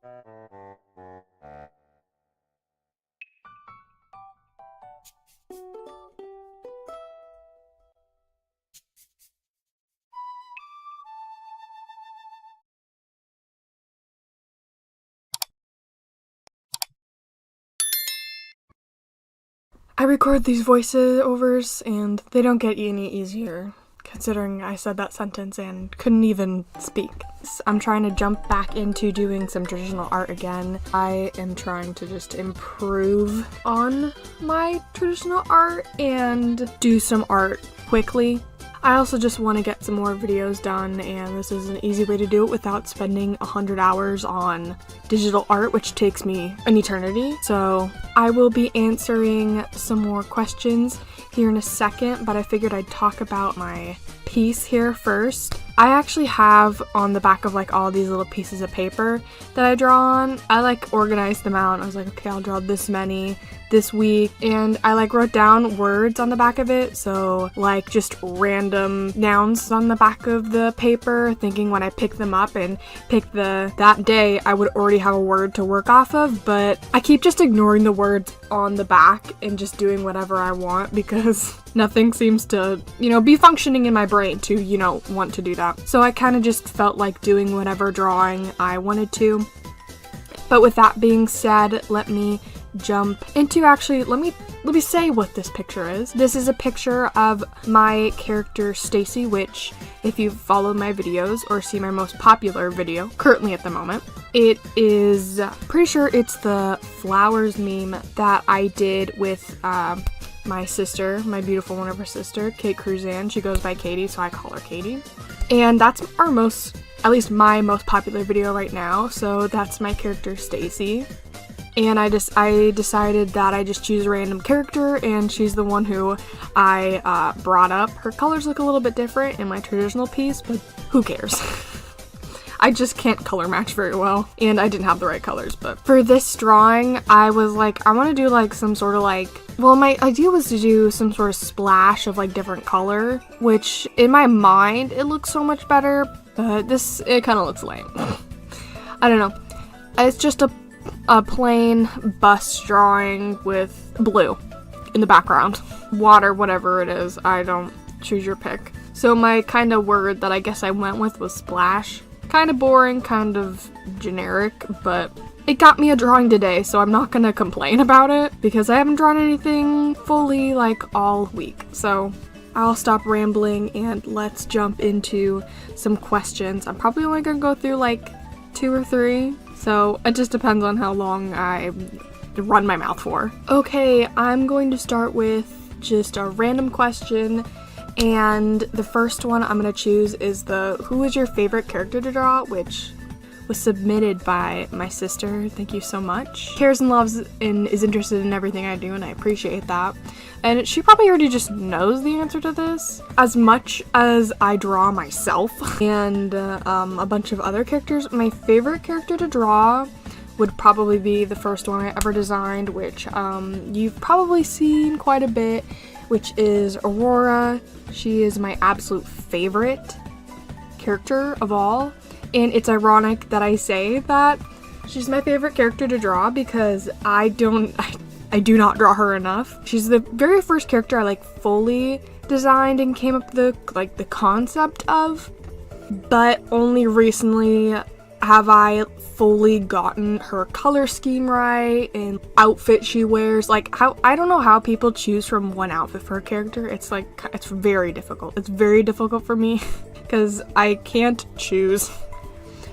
I record these voiceovers and they don't get any easier, considering I said that sentence and couldn't even speak. I'm trying to jump back into doing some traditional art again. I am trying to just improve on my traditional art and do some art quickly. I also just want to get some more videos done, and this is an easy way to do it without spending 100 hours on digital art, which takes me an eternity. So I will be answering some more questions here in a second, but I figured I'd talk about my piece here first. I actually have on the back of like all these little pieces of paper that I draw on. I like organized them out and I was like, okay, I'll draw this many this week, and I like wrote down words on the back of it, so like just random nouns on the back of the paper, thinking when I pick them up and pick that day I would already have a word to work off of, but I keep just ignoring the words on the back and just doing whatever I want because nothing seems to, be functioning in my brain to, want to do that. So I kind of just felt like doing whatever drawing I wanted to. But with that being said, let me jump into let me say what this picture is. This is a picture of my character Stacy, which if you've followed my videos or see my most popular video currently at the moment, it is pretty sure it's the flowers meme that I did with my sister, my beautiful wonderful sister, Kate Cruzan. She goes by Katie, so I call her Katie. And that's at least my most popular video right now, so that's my character Stacy. And I decided that I just choose a random character, and she's the one who I brought up. Her colors look a little bit different in my traditional piece, but who cares? I just can't color match very well, and I didn't have the right colors. But for this drawing, I was like, I want to do like some sort of my idea was to do some sort of splash of like different color, which in my mind, it looks so much better, but it kind of looks lame. I don't know. It's just a plain bus drawing with blue in the background. Water, whatever it is, I don't choose your pick. So my kind of word that I guess I went with was splash. Kind of boring, kind of generic, but it got me a drawing today, so I'm not gonna complain about it because I haven't drawn anything fully all week. So I'll stop rambling and let's jump into some questions. I'm probably only gonna go through 2 or 3. So it just depends on how long I run my mouth for. Okay, I'm going to start with just a random question, and the first one I'm going to choose is who is your favorite character to draw, which was submitted by my sister. Thank you so much. Cares and loves and is interested in everything I do, and I appreciate that. And she probably already just knows the answer to this. As much as I draw myself and a bunch of other characters, my favorite character to draw would probably be the first one I ever designed, which you've probably seen quite a bit, which is Aurora. She is my absolute favorite character of all. And it's ironic that I say that she's my favorite character to draw because I do not draw her enough. She's the very first character I fully designed and came up with the concept of, but only recently have I fully gotten her color scheme right and outfit she wears. I don't know how people choose from one outfit for a character. It's very difficult. It's very difficult for me because I can't choose.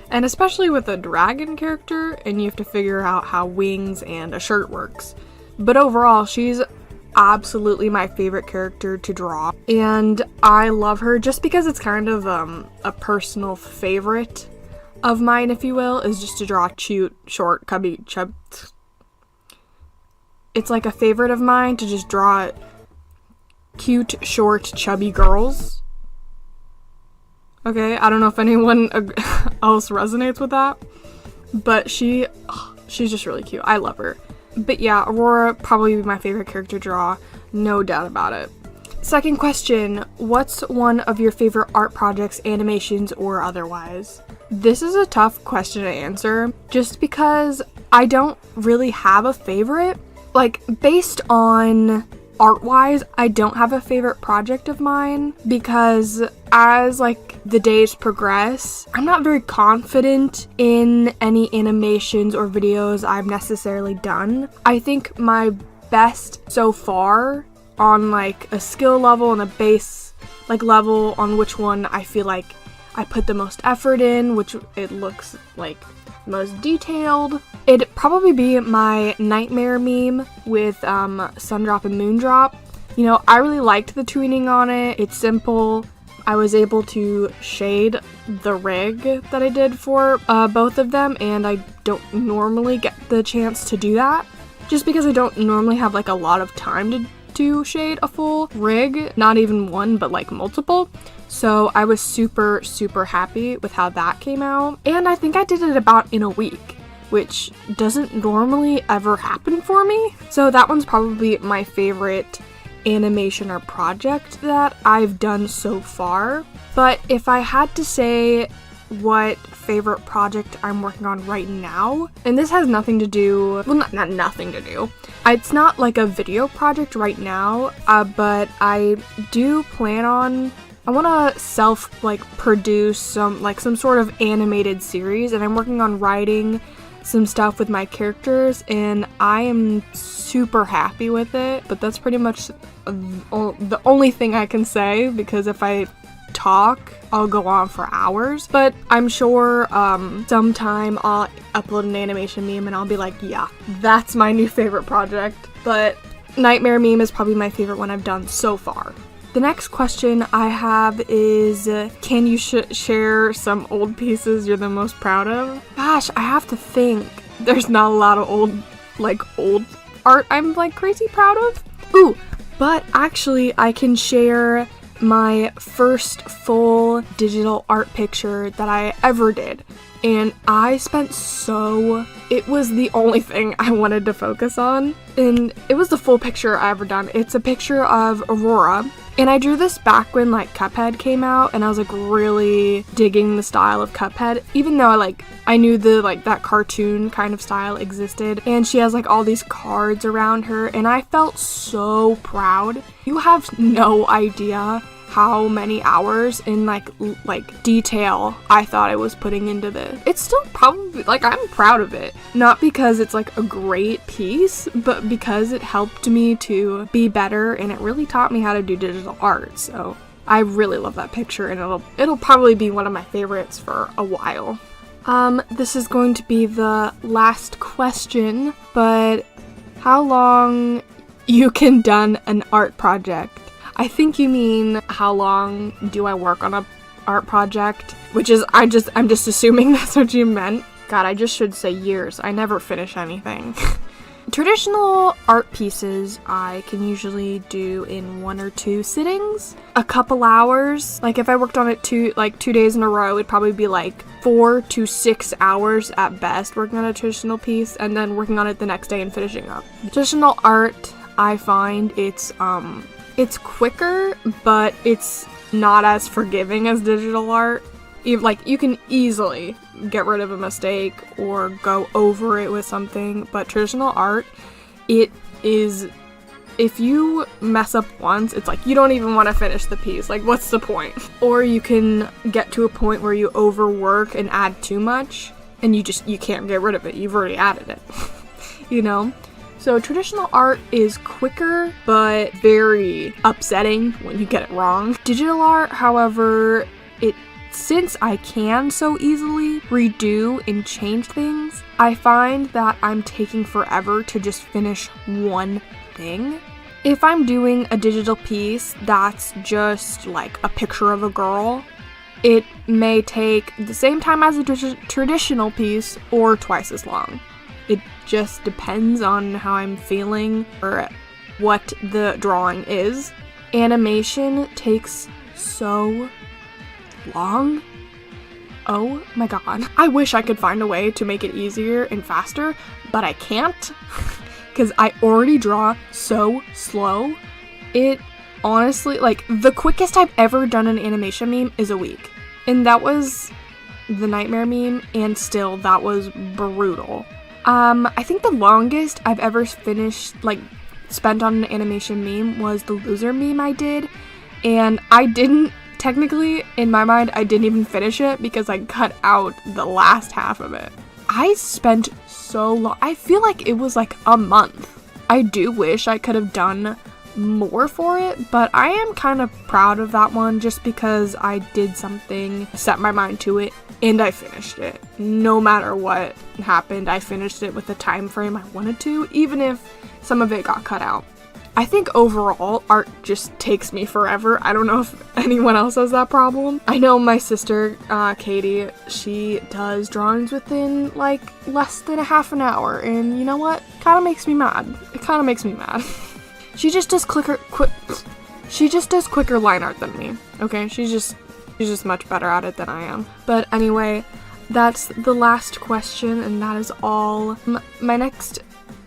And especially with a dragon character, and you have to figure out how wings and a shirt works. But overall, she's absolutely my favorite character to draw. And I love her just because it's kind of a personal favorite of mine, if you will, is just to draw cute, short, chub. It's like a favorite of mine to just draw cute, short, chubby girls. Okay, I don't know if anyone else resonates with that, but she's just really cute. I love her. But yeah, Aurora probably be my favorite character to draw, no doubt about it. Second question, what's one of your favorite art projects, animations, or otherwise? This is a tough question to answer, just because I don't really have a favorite. Like, based on art-wise, I don't have a favorite project of mine, because as like the days progress, I'm not very confident in any animations or videos I've necessarily done. I think my best so far on like a skill level and a base like level on which one I feel like I put the most effort in, which it looks like most detailed, it'd probably be my nightmare meme with Sundrop and Moondrop. You know, I really liked the tweening on it. It's simple. I was able to shade the rig that I did for both of them, and I don't normally get the chance to do that, just because I don't normally have like a lot of time to shade a full rig, not even one, but like multiple. So I was super, super happy with how that came out. And I think I did it about in a week, which doesn't normally ever happen for me. So that one's probably my favorite animation or project that I've done so far. But if I had to say what favorite project I'm working on right now, and this has nothing to do, well, not nothing to do, it's not like a video project right now, but I do plan on, I want to self like produce some sort of animated series, and I'm working on writing some stuff with my characters, and I am super happy with it. But that's pretty much the only thing I can say, because if I talk, I'll go on for hours. But I'm sure sometime I'll upload an animation meme and I'll be like, yeah, that's my new favorite project. But Nightmare meme is probably my favorite one I've done so far. The next question I have is, can you share some old pieces you're the most proud of? Gosh, I have to think. There's not a lot of old art I'm like crazy proud of. Ooh, but actually I can share my first full digital art picture that I ever did. And I spent it was the only thing I wanted to focus on. And it was the full picture I ever done. It's a picture of Aurora. And I drew this back when like Cuphead came out, and I was like really digging the style of Cuphead, even though I knew the that cartoon kind of style existed. And she has like all these cards around her, and I felt so proud. You have no idea how many hours in like detail I thought I was putting into this. It's still probably I'm proud of it, not because it's like a great piece, but because it helped me to be better, and it really taught me how to do digital art. So I really love that picture, and it'll probably be one of my favorites for a while. This is going to be the last question, but how long you can done an art project? I think you mean how long do I work on a art project, which is I'm just assuming that's what you meant. God, I just should say years. I never finish anything. Traditional art pieces I can usually do in 1 or 2 sittings, a couple hours. Like if I worked on it 2 days in a row, it'd probably be like 4 to 6 hours at best working on a traditional piece, and then working on it the next day and finishing up. Traditional art, I find it's quicker, but it's not as forgiving as digital art. You can easily get rid of a mistake or go over it with something, but traditional art, it is, if you mess up once, it's like you don't even want to finish the piece. Like, what's the point? Or you can get to a point where you overwork and add too much, and you can't get rid of it. You've already added it, you know? So traditional art is quicker, but very upsetting when you get it wrong. Digital art, however, since I can so easily redo and change things, I find that I'm taking forever to just finish one thing. If I'm doing a digital piece that's just like a picture of a girl, it may take the same time as a traditional piece or twice as long. It just depends on how I'm feeling or what the drawing is. Animation takes so long. Oh my god. I wish I could find a way to make it easier and faster, but I can't because I already draw so slow. It honestly, like, the quickest I've ever done an animation meme is a week. And that was the nightmare meme, and still, that was brutal. I think the longest I've ever spent on an animation meme was the loser meme I did. And I didn't, technically, in my mind, I didn't even finish it because I cut out the last half of it. I spent so long. I feel like it was like a month. I do wish I could have done more for it, but I am kind of proud of that one just because I did something, set my mind to it, and I finished it. No matter what happened, I finished it with the time frame I wanted to, even if some of it got cut out. I think overall, art just takes me forever. I don't know if anyone else has that problem. I know my sister, Katie, she does drawings within, like, less than a half an hour, and you know what? Kinda makes me mad. It kinda makes me mad. She just does quicker line art than me, okay? She's just much better at it than I am. But anyway, that's the last question, and that is all. My next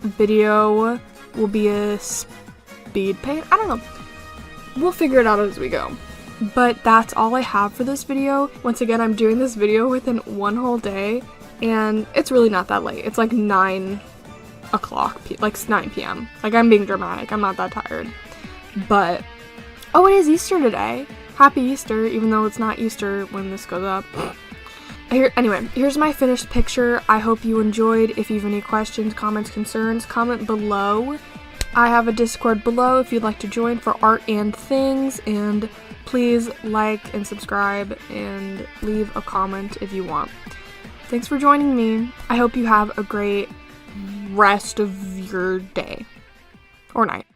video will be a speed paint. I don't know. We'll figure it out as we go. But that's all I have for this video. Once again, I'm doing this video within one whole day, and it's really not that late. It's like 9 o'clock, like 9 p.m. Like, I'm being dramatic. I'm not that tired. But, oh, it is Easter today. Happy Easter, even though it's not Easter when this goes up. Anyway, here's my finished picture. I hope you enjoyed. If you have any questions, comments, concerns, comment below. I have a Discord below if you'd like to join for art and things, and please like and subscribe and leave a comment if you want. Thanks for joining me. I hope you have a great rest of your day or night.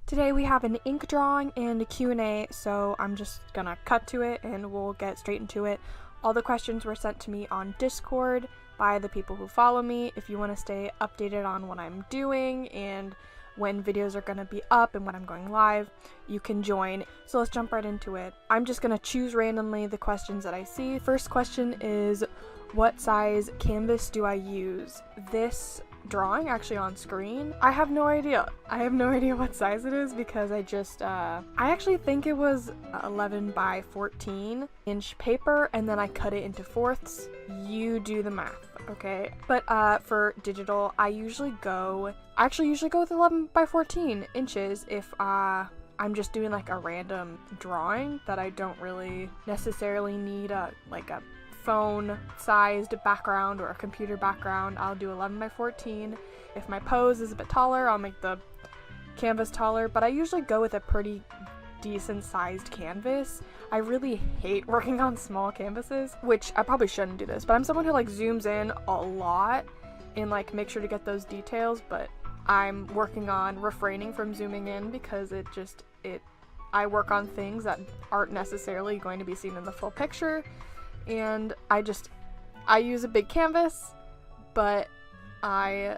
Today we have an ink drawing and a Q&A, so I'm just gonna cut to it and we'll get straight into it. All the questions were sent to me on Discord by the people who follow me. If you want to stay updated on what I'm doing and when videos are going to be up and when I'm going live, you can join. So let's jump right into it. I'm just going to choose randomly the questions that I see. First question is, what size canvas do I use? This drawing actually on screen, I have no idea. I have no idea what size it is because I actually think it was 11 by 14 inch paper, and then I cut it into fourths. You do the math, okay? But for digital, I usually go with 11 by 14 inches if I'm just doing like a random drawing that I don't really necessarily need a phone sized background or a computer background. I'll do 11 by 14. If my pose is a bit taller, I'll make the canvas taller, but I usually go with a pretty decent sized canvas. I really hate working on small canvases, which I probably shouldn't do this, but I'm someone who like zooms in a lot and like make sure to get those details, but I'm working on refraining from zooming in because I work on things that aren't necessarily going to be seen in the full picture. And I use a big canvas, but I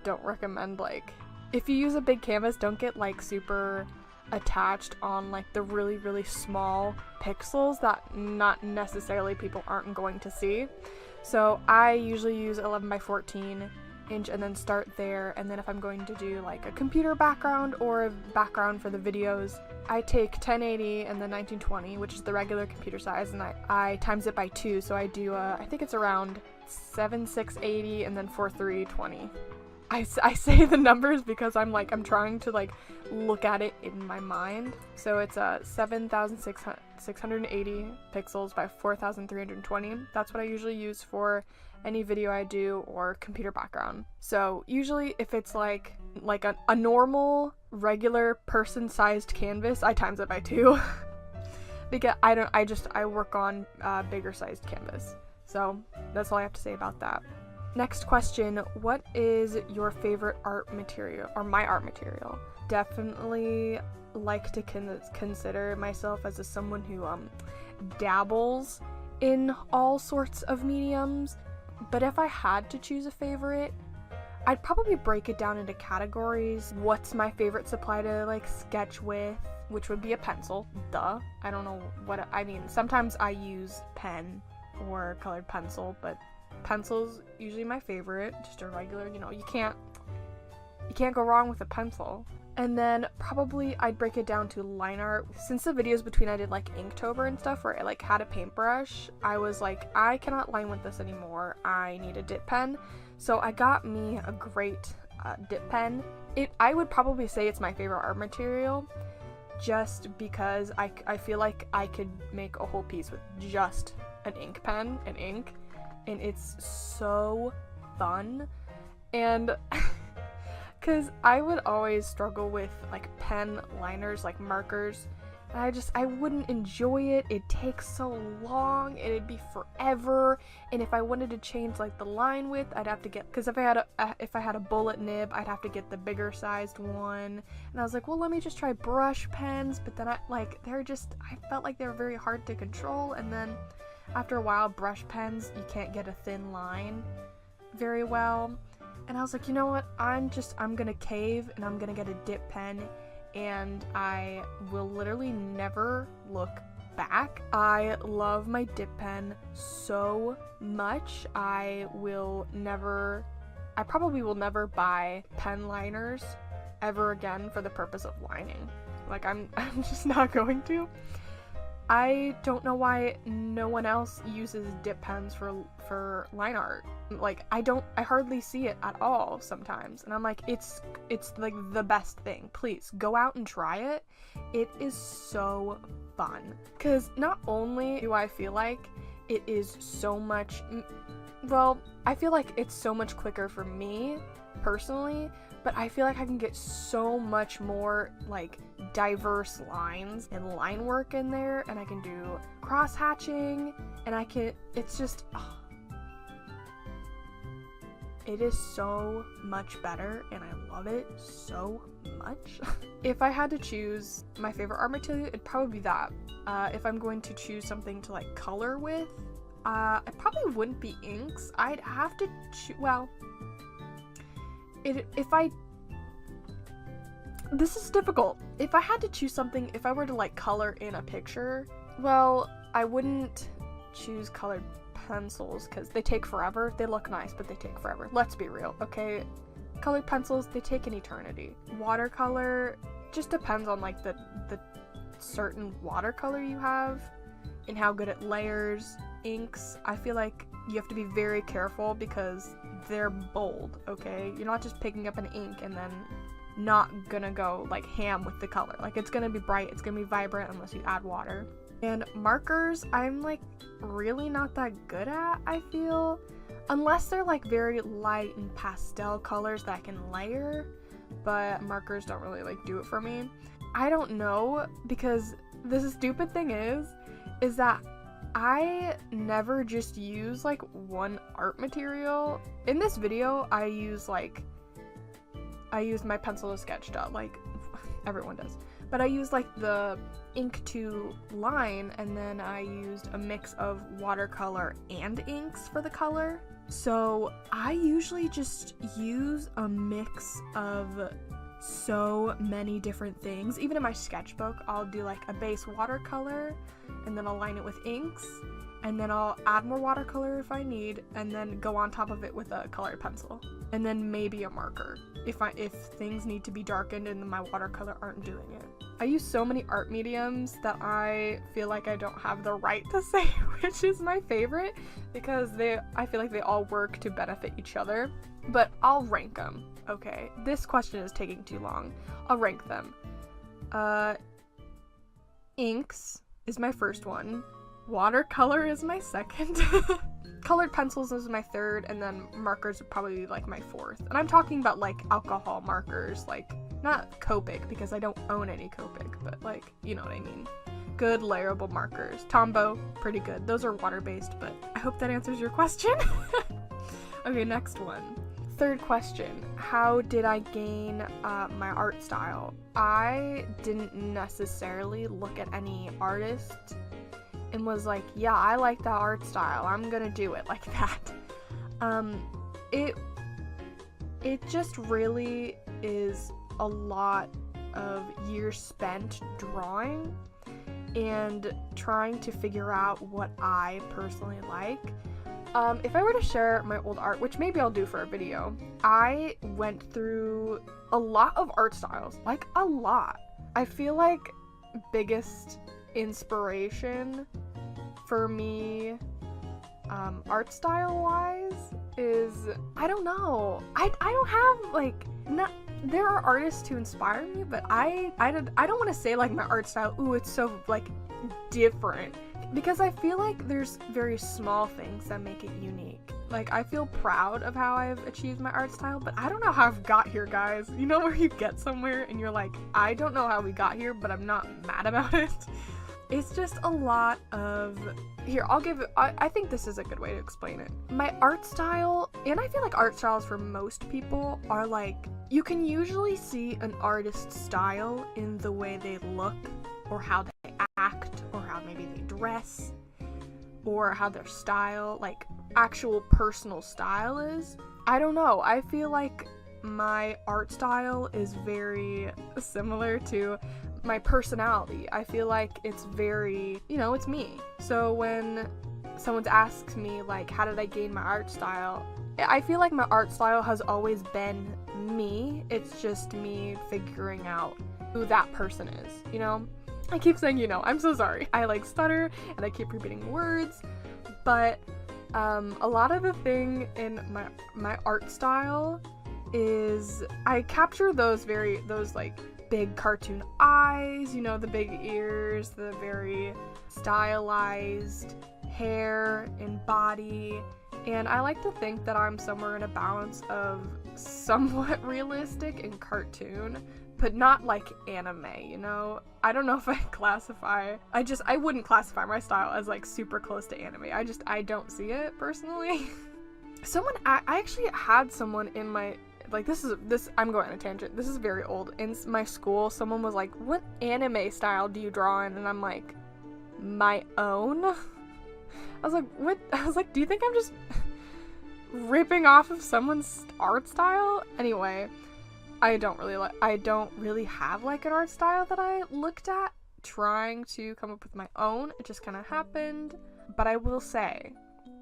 don't recommend, like, if you use a big canvas, don't get like super attached on like the really, really small pixels that not necessarily people aren't going to see. So I usually use 11 by 14 inch and then start there, and then if I'm going to do like a computer background or a background for the videos, I take 1080 and then 1920, which is the regular computer size, and I times it by 2, so I do I think it's around 7680 and then 4320. I say the numbers because I'm trying to like look at it in my mind. So it's 7680 pixels by 4320. That's what I usually use for any video I do or computer background. So usually if it's like a normal regular person sized canvas, I times it by 2 because I work on bigger sized canvas. So that's all I have to say about that. Next question, what is your favorite art material or my art material? Definitely like to consider myself as someone who dabbles in all sorts of mediums. But if I had to choose a favorite, I'd probably break it down into categories. What's my favorite supply to like sketch with, which would be a pencil, duh. I don't know what, I mean, sometimes I use pen or colored pencil, but Pencil's usually my favorite, just a regular, you know, you can't go wrong with a pencil. And then probably I'd break it down to line art. Since the videos between I did like Inktober and stuff where I like had a paintbrush, I was like, I cannot line with this anymore. I need a dip pen. So I got me a great dip pen. I would probably say it's my favorite art material just because I feel like I could make a whole piece with just an ink pen and ink, and it's so fun. And because I would always struggle with like pen liners, like markers, and I wouldn't enjoy it. It takes so long, and it'd be forever. And if I wanted to change like the line width, I'd have to get, because if I had a bullet nib, I'd have to get the bigger sized one. And I was like, well, let me just try brush pens. But then I felt like they were very hard to control. And then after a while, brush pens, you can't get a thin line very well. And I was like, you know what, I'm gonna cave and I'm gonna get a dip pen, and I will literally never look back. I love my dip pen so much. I probably will never buy pen liners ever again for the purpose of lining. Like, I'm just not going to. I don't know why no one else uses dip pens for line art. Like, I hardly see it at all sometimes. And I'm like, it's like the best thing. Please go out and try it. It is so fun. Because not only do I feel like it is so much, well, I feel like it's so much quicker for me personally, but I feel like I can get so much more like diverse lines and line work in there, and I can do cross hatching, and it's just, it is so much better, and I love it so much. If I had to choose my favorite art material, it'd probably be that. If I'm going to choose something to like color with, it probably wouldn't be inks. I'd have to choose, well, this is difficult. If I had to choose something, if I were to like color in a picture, well, I wouldn't choose colored pencils because they take forever. They look nice, but they take forever. Let's be real, okay? Colored pencils, they take an eternity. Watercolor just depends on like the certain watercolor you have and how good it layers. Inks, I feel like you have to be very careful because they're bold, okay? You're not just picking up an ink and then not gonna go like ham with the color. Like, it's gonna be bright, it's gonna be vibrant unless you add water. And markers, I'm like really not that good at, I feel, unless they're like very light and pastel colors that I can layer, but markers don't really like do it for me. I don't know, because the stupid thing is that I never just use like one art material. In this video, I use my pencil to sketch stuff, like everyone does. But I used like the ink to line, and then I used a mix of watercolor and inks for the color. So I usually just use a mix of so many different things. Even in my sketchbook, I'll do like a base watercolor, and then I'll line it with inks, and then I'll add more watercolor if I need, and then go on top of it with a colored pencil, and then maybe a marker if things need to be darkened and my watercolor aren't doing it. I use so many art mediums that I feel like I don't have the right to say which is my favorite, because I feel like they all work to benefit each other. But I'll rank them. Okay, this question is taking too long. I'll rank them. Inks is my first one. Watercolor is my second. Colored pencils is my third, and then markers would probably be like my fourth. And I'm talking about like alcohol markers, like not Copic because I don't own any Copic, but like, you know what I mean. Good layerable markers. Tombow, pretty good. Those are water-based, but I hope that answers your question. Okay, next one. Third question, how did I gain my art style? I didn't necessarily look at any artist and was like, yeah, I like that art style, I'm gonna do it like that. It just really is a lot of years spent drawing and trying to figure out what I personally like. If I were to share my old art, which maybe I'll do for a video, I went through a lot of art styles, like a lot. I feel like biggest inspiration for me, art style wise, is, I don't know. I don't have like, there are artists who inspire me, but I don't want to say like my art style, ooh, it's so like different, because I feel like there's very small things that make it unique. Like, I feel proud of how I've achieved my art style, but I don't know how I've got here, guys. You know where you get somewhere and you're like, I don't know how we got here, but I'm not mad about it. It's just a lot of, here, I'll give it, I think this is a good way to explain it. My art style, and I feel like art styles for most people are like, you can usually see an artist's style in the way they look, or how they act, or how maybe they dress, or how their style, like actual personal style is. I don't know, I feel like my art style is very similar to my personality. I feel like it's very, you know, it's me. So when someone asks me like, how did I gain my art style? I feel like my art style has always been me. It's just me figuring out who that person is, you know? I keep saying, you know, I'm so sorry. I like stutter and I keep repeating words, but a lot of the thing in my art style is I capture those like big cartoon eyes, you know, the big ears, the very stylized hair and body, and I like to think that I'm somewhere in a balance of somewhat realistic and cartoon, but not like anime, you know? I don't know if I classify, I wouldn't classify my style as like super close to anime. I don't see it personally. I actually had someone in my, like, I'm going on a tangent. This is very old. In my school, someone was like, what anime style do you draw in? And I'm like, my own? I was like, what? I was like, do you think I'm just ripping off of someone's art style? Anyway, I don't really have like an art style that I looked at trying to come up with my own. It just kind of happened. But I will say,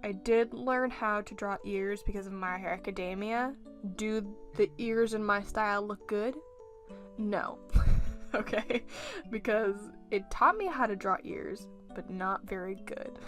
I did learn how to draw ears because of My Hero Academia. Do the ears in my style look good? No. Okay? Because it taught me how to draw ears, but not very good.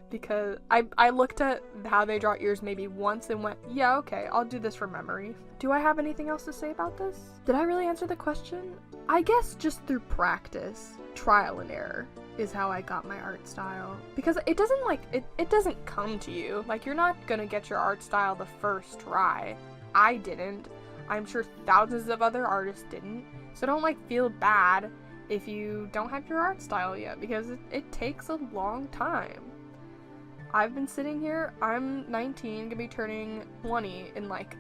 Because I looked at how they draw ears maybe once and went, yeah, okay, I'll do this from memory. Do I have anything else to say about this? Did I really answer the question? I guess just through practice, trial and error is how I got my art style. Because it doesn't like, it doesn't come to you. Like, you're not gonna get your art style the first try. I didn't. I'm sure thousands of other artists didn't. So don't like feel bad if you don't have your art style yet, because it takes a long time. I've been sitting here, I'm 19, gonna be turning 20 in like,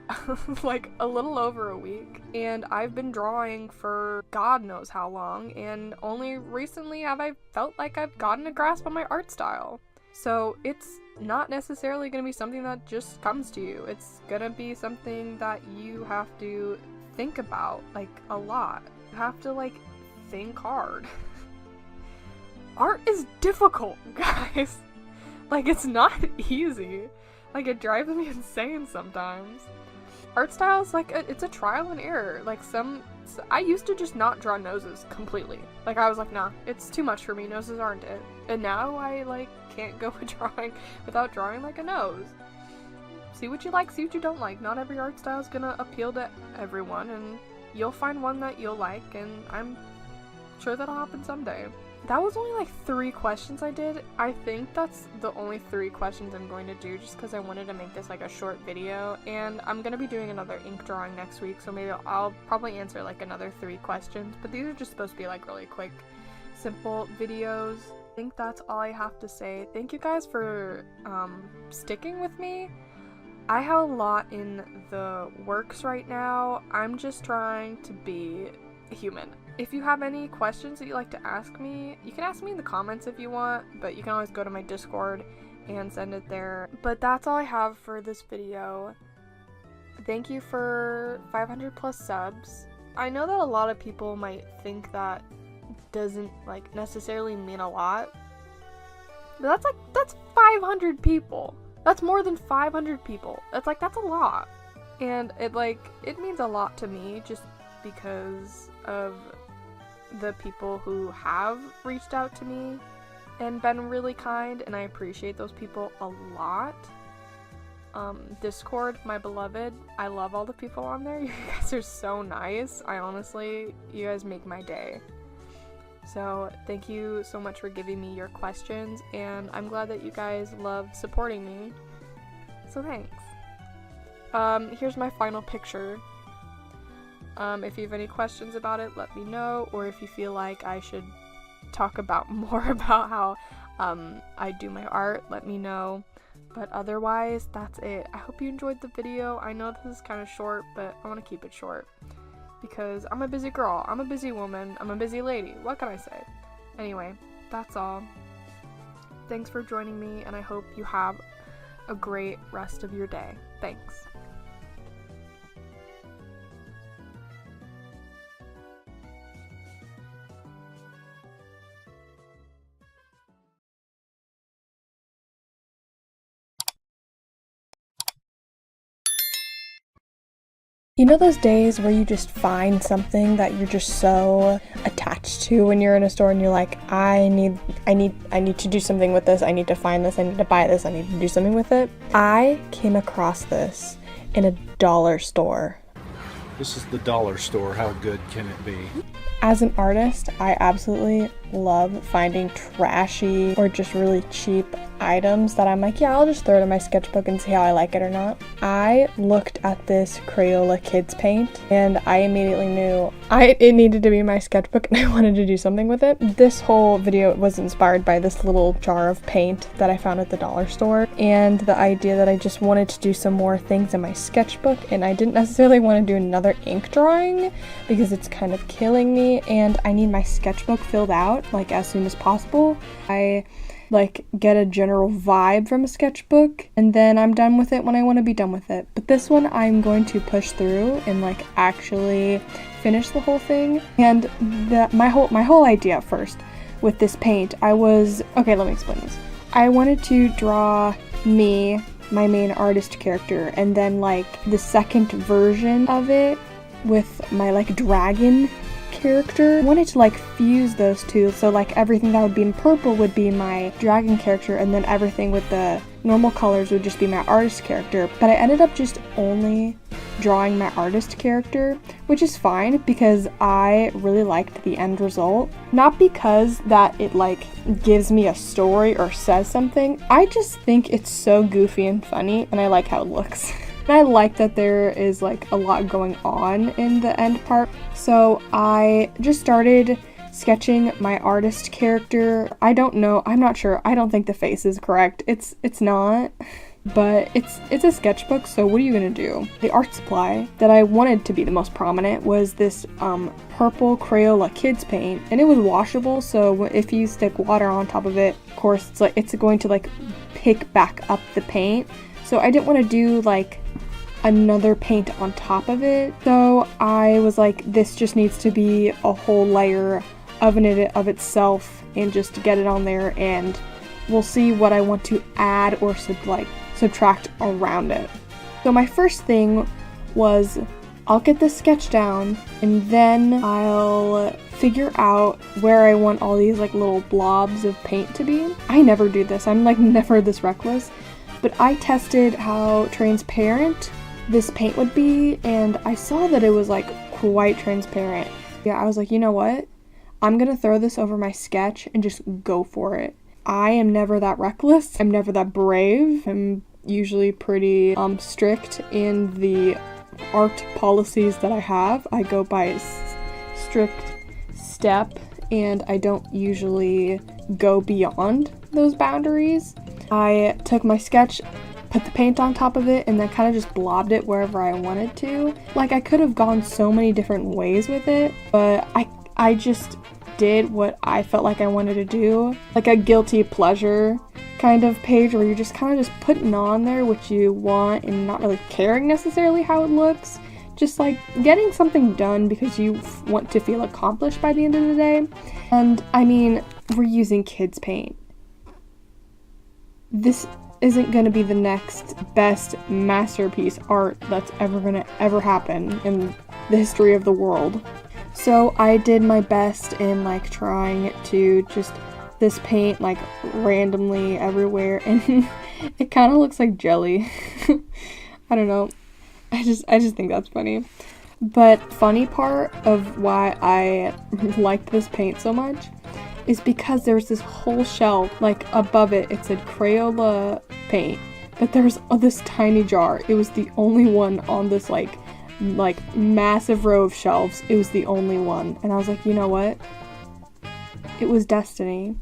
like a little over a week, and I've been drawing for God knows how long, and only recently have I felt like I've gotten a grasp on my art style. So it's not necessarily gonna be something that just comes to you. It's gonna be something that you have to think about, like, a lot. You have to, like, think hard. Art is difficult, guys. Like, it's not easy. Like, it drives me insane sometimes. Art style is like, it's a trial and error. Like, I used to just not draw noses completely. Like, I was like, nah, it's too much for me, noses aren't it. And now I, like, can't go drawing without drawing, like, a nose. See what you like, see what you don't like. Not every art style is gonna appeal to everyone, and you'll find one that you'll like, and I'm sure that'll happen someday. That was only like 3 questions I did. I think that's the only 3 questions I'm going to do just because I wanted to make this like a short video, and I'm going to be doing another ink drawing next week, so maybe I'll probably answer like another 3 questions, but these are just supposed to be like really quick, simple videos. I think that's all I have to say. Thank you guys for sticking with me. I have a lot in the works right now. I'm just trying to be human. If you have any questions that you'd like to ask me, you can ask me in the comments if you want, but you can always go to my Discord and send it there. But that's all I have for this video. Thank you for 500 plus subs. I know that a lot of people might think that doesn't like necessarily mean a lot, but that's 500 people. That's more than 500 people. That's a lot. And it means a lot to me just because of the people who have reached out to me and been really kind, and I appreciate those people a lot. Discord, my beloved, I love all the people on there. You guys are so nice. You guys make my day. So thank you so much for giving me your questions, and I'm glad that you guys love supporting me. So thanks. Here's my final picture. If you have any questions about it, let me know, or if you feel like I should talk about more about how I do my art, let me know. But otherwise, that's it. I hope you enjoyed the video. I know this is kind of short, but I want to keep it short because I'm a busy girl, I'm a busy woman, I'm a busy lady. What can I say? Anyway, that's all. Thanks for joining me, and I hope you have a great rest of your day. Thanks. You know those days where you just find something that you're just so attached to when you're in a store and you're like, I need to do something with this, I need to find this, I need to buy this, I need to do something with it? I came across this in a dollar store. This is the dollar store, how good can it be? As an artist, I absolutely love finding trashy or just really cheap items that I'm like, yeah, I'll just throw it in my sketchbook and see how I like it or not. I looked at this Crayola kids paint and I immediately knew it needed to be my sketchbook and I wanted to do something with it. This whole video was inspired by this little jar of paint that I found at the dollar store and the idea that I just wanted to do some more things in my sketchbook, and I didn't necessarily want to do another ink drawing because it's kind of killing me and I need my sketchbook filled out like as soon as possible. I get a general vibe from a sketchbook and then I'm done with it when I want to be done with it. But this one I'm going to push through and actually finish the whole thing. And my whole idea first with this paint, okay, let me explain this. I wanted to draw me, my main artist character, and then the second version of it with my dragon character. I wanted to fuse those two, so everything that would be in purple would be my dragon character and then everything with the normal colors would just be my artist character. But I ended up just only drawing my artist character, which is fine because I really liked the end result. Not because that it gives me a story or says something, I just think it's so goofy and funny and I like how it looks. And I like that there is a lot going on in the end part. So I just started sketching my artist character. I'm not sure. I don't think the face is correct. It's not. But it's a sketchbook, so what are you gonna do? The art supply that I wanted to be the most prominent was this purple Crayola kids paint, and it was washable, so if you stick water on top of it, of course it's going to pick back up the paint. So I didn't want to do another paint on top of it. So I was like, this just needs to be a whole layer of itself and just get it on there, and we'll see what I want to add or subtract around it. So my first thing was I'll get this sketch down and then I'll figure out where I want all these little blobs of paint to be. I never do this. I'm never this reckless. But I tested how transparent this paint would be, and I saw that it was quite transparent. Yeah, I was like, you know what? I'm gonna throw this over my sketch and just go for it. I am never that reckless. I'm never that brave. I'm usually pretty strict in the art policies that I have. I go by a strict step and I don't usually go beyond those boundaries. I took my sketch, put the paint on top of it, and then kind of just blobbed it wherever I wanted to. I could have gone so many different ways with it, but I just did what I felt like I wanted to do. A guilty pleasure kind of page where you're just kind of just putting on there what you want and not really caring necessarily how it looks. Just getting something done because you want to feel accomplished by the end of the day. And I mean, we're using kids paint. This isn't gonna be the next best masterpiece art that's ever happen in the history of the world. So I did my best in like trying to just this paint like randomly everywhere, and it kind of looks like jelly. I don't know. I just think that's funny. But funny part of why I liked this paint so much is because there was this whole shelf, like above it, it said Crayola paint, but there was this tiny jar. It was the only one on this like massive row of shelves. It was the only one, and I was like, you know what? It was destiny.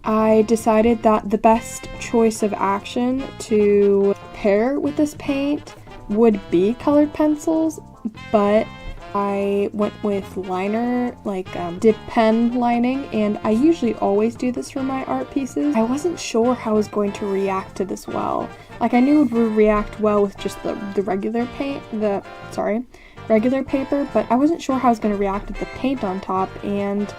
I decided that the best choice of action to pair with this paint would be colored pencils, but I went with liner, like dip pen lining, and I usually always do this for my art pieces. I wasn't sure how I was going to react to this well. Like, I knew it would react well with just the regular paint, regular paper, but I wasn't sure how I was going to react with the paint on top, and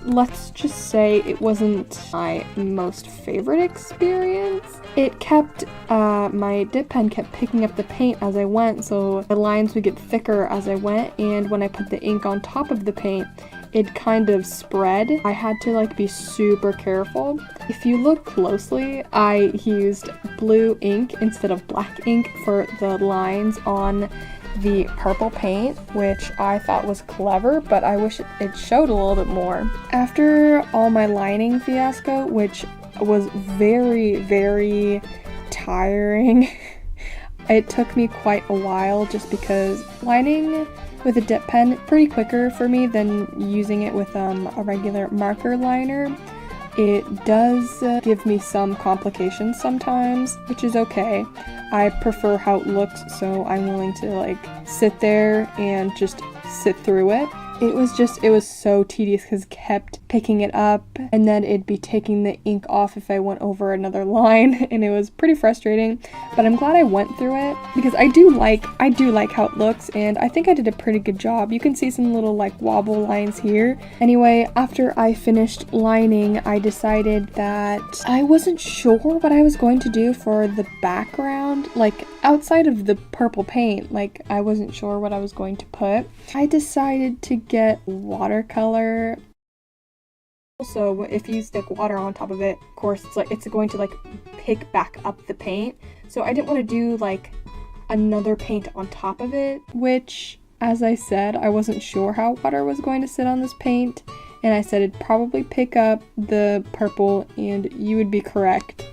let's just say it wasn't my most favorite experience. It kept, my dip pen kept picking up the paint as I went, so the lines would get thicker as I went, and when I put the ink on top of the paint, it kind of spread. I had to like be super careful. If you look closely, I used blue ink instead of black ink for the lines on the purple paint, which I thought was clever, but I wish it showed a little bit more. After all my lining fiasco, which was very, very tiring, it took me quite a while just because lining with a dip pen pretty quicker for me than using it with a regular marker liner. It does give me some complications sometimes, which is okay. I prefer how it looks, so I'm willing to like sit there and just sit through it. It was so tedious because it kept picking it up, and then it'd be taking the ink off if I went over another line, and it was pretty frustrating, but I'm glad I went through it because I do like how it looks, and I think I did a pretty good job. You can see some little like wobble lines here. Anyway, after I finished lining, I decided that I wasn't sure what I was going to do for the background, like outside of the purple paint. Like, I wasn't sure what I was going to put. I decided to get watercolor. So if you stick water on top of it, of course it's going to like pick back up the paint. So I didn't want to do like another paint on top of it, which, as I said, I wasn't sure how water was going to sit on this paint, and I said it'd probably pick up the purple, and you would be correct.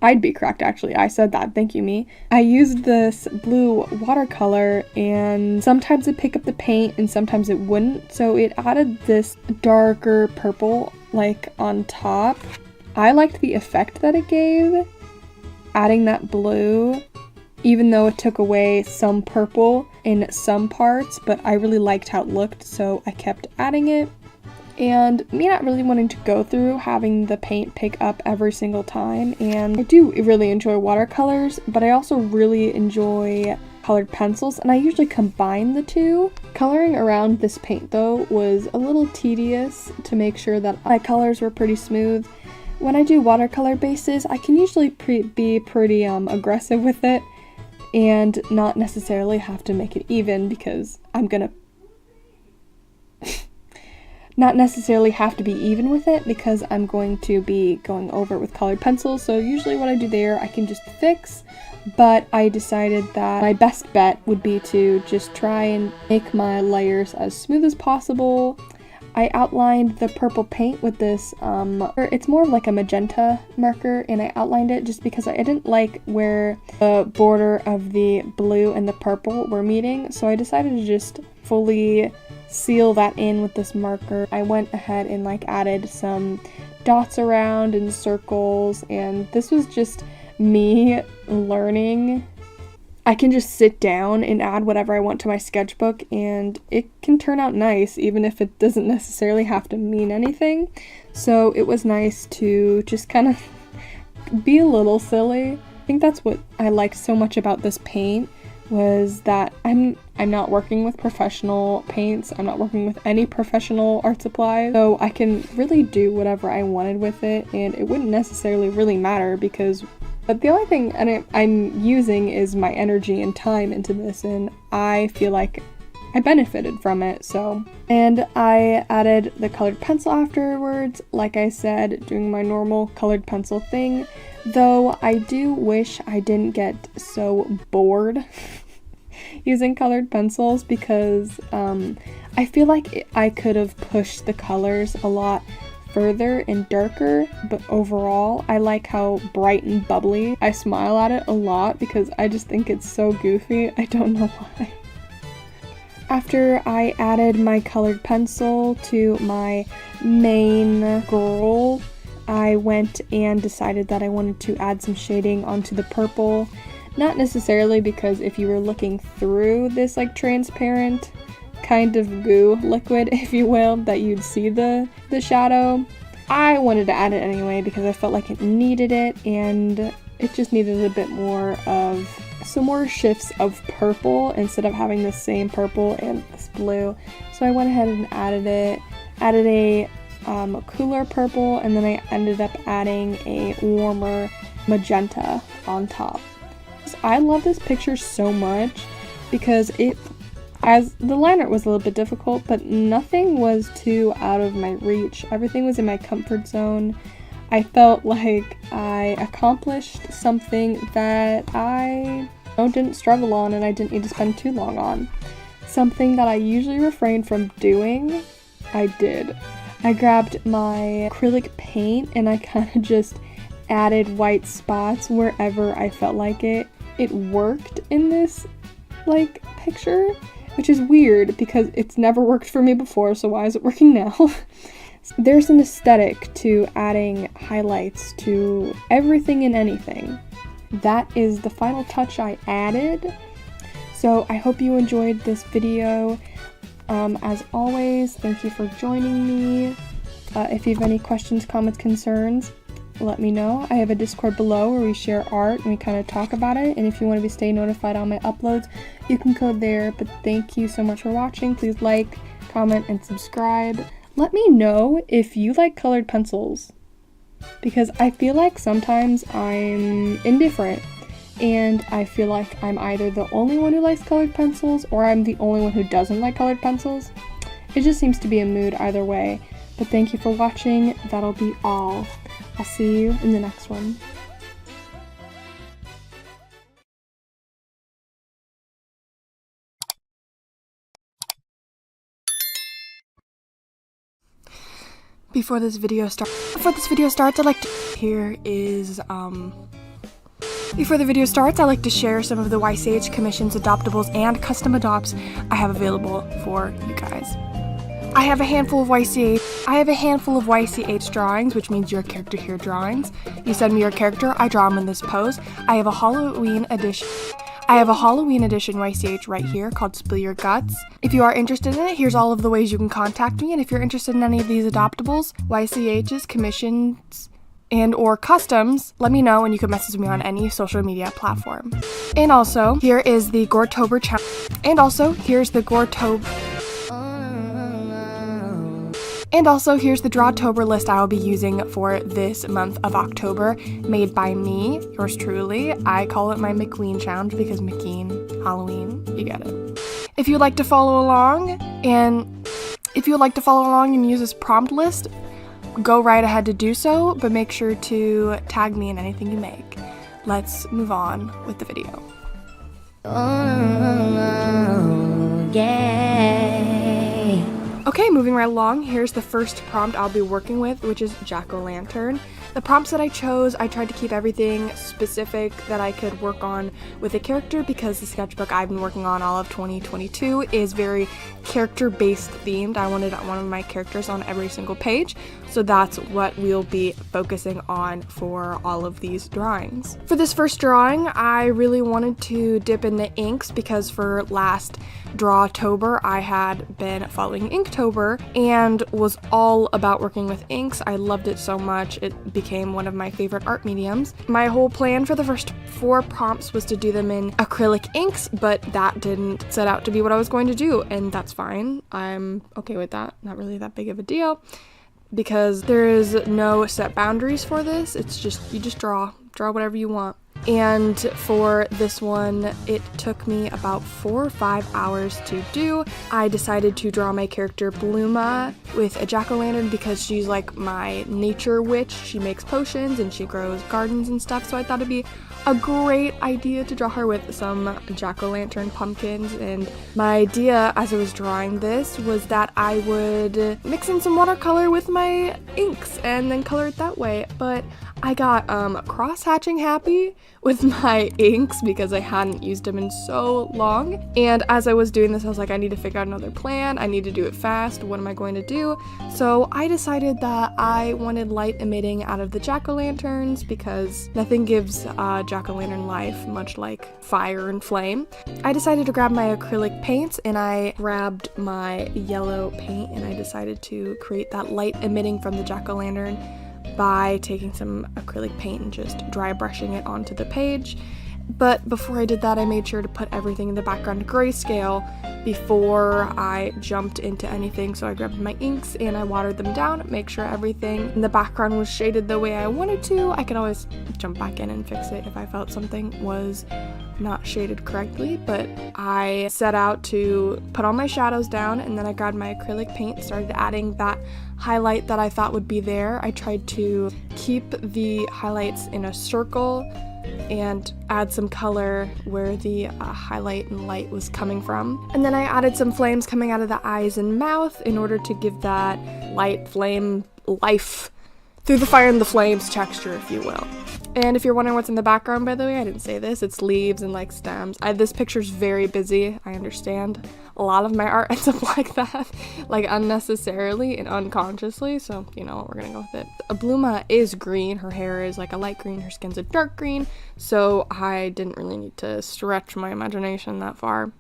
I'd be correct, actually. I said that. Thank you, me. I used this blue watercolor, and sometimes it'd pick up the paint and sometimes it wouldn't. So it added this darker purple, like, on top. I liked the effect that it gave, adding that blue, even though it took away some purple in some parts, but I really liked how it looked, so I kept adding it. And me not really wanting to go through having the paint pick up every single time, and I do really enjoy watercolors, but I also really enjoy colored pencils, and I usually combine the two. Coloring around this paint though was a little tedious to make sure that my colors were pretty smooth. When I do watercolor bases, I can usually be pretty aggressive with it and not necessarily have to make it even, because I'm gonna not necessarily have to be even with it because I'm going to be going over it with colored pencils. So usually what I do there, I can just fix, but I decided that my best bet would be to just try and make my layers as smooth as possible. I outlined the purple paint with this, it's more of like a magenta marker, and I outlined it just because I didn't like where the border of the blue and the purple were meeting, so I decided to just fully seal that in with this marker. I went ahead and like added some dots around and circles, and this was just me learning. I can just sit down and add whatever I want to my sketchbook, and it can turn out nice even if it doesn't necessarily have to mean anything. So it was nice to just kind of be a little silly. I think that's what I liked so much about this paint, was that I'm not working with professional paints. I'm not working with any professional art supply, so I can really do whatever I wanted with it, and it wouldn't necessarily really matter but the only thing I'm using is my energy and time into this, and I feel like I benefited from it. So, and I added the colored pencil afterwards, like I said, doing my normal colored pencil thing, though I do wish I didn't get so bored using colored pencils, because I feel like I could have pushed the colors a lot further and darker, but overall I like how bright and bubbly. I smile at it a lot because I just think it's so goofy. I don't know why. After I added my colored pencil to my main gorl, I went and decided that I wanted to add some shading onto the purple. Not necessarily because if you were looking through this like transparent kind of goo liquid, if you will, that you'd see the shadow. I wanted to add it anyway because I felt like it needed it, and it just needed a bit more of some more shifts of purple instead of having the same purple and this blue. So I went ahead and added a cooler purple, and then I ended up adding a warmer magenta on top. I love this picture so much because as the line art was a little bit difficult, but nothing was too out of my reach. Everything was in my comfort zone. I felt like I accomplished something that I didn't struggle on and I didn't need to spend too long on. Something that I usually refrain from doing, I did. I grabbed my acrylic paint and I kind of just added white spots wherever I felt like it. It worked in this like picture, which is weird because it's never worked for me before, so why is it working now? There's an aesthetic to adding highlights to everything and anything. That is the final touch I added. So I hope you enjoyed this video. As always, thank you for joining me. If you have any questions, comments, concerns, let me know. I have a Discord below where we share art and we kind of talk about it, and if you want to stay notified on my uploads, you can go there. But thank you so much for watching. Please like, comment, and subscribe. Let me know if you like colored pencils, because I feel like sometimes I'm indifferent and I feel like I'm either the only one who likes colored pencils or I'm the only one who doesn't like colored pencils. It just seems to be a mood either way. But thank you for watching. That'll be all. I'll see you in the next one. Before this video starts, I'd like to I'd like to share some of the YCH commissions, adoptables, and custom adopts I have available for you guys. I have a handful of YCH drawings, which means your character here drawings. You send me your character, I draw them in this pose. I have a Halloween edition YCH right here called Spill Your Guts. If you are interested in it, here's all of the ways you can contact me, and if you're interested in any of these adoptables, YCHs, commissions, and or customs, let me know and you can message me on any social media platform. And also, here is the Gortober challenge. And also, here's the Drawtober list I will be using for this month of October, made by me, yours truly. I call it my McQueen challenge because McKean, Halloween, you get it. If you'd like to follow along and use this prompt list, go right ahead to do so, but make sure to tag me in anything you make. Let's move on with the video. Oh, yeah. Okay, moving right along, here's the first prompt I'll be working with, which is jack-o'-lantern. The prompts that I chose, I tried to keep everything specific that I could work on with a character because the sketchbook I've been working on all of 2022 is very character-based themed. I wanted one of my characters on every single page, so that's what we'll be focusing on for all of these drawings. For this first drawing, I really wanted to dip into inks because for last Drawtober, I had been following Inktober and was all about working with inks. I loved it so much, it became one of my favorite art mediums. My whole plan for the first 4 prompts was to do them in acrylic inks, but that didn't set out to be what I was going to do, and that's fine. I'm okay with that. Not really that big of a deal, because there is no set boundaries for this. It's just, you just draw whatever you want. And for this one, it took me about 4 or 5 hours to do. I decided to draw my character Bluma with a jack-o'-lantern because she's like my nature witch. She makes potions and she grows gardens and stuff, so I thought it'd be a great idea to draw her with some jack-o'-lantern pumpkins. And my idea as I was drawing this was that I would mix in some watercolor with my inks and then color it that way, but I got cross-hatching happy with my inks because I hadn't used them in so long. And as I was doing this, I was like, I need to figure out another plan. I need to do it fast. What am I going to do? So I decided that I wanted light emitting out of the jack-o'-lanterns because nothing gives jack-o'-lantern life, much like fire and flame. I decided to grab my acrylic paints, and I grabbed my yellow paint, and I decided to create that light emitting from the jack-o'-lantern by taking some acrylic paint and just dry brushing it onto the page. But before I did that, I made sure to put everything in the background to grayscale before I jumped into anything. So I grabbed my inks and I watered them down, make sure everything in the background was shaded the way I wanted to. I could always jump back in and fix it if I felt something was not shaded correctly, but I set out to put all my shadows down, and then I grabbed my acrylic paint, started adding that highlight that I thought would be there. I tried to keep the highlights in a circle and add some color where the highlight and light was coming from. And then I added some flames coming out of the eyes and mouth in order to give that light, flame, life through the fire and the flames texture, if you will. And if you're wondering what's in the background, by the way, I didn't say this, it's leaves and like stems. This picture's very busy, I understand. A lot of my art ends up like that, like unnecessarily and unconsciously, so you know what, we're gonna go with it. Bluma is green, her hair is like a light green, her skin's a dark green, so I didn't really need to stretch my imagination that far.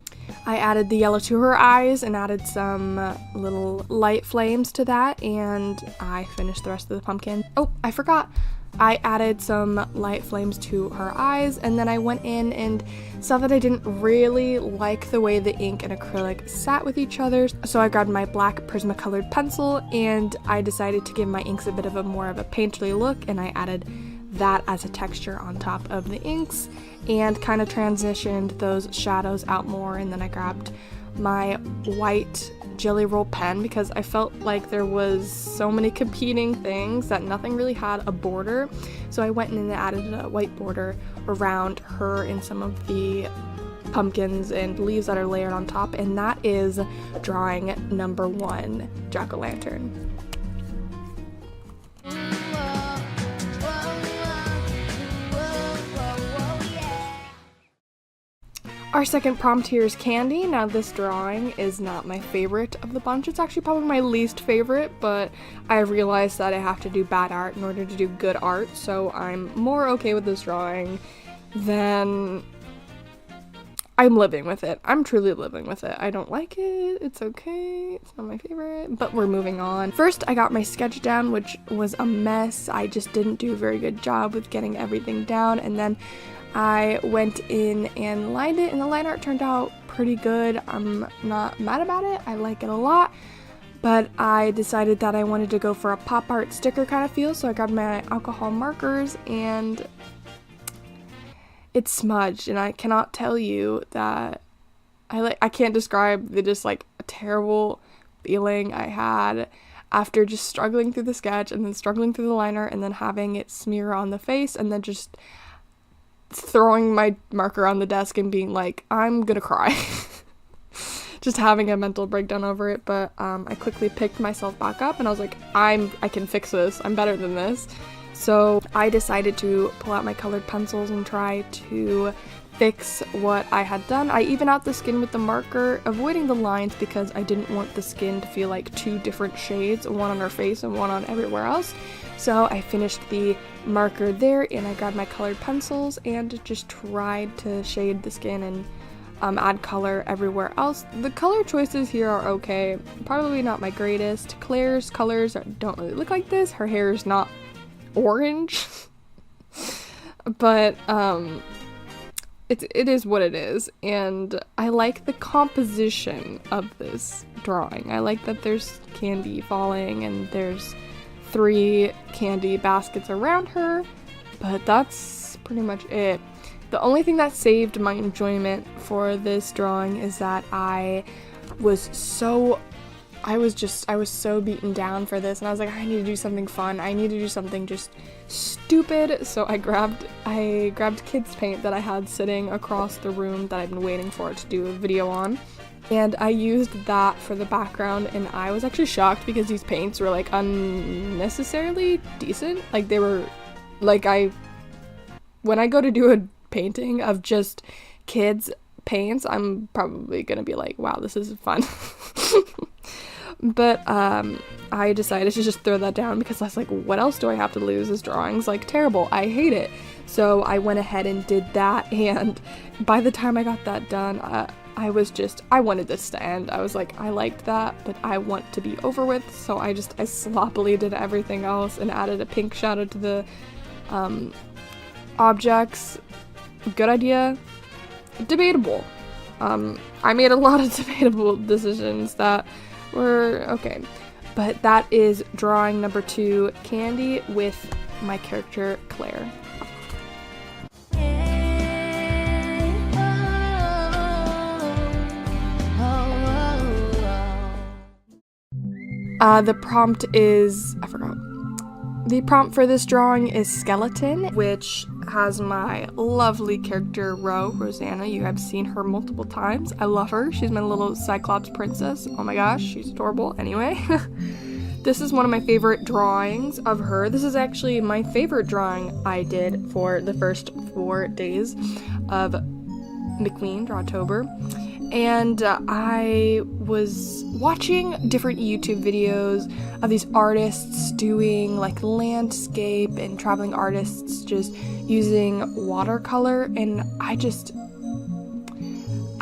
I added the yellow to her eyes and added some little light flames to that, and I finished the rest of the pumpkin. Oh, I forgot. I added some light flames to her eyes, and then I went in and saw that I didn't really like the way the ink and acrylic sat with each other, so I grabbed my black Prismacolored pencil and I decided to give my inks a bit of a more of a painterly look, and I added that as a texture on top of the inks and kind of transitioned those shadows out more. And then I grabbed my white Jelly Roll pen because I felt like there was so many competing things that nothing really had a border, so I went in and added a white border around her and some of the pumpkins and leaves that are layered on top, and that is drawing number 1, jack-o'-lantern. Our second prompt here is candy. Now this drawing is not my favorite of the bunch. It's actually probably my least favorite, but I realized that I have to do bad art in order to do good art, so I'm more okay with this drawing than I'm living with it. I'm truly living with it. I don't like it. It's okay. It's not my favorite, but we're moving on. First, I got my sketch down, which was a mess. I just didn't do a very good job with getting everything down, and then I went in and lined it, and the line art turned out pretty good. I'm not mad about it. I like it a lot, but I decided that I wanted to go for a pop art sticker kind of feel, so I grabbed my alcohol markers and it smudged, and I cannot tell you that I can't describe the just like a terrible feeling I had after just struggling through the sketch and then struggling through the line art and then having it smear on the face and then just throwing my marker on the desk and being like, I'm gonna cry. Just having a mental breakdown over it, but I quickly picked myself back up and I was like, I can fix this. I'm better than this. So I decided to pull out my colored pencils and try to fix what I had done. I even out the skin with the marker, avoiding the lines because I didn't want the skin to feel like 2 different shades, one on her face and one on everywhere else. So I finished the marker there and I grabbed my colored pencils and just tried to shade the skin and add color everywhere else. The color choices here are okay, probably not my greatest. Claire's colors don't really look like this. Her hair is not orange. But it is what it is, and I like the composition of this drawing. I like that there's candy falling and there's 3 candy baskets around her, but that's pretty much it. The only thing that saved my enjoyment for this drawing is that I was so beaten down for this, and I was like, I need to do something fun. I need to do something just stupid. So I grabbed kids paint that I had sitting across the room that I've been waiting for to do a video on. And I used that for the background, and I was actually shocked because these paints were like unnecessarily decent. Like they were like when I go to do a painting of just kids paints, I'm probably gonna be like, wow, this is fun. But I decided to just throw that down because I was like, what else do I have to lose? This drawing's like terrible. I hate it. So I went ahead and did that, and by the time I got that done, I wanted this to end. I was like, I liked that, but I want to be over with. So I sloppily did everything else and added a pink shadow to the objects. Good idea. Debatable. I made a lot of debatable decisions that were okay. But that is drawing number 2, Candy, with my character Claire. The prompt is, I forgot. The prompt for this drawing is skeleton, which has my lovely character Rosanna. You have seen her multiple times. I love her. She's my little Cyclops princess. Oh my gosh, she's adorable. Anyway, this is one of my favorite drawings of her. This is actually my favorite drawing I did for the first 4 days of McQueen Drawtober. And I was watching different YouTube videos of these artists doing like landscape and traveling artists just using watercolor, and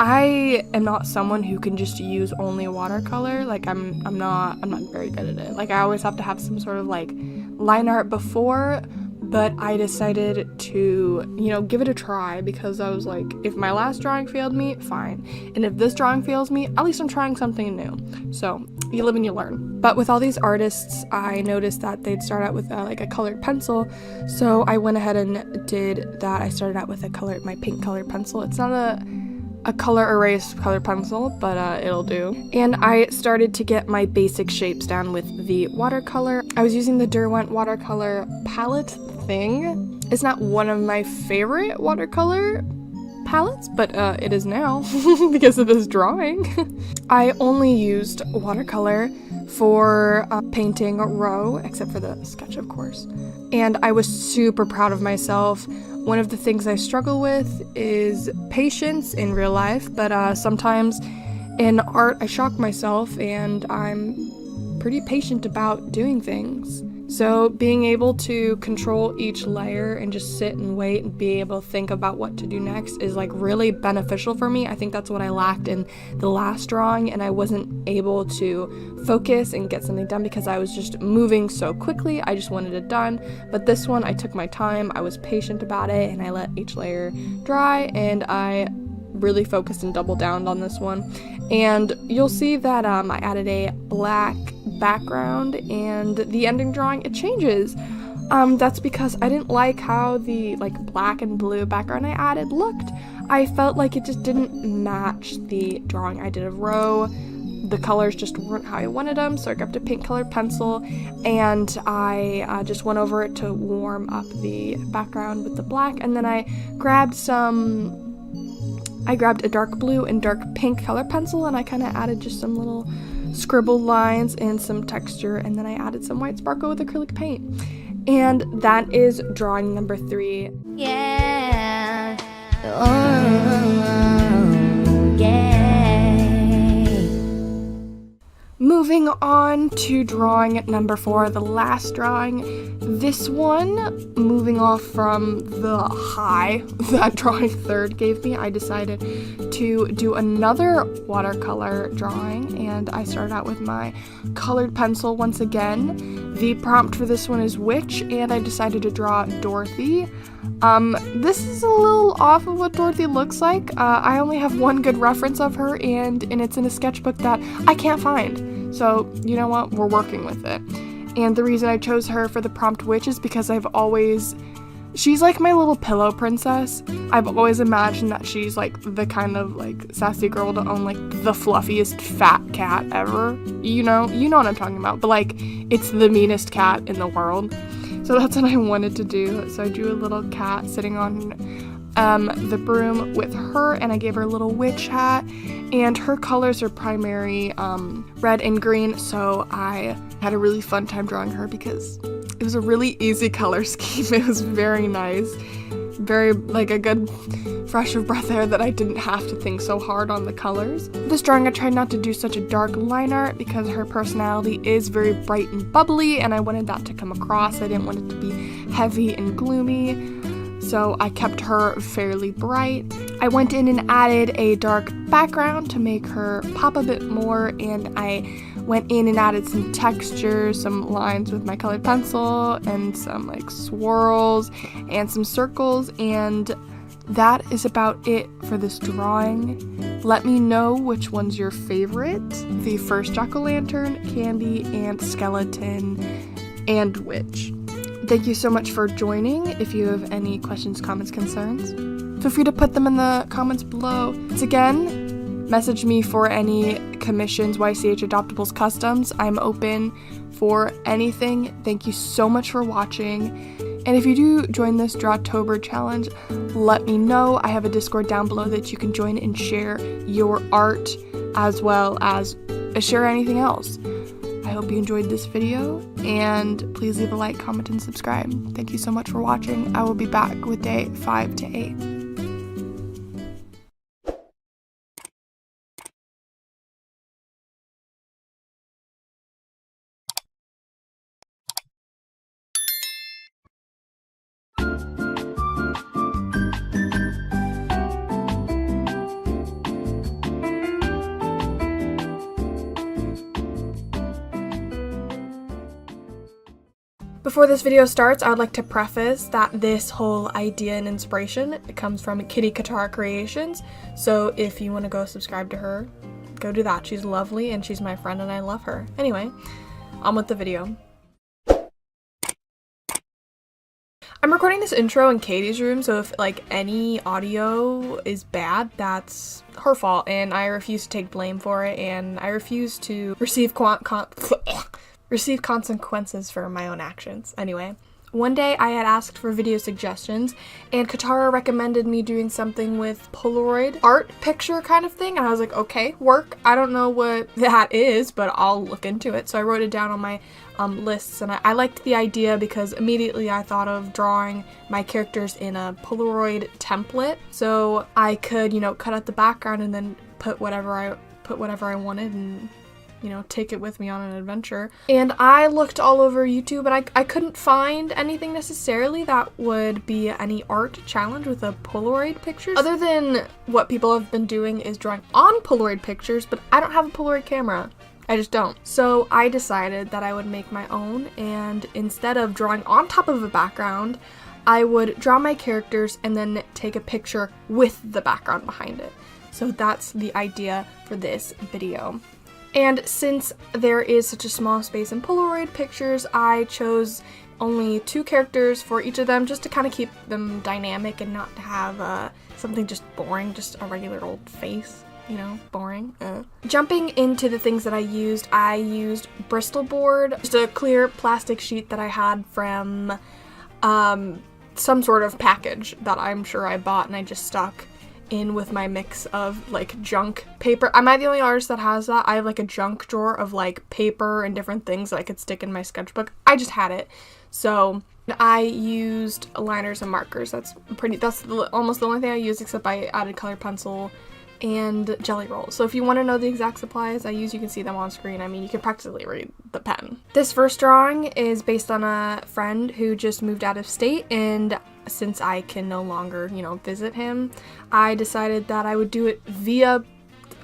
I am not someone who can just use only watercolor. Like I'm not very good at it. Like I always have to have some sort of like line art before. But I decided to, give it a try because I was like, if my last drawing failed me, fine. And if this drawing fails me, at least I'm trying something new. So you live and you learn. But with all these artists, I noticed that they'd start out with like a colored pencil. So I went ahead and did that. I started out with my pink colored pencil. It's not a color erase colored pencil, but it'll do. And I started to get my basic shapes down with the watercolor. I was using the Derwent watercolor palette thing. It's not one of my favorite watercolor palettes, but it is now because of this drawing. I only used watercolor for painting Ro, except for the sketch, of course. And I was super proud of myself. One of the things I struggle with is patience in real life, but sometimes in art I shock myself and I'm pretty patient about doing things. So being able to control each layer and just sit and wait and be able to think about what to do next is like really beneficial for me. I think that's what I lacked in the last drawing, and I wasn't able to focus and get something done because I was just moving so quickly. I just wanted it done. But this one, I took my time, I was patient about it, and I let each layer dry, and I really focused and doubled down on this one. And you'll see that I added a black background, and the ending drawing, it changes. That's because I didn't like how the black and blue background I added looked. I felt like it just didn't match the drawing I did of Ro. The colors just weren't how I wanted them, so I grabbed a pink colored pencil and I just went over it to warm up the background with the black, and then I grabbed a dark blue and dark pink color pencil, and I kind of added just some little scribbled lines and some texture, and then I added some white sparkle with acrylic paint. And that is drawing number 3. Yeah. Oh, yeah. Moving on to drawing number 4, the last drawing. This one, moving off from the high that drawing 3rd gave me, I decided to do another watercolor drawing, and I started out with my colored pencil once again. The prompt for this one is witch, and I decided to draw Dorothy. This is a little off of what Dorothy looks like. I only have one good reference of her, and it's in a sketchbook that I can't find. So, you know what? We're working with it. And the reason I chose her for the prompt witch is because she's like my little pillow princess. I've always imagined that she's like the kind of like sassy girl to own like the fluffiest fat cat ever. You know what I'm talking about. But like, it's the meanest cat in the world. So that's what I wanted to do. So I drew a little cat sitting on the broom with her, and I gave her a little witch hat, and her colors are primary red and green, so I had a really fun time drawing her because it was a really easy color scheme. It was very nice, very like a good fresh of breath air that I didn't have to think so hard on the colors. This drawing I tried not to do such a dark line art because her personality is very bright and bubbly, and I wanted that to come across. I didn't want it to be heavy and gloomy. So I kept her fairly bright. I went in and added a dark background to make her pop a bit more, and I went in and added some textures, some lines with my colored pencil, and some like swirls and some circles, and that is about it for this drawing. Let me know which one's your favorite. The first jack-o'-lantern, candy, and skeleton, and witch. Thank you so much for joining. If you have any questions, comments, concerns, feel free to put them in the comments below. Once again, message me for any commissions, YCH Adoptables Customs. I'm open for anything. Thank you so much for watching. And if you do join this Drawtober challenge, let me know. I have a Discord down below that you can join and share your art as well as share anything else. I hope you enjoyed this video, and please leave a like, comment, and subscribe. Thank you so much for watching. I will be back with day 5 to 8. Before this video starts, I would like to preface that this whole idea and inspiration comes from Kitty Katara Creations, so if you want to go subscribe to her, go do that. She's lovely and she's my friend and I love her. Anyway, on with the video. I'm recording this intro in Katie's room, so if like any audio is bad, that's her fault, and I refuse to take blame for it, and I refuse to receive consequences for my own actions. Anyway, one day I had asked for video suggestions, and Katara recommended me doing something with Polaroid art picture kind of thing, and I was like, okay, work. I don't know what that is, but I'll look into it. So I wrote it down on my lists, and I liked the idea because immediately I thought of drawing my characters in a Polaroid template, so I could, you know, cut out the background and then put whatever I wanted and, you know, take it with me on an adventure. And I looked all over YouTube, and I couldn't find anything necessarily that would be any art challenge with a Polaroid picture. Other than what people have been doing is drawing on Polaroid pictures, but I don't have a Polaroid camera. I just don't. So I decided that I would make my own, and instead of drawing on top of a background, I would draw my characters and then take a picture with the background behind it. So that's the idea for this video. And since there is such a small space in Polaroid pictures, I chose only 2 characters for each of them just to kind of keep them dynamic and not to have something just boring, just a regular old face, you know, boring. Jumping into the things that I used Bristol board, just a clear plastic sheet that I had from some sort of package that I'm sure I bought, and I just stuck in with my mix of like junk paper. Am I the only artist that has that? I have like a junk drawer of like paper and different things that I could stick in my sketchbook. I just had it. So I used liners and markers. That's almost the only thing I used, except I added colored pencil and jelly rolls. So if you want to know the exact supplies I use, you can see them on screen. I mean, you can practically read the pen. This first drawing is based on a friend who just moved out of state, and since I can no longer, you know, visit him, I decided that I would do it via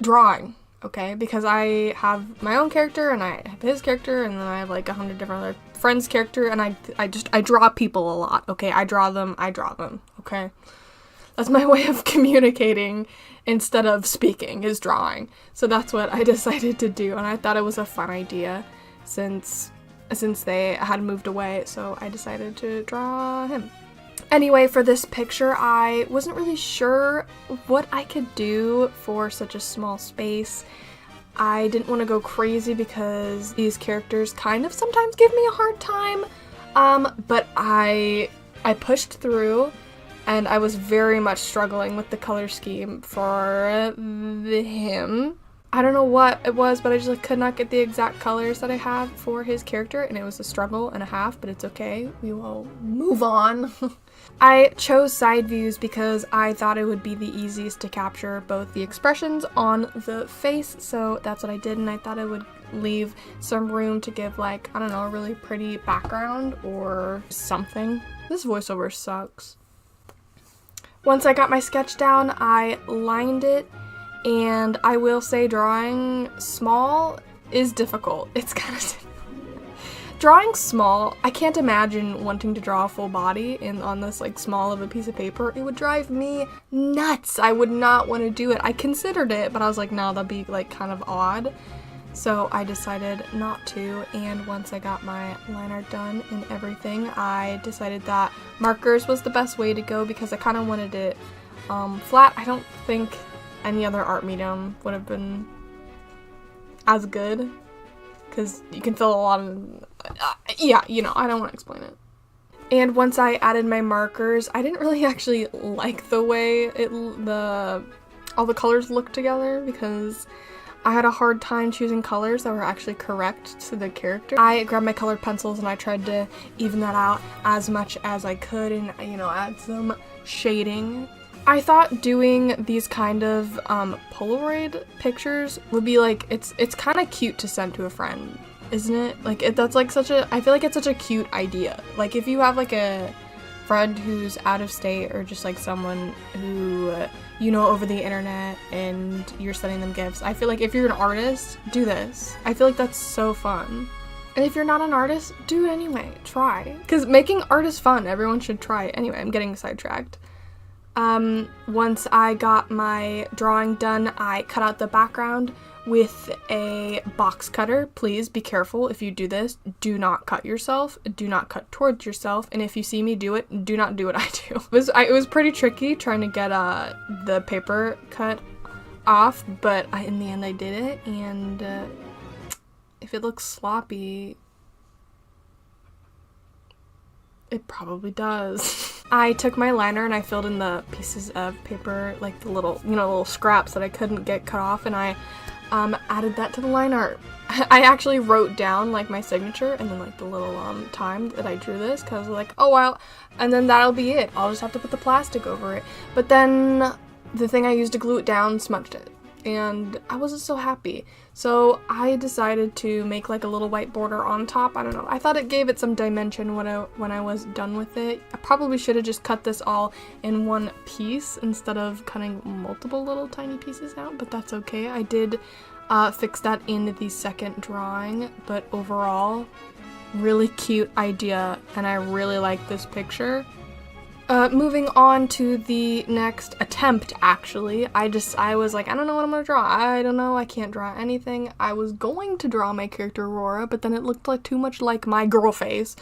drawing, okay? Because I have my own character, and I have his character, and then I have like 100 different other friends' character, and I draw people a lot, okay? I draw them, okay? That's my way of communicating instead of speaking, is drawing. So that's what I decided to do, and I thought it was a fun idea since they had moved away, so I decided to draw him. Anyway, for this picture, I wasn't really sure what I could do for such a small space. I didn't want to go crazy because these characters kind of sometimes give me a hard time, but I pushed through, and I was very much struggling with the color scheme for him. I don't know what it was, but I just could not get the exact colors that I have for his character, and it was a struggle and a half, but it's okay. We will move on. I chose side views because I thought it would be the easiest to capture both the expressions on the face, so that's what I did, and I thought it would leave some room to give, like, I don't know, a really pretty background or something. This voiceover sucks. Once I got my sketch down, I lined it, and I will say drawing small is difficult. It's kind of difficult. Drawing small, I can't imagine wanting to draw a full body on this like small of a piece of paper. It would drive me nuts. I would not want to do it. I considered it, but I was like, no, that'd be like kind of odd. So I decided not to, and once I got my line art done and everything, I decided that markers was the best way to go because I kind of wanted it flat. I don't think any other art medium would have been as good because you can fill a lot of, yeah, you know, I don't want to explain it. And once I added my markers, I didn't really actually like the way all the colors looked together because I had a hard time choosing colors that were actually correct to the character. I grabbed my colored pencils and I tried to even that out as much as I could and, you know, add some shading. I thought doing these kind of Polaroid pictures would be like, it's kind of cute to send to a friend, isn't it? Like, that's like I feel like it's such a cute idea. Like, if you have like a friend who's out of state or just like someone who you know over the internet and you're sending them gifts, I feel like if you're an artist, do this. I feel like that's so fun. And if you're not an artist, do it anyway. Try. Because making art is fun. Everyone should try it. Anyway, I'm getting sidetracked. Once I got my drawing done, I cut out the background with a box cutter. Please be careful if you do this. Do not cut yourself. Do not cut towards yourself. And if you see me do it, do not do what I do. It was pretty tricky trying to get the paper cut off, but in the end I did it, and if it looks sloppy, it probably does. I took my liner and I filled in the pieces of paper, like the little, you know, little scraps that I couldn't get cut off, and I added that to the line art. I actually wrote down like my signature and then like the little time that I drew this, because like, oh well, and then that'll be it. I'll just have to put the plastic over it. But then the thing I used to glue it down smudged it, and I wasn't so happy. So I decided to make like a little white border on top. I don't know. I thought it gave it some dimension when I was done with it. I probably should have just cut this all in one piece instead of cutting multiple little tiny pieces out, but that's okay. I did fix that in the second drawing, but overall, really cute idea, and I really like this picture. Moving on to the next attempt, actually. I was like, I don't know what I'm gonna draw. I don't know, I can't draw anything. I was going to draw my character Aurora, but then it looked like too much like my girl face.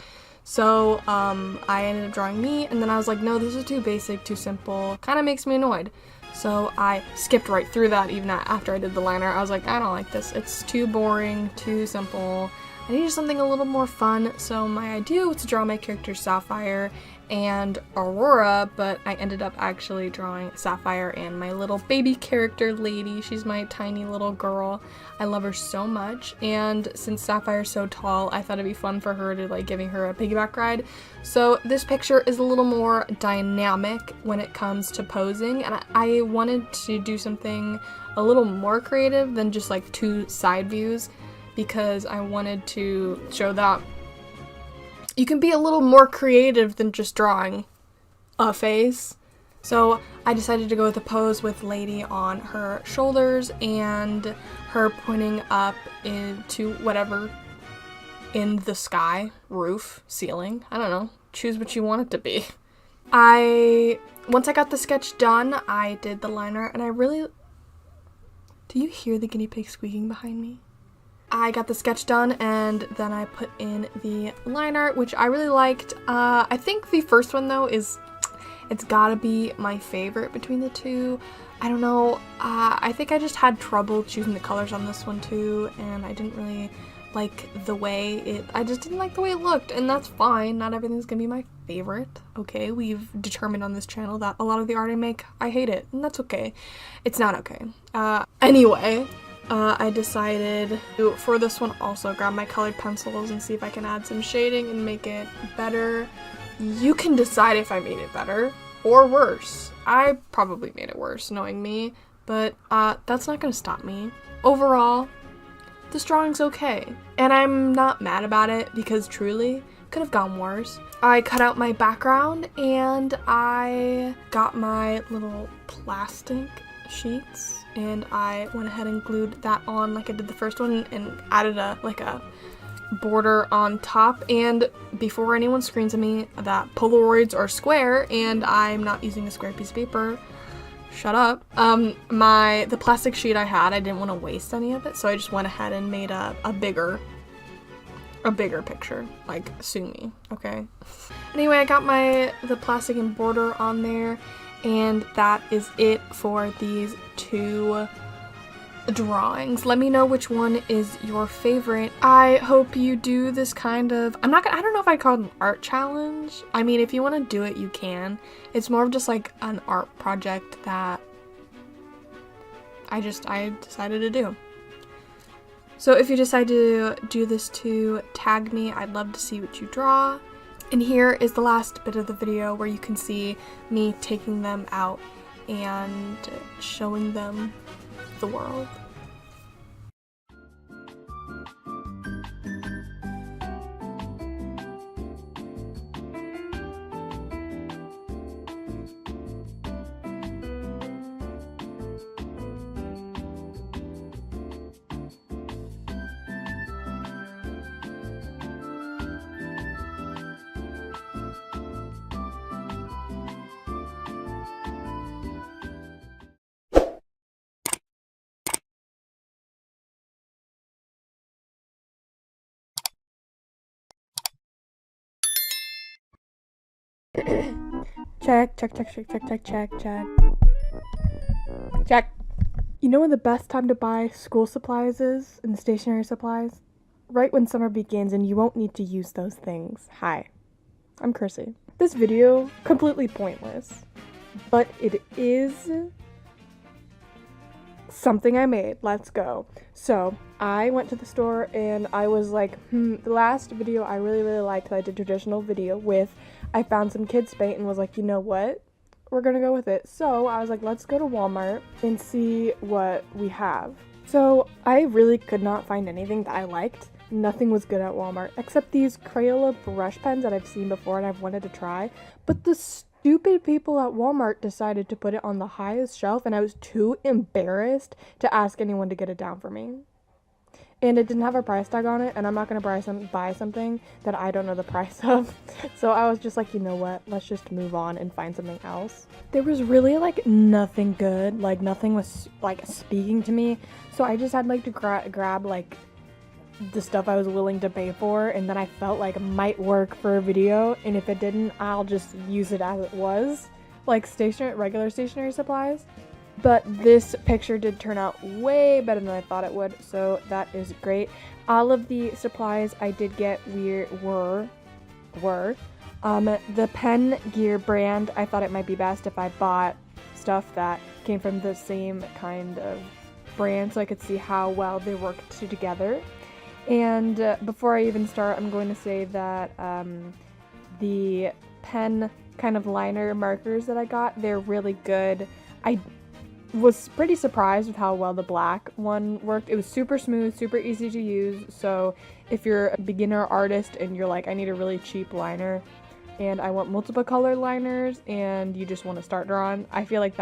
So, I ended up drawing me, and then I was like, no, this is too basic, too simple. Kind of makes me annoyed. So I skipped right through that even after I did the liner. I was like, I don't like this. It's too boring, too simple. I needed something a little more fun, so my idea was to draw my characters Sapphire and Aurora, but I ended up actually drawing Sapphire and my little baby character Lady. She's my tiny little girl. I love her so much, and since Sapphire's so tall, I thought it'd be fun for her to like giving her a piggyback ride. So this picture is a little more dynamic when it comes to posing, and I wanted to do something a little more creative than just like 2 side views, because I wanted to show that you can be a little more creative than just drawing a face. So I decided to go with a pose with Lady on her shoulders and her pointing up into whatever in the sky, roof, ceiling, I don't know, choose what you want it to be. Once I got the sketch done, I did the liner, and do you hear the guinea pig squeaking behind me? I got the sketch done, and then I put in the line art, which I really liked. I think the first one, though, it's gotta be my favorite between the two. I don't know, I think I just had trouble choosing the colors on this one, too, and I didn't really like the way I just didn't like the way it looked, and that's fine. Not everything's gonna be my favorite, okay? We've determined on this channel that a lot of the art I make, I hate it, and that's okay. It's not okay. Anyway, I decided to, for this one, also grab my colored pencils and see if I can add some shading and make it better. You can decide if I made it better or worse. I probably made it worse, knowing me, but that's not gonna stop me. Overall, this drawing's okay, and I'm not mad about it because truly, could have gone worse. I cut out my background and I got my little plastic sheets, and I went ahead and glued that on like I did the first one and added a border on top. And before anyone screams at me that Polaroids are square and I'm not using a square piece of paper, shut up. The plastic sheet I had, I didn't want to waste any of it, so I just went ahead and made a bigger picture, like sue me, okay? Anyway, I got the plastic and border on there, and that is it for these 2 drawings. Let me know which one is your favorite. I hope you do this kind of, I don't know if I'd call it an art challenge. I mean, if you want to do it, you can. It's more of just like an art project that I decided to do. So if you decide to do this too, tag me. I'd love to see what you draw. And here is the last bit of the video where you can see me taking them out and showing them the world. Check. You know when the best time to buy school supplies is and stationery supplies? Right when summer begins and you won't need to use those things. Hi, I'm Kirsty. This video, completely pointless, but it is something I made. Let's go. So I went to the store and I was like, the last video I really liked that I did traditional video with, I found some kids paint and was like, you know what? We're gonna go with it. So I was like, let's go to Walmart and see what we have. So I really could not find anything that I liked. Nothing was good at Walmart except these Crayola brush pens that I've seen before and I've wanted to try. But the stupid people at Walmart decided to put it on the highest shelf and I was too embarrassed to ask anyone to get it down for me. And it didn't have a price tag on it, and I'm not going to buy something that I don't know the price of. So I was just like, you know what, let's just move on and find something else. There was really like nothing good, like nothing was like speaking to me. So I just had like to grab like the stuff I was willing to pay for, and then I felt like it might work for a video, and if it didn't, I'll just use it as it was. Like regular stationery supplies. But this picture did turn out way better than I thought it would, so that is great. All of the supplies I did get were the Pen Gear brand. I thought it might be best if I bought stuff that came from the same kind of brand so I could see how well they worked together. And before I even start, I'm going to say that the pen kind of liner markers that I got, they're really good. I was pretty surprised with how well the black one worked. It was super smooth, super easy to use, so if you're a beginner artist and you're like, I need a really cheap liner and I want multiple color liners and you just want to start drawing, I feel like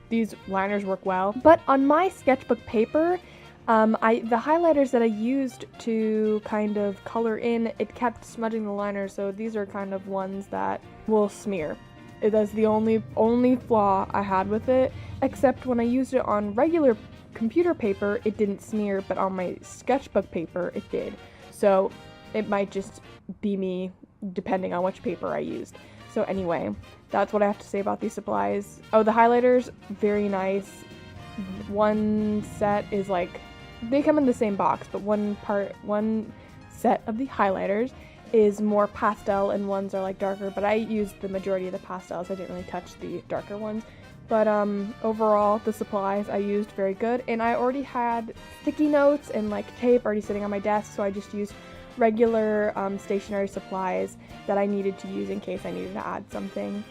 these liners work well. But on my sketchbook paper, the highlighters that I used to kind of color in, it kept smudging the liner, so these are kind of ones that will smear. That's the only flaw I had with it, except when I used it on regular computer paper, it didn't smear, but on my sketchbook paper, it did. So it might just be me, depending on which paper I used. So anyway, that's what I have to say about these supplies. Oh, the highlighters, very nice. One set is like, they come in the same box, but one set of the highlighters is more pastel and ones are like darker, but I used the majority of the pastels. I didn't really touch the darker ones. But overall, the supplies I used very good, and I already had sticky notes and like tape already sitting on my desk, so I just used regular stationery supplies that I needed to use in case I needed to add something.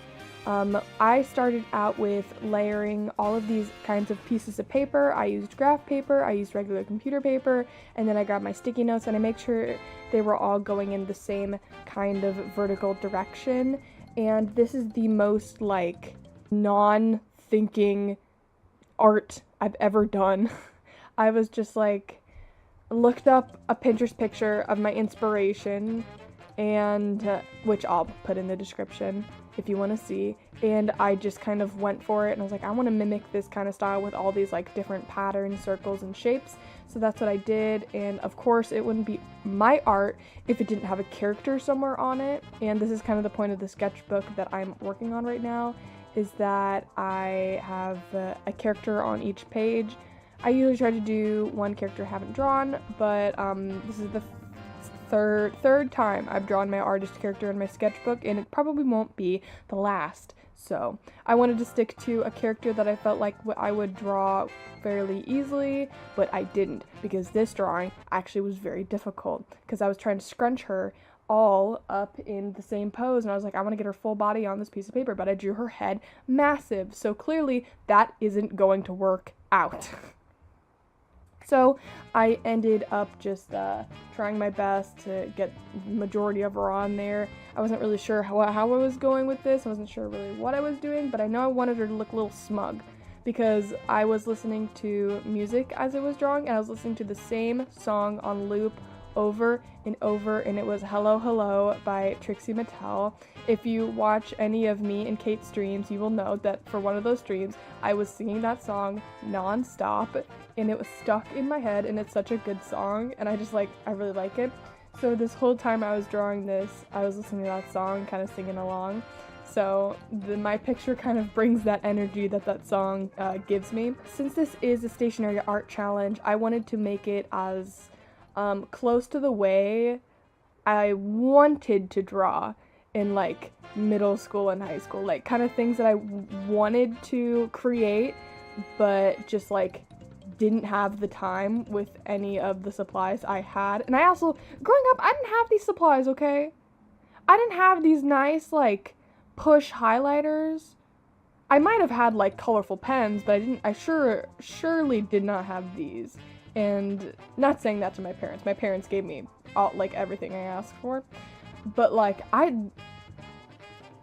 I started out with layering all of these kinds of pieces of paper. I used graph paper, I used regular computer paper, and then I grabbed my sticky notes and I make sure they were all going in the same kind of vertical direction. And this is the most like non-thinking art I've ever done. I was just like, looked up a Pinterest picture of my inspiration, and which I'll put in the description if you want to see, and I just kind of went for it and I was like, I want to mimic this kind of style with all these like different patterns, circles, and shapes. So that's what I did, and of course it wouldn't be my art if it didn't have a character somewhere on it. And this is kind of the point of the sketchbook that I'm working on right now, is that I have a character on each page. I usually try to do one character I haven't drawn, but this is the third time I've drawn my artist character in my sketchbook, and it probably won't be the last. So I wanted to stick to a character that I felt like I would draw fairly easily, but I didn't, because this drawing actually was very difficult because I was trying to scrunch her all up in the same pose, and I was like, I want to get her full body on this piece of paper, but I drew her head massive, so clearly that isn't going to work out. So I ended up just trying my best to get the majority of her on there. I wasn't really sure how I was going with this. I wasn't sure really what I was doing, but I know I wanted her to look a little smug because I was listening to music as I was drawing, and I was listening to the same song on loop over and over, and it was Hello Hello by Trixie Mattel. If you watch any of me and Kate's streams, you will know that for one of those streams, I was singing that song non-stop, and it was stuck in my head, and it's such a good song, and I really like it. So this whole time I was drawing this, I was listening to that song, kind of singing along. So my picture kind of brings that energy that song gives me. Since this is a stationary art challenge, I wanted to make it as close to the way I wanted to draw in like middle school and high school, like kind of things that I wanted to create, but just like didn't have the time with any of the supplies I had. And I also, growing up, I didn't have these supplies, okay? I didn't have these nice like push highlighters. I might have had like colorful pens, but I surely did not have these. And not saying that to my parents. My parents gave me all, like, everything I asked for. But, like,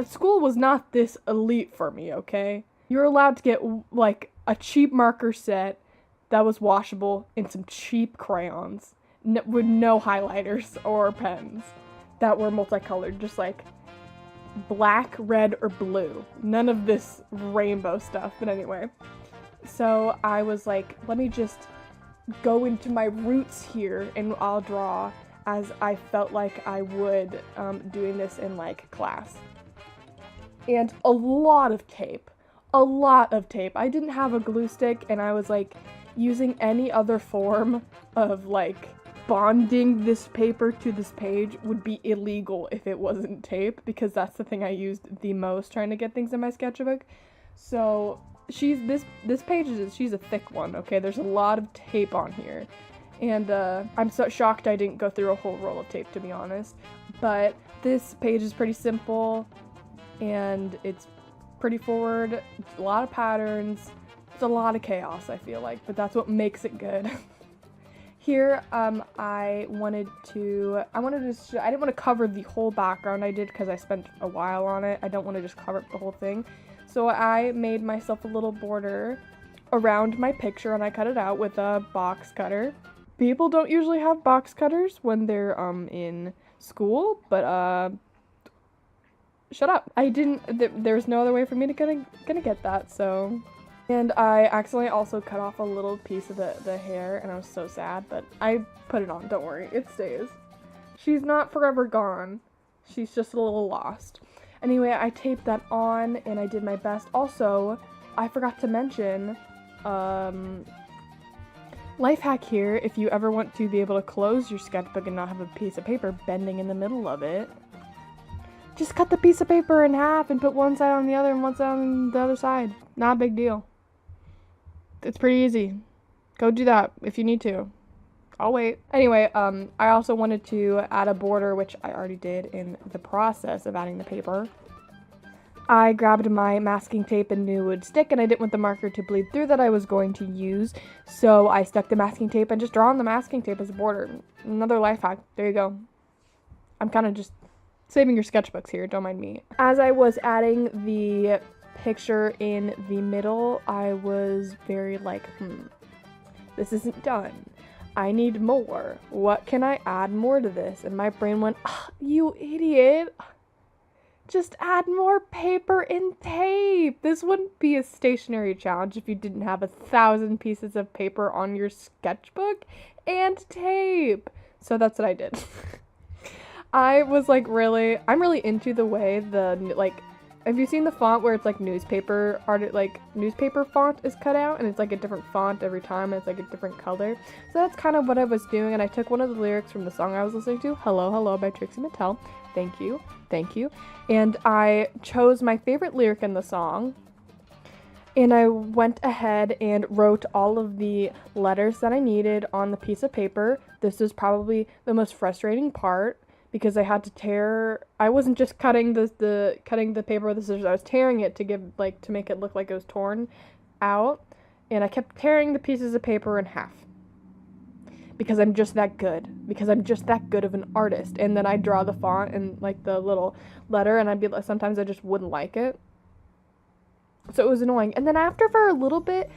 school was not this elite for me, okay? You're allowed to get, like, a cheap marker set that was washable and some cheap crayons with no highlighters or pens that were multicolored. Just, like, black, red, or blue. None of this rainbow stuff. But anyway. So I was like, let me just go into my roots here and I'll draw as I felt like I would doing this in like class. And a lot of tape, a lot of tape. I didn't have a glue stick, and I was like using any other form of like bonding this paper to this page would be illegal if it wasn't tape, because that's the thing I used the most trying to get things in my sketchbook. So this page she's a thick one, okay? There's a lot of tape on here. And I'm so shocked I didn't go through a whole roll of tape, to be honest. But this page is pretty simple, and it's pretty forward. It's a lot of patterns. It's a lot of chaos, I feel like, but that's what makes it good. Here, I didn't want to cover the whole background. I did because I spent a while on it. I don't want to just cover up the whole thing. So I made myself a little border around my picture, and I cut it out with a box cutter. People don't usually have box cutters when they're in school, but shut up. There's no other way for me to gonna get that, so. And I accidentally also cut off a little piece of the hair, and I was so sad, but I put it on, don't worry, it stays. She's not forever gone, she's just a little lost. Anyway, I taped that on, and I did my best. Also, I forgot to mention, life hack here, if you ever want to be able to close your sketchbook and not have a piece of paper bending in the middle of it, just cut the piece of paper in half and put one side on the other and one side on the other side. Not a big deal. It's pretty easy. Go do that if you need to. I'll wait. Anyway, I also wanted to add a border, which I already did in the process of adding the paper. I grabbed my masking tape and new wood stick, and I didn't want the marker to bleed through that I was going to use, so I stuck the masking tape and just draw on the masking tape as a border. Another life hack. There you go. I'm kind of just saving your sketchbooks here, don't mind me. As I was adding the picture in the middle, I was very like, this isn't done. I need more. What can I add more to this? And my brain went, you idiot. Just add more paper and tape. This wouldn't be a stationary challenge if you didn't have 1,000 pieces of paper on your sketchbook and tape. So that's what I did. I was like I'm really into the way have you seen the font where it's like newspaper font is cut out, and it's like a different font every time, and it's like a different color? So that's kind of what I was doing, and I took one of the lyrics from the song I was listening to, Hello, Hello by Trixie Mattel. Thank you. And I chose my favorite lyric in the song, and I went ahead and wrote all of the letters that I needed on the piece of paper. This was probably the most frustrating part, because I had to I wasn't just cutting the paper with the scissors, I was tearing it to make it look like it was torn out, and I kept tearing the pieces of paper in half. Because I'm just that good. Because I'm just that good of an artist. And then I'd draw the font and like the little letter, and sometimes I just wouldn't like it. So it was annoying. And then after, for a little bit,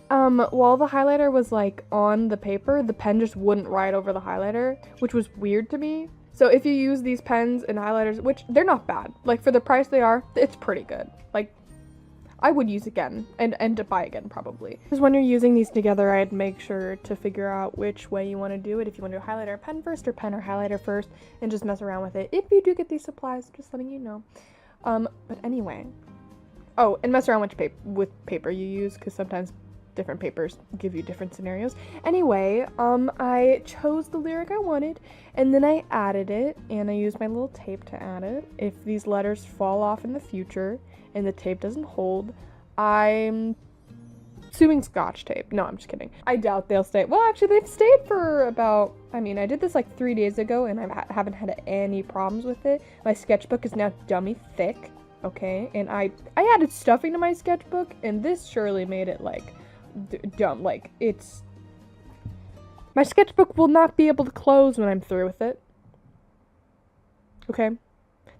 while the highlighter was like on the paper, the pen just wouldn't write over the highlighter, which was weird to me. So if you use these pens and highlighters, which they're not bad, like for the price they are, it's pretty good. Like, I would use again and to buy again probably. Because when you're using these together, I'd make sure to figure out which way you want to do it. If you want to do highlighter or pen first, or pen or highlighter first, and just mess around with it. If you do get these supplies, just letting you know. But anyway. Oh, and mess around with paper you use, because sometimes different papers give you different scenarios. Anyway, I chose the lyric I wanted, and then I added it, and I used my little tape to add it. If these letters fall off in the future and the tape doesn't hold, I'm suing Scotch tape. No, I'm just kidding. I doubt they'll stay. Well, actually, they've stayed for about, I did this like 3 days ago, and I haven't had any problems with it. My sketchbook is now dummy thick, okay? And I added stuffing to my sketchbook, and this surely made it like dumb. Like, my sketchbook will not be able to close when I'm through with it. Okay?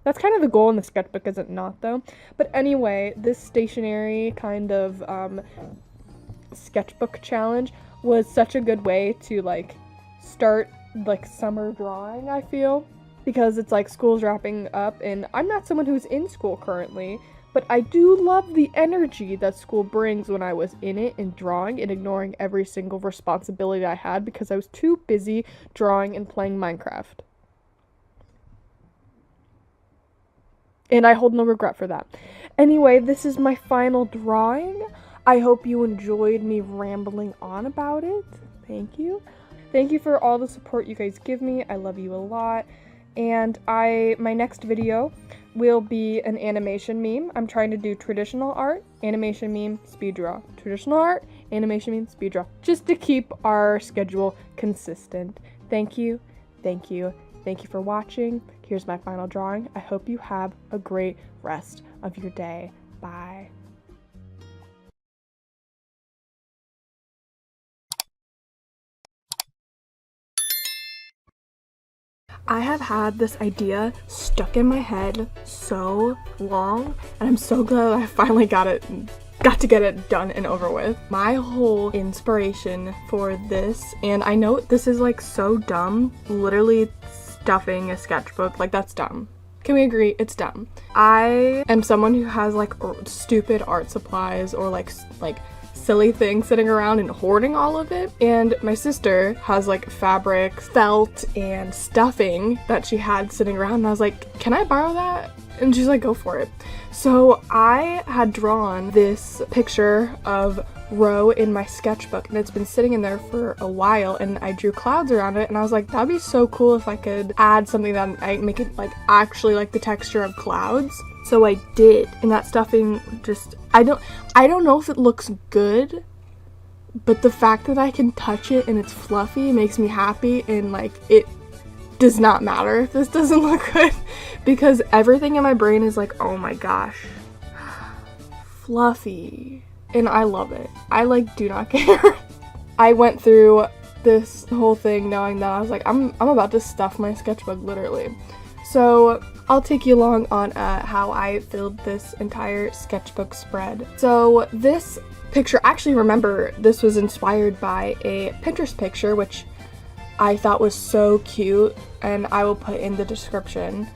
That's kind of the goal in the sketchbook, is it not, though? But anyway, this stationary kind of sketchbook challenge was such a good way to like start like summer drawing, I feel, because it's like school's wrapping up, and I'm not someone who's in school currently, but I do love the energy that school brings when I was in it and drawing and ignoring every single responsibility I had because I was too busy drawing and playing Minecraft. And I hold no regret for that. Anyway, this is my final drawing. I hope you enjoyed me rambling on about it. Thank you. Thank you for all the support you guys give me. I love you a lot. And my next video will be an animation meme. I'm trying to do traditional art, animation meme, speed draw. Traditional art, animation meme, speed draw. Just to keep our schedule consistent. Thank you. Thank you. Thank you for watching. Here's my final drawing. I hope you have a great rest of your day. Bye. I have had this idea stuck in my head so long, and I'm so glad I finally got to get it done and over with. My whole inspiration for this, and I know this is like so dumb, literally stuffing a sketchbook, like that's dumb. Can we agree? It's dumb. I am someone who has like stupid art supplies or like silly things sitting around and hoarding all of it. And my sister has like fabric, felt, and stuffing that she had sitting around, and I was like, can I borrow that? And she's like, go for it. So I had drawn this picture of Ro in my sketchbook, and it's been sitting in there for a while, and I drew clouds around it, and I was like, that'd be so cool if I could add something that I make it like actually like the texture of clouds. So I did, and that stuffing just, I don't know if it looks good, but the fact that I can touch it and it's fluffy makes me happy, and like it does not matter if this doesn't look good, because everything in my brain is like, oh my gosh, fluffy, and I love it. I like do not care. I went through this whole thing knowing that I was like, I'm about to stuff my sketchbook literally. So I'll take you along on how I filled this entire sketchbook spread. So this picture, actually remember, this was inspired by a Pinterest picture, which I thought was so cute, and I will put in the description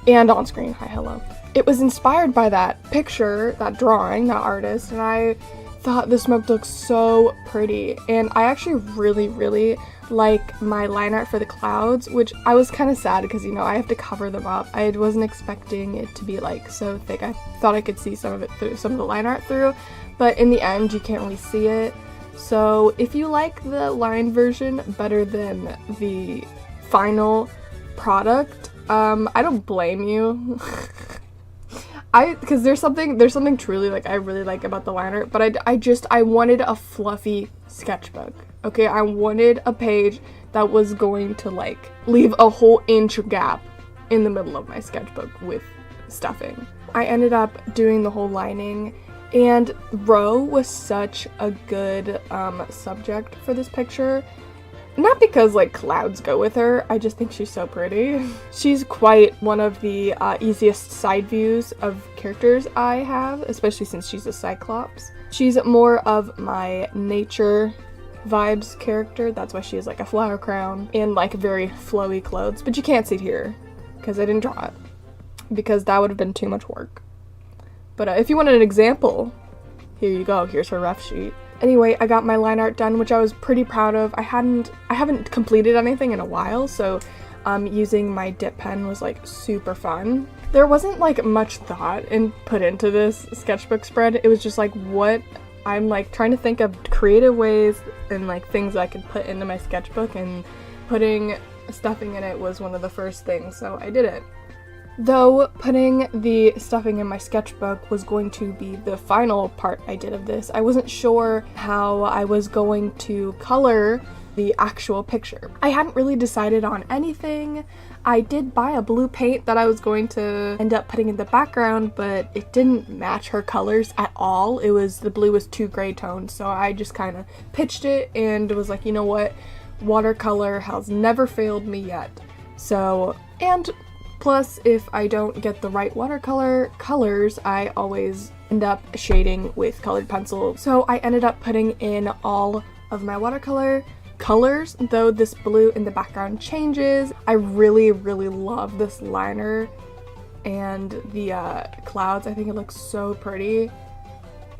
and on screen. Hi, hello. It was inspired by that picture, that drawing, that artist, and I thought this smoke looked so pretty. And I actually really like my line art for the clouds, which I was kind of sad because, you know, I have to cover them up. I wasn't expecting it to be like so thick. I thought I could see some of it through, some of the line art through, but in the end you can't really see it. So if you like the line version better than the final product, I don't blame you. Because there's something truly like I really like about the line art, but I wanted a fluffy sketchbook. Okay, I wanted a page that was going to like leave a whole inch gap in the middle of my sketchbook with stuffing. I ended up doing the whole lining, and Ro was such a good subject for this picture. Not because like clouds go with her, I just think she's so pretty. She's quite one of the easiest side views of characters I have, especially since she's a Cyclops. She's more of my nature vibes character, that's why she has like a flower crown and like very flowy clothes, but you can't see it here because I didn't draw it, because that would have been too much work. But if you wanted an example, here you go, here's her rough sheet. Anyway, I got my line art done, which I was pretty proud of. I haven't completed anything in a while, so using my dip pen was like super fun. There wasn't like much thought put into this sketchbook spread. It was just like what I'm like trying to think of creative ways and like things I could put into my sketchbook, and putting stuffing in it was one of the first things, so I did it. Though putting the stuffing in my sketchbook was going to be the final part I did of this, I wasn't sure how I was going to color the actual picture. I hadn't really decided on anything. I did buy a blue paint that I was going to end up putting in the background, but it didn't match her colors at all. The blue was too gray toned, so I just kind of pitched it and was like, you know what, watercolor has never failed me yet. So, and plus, if I don't get the right watercolor colors, I always end up shading with colored pencil. So I ended up putting in all of my watercolor colors, though this blue in the background changes. I really love this liner and the clouds. I think it looks so pretty.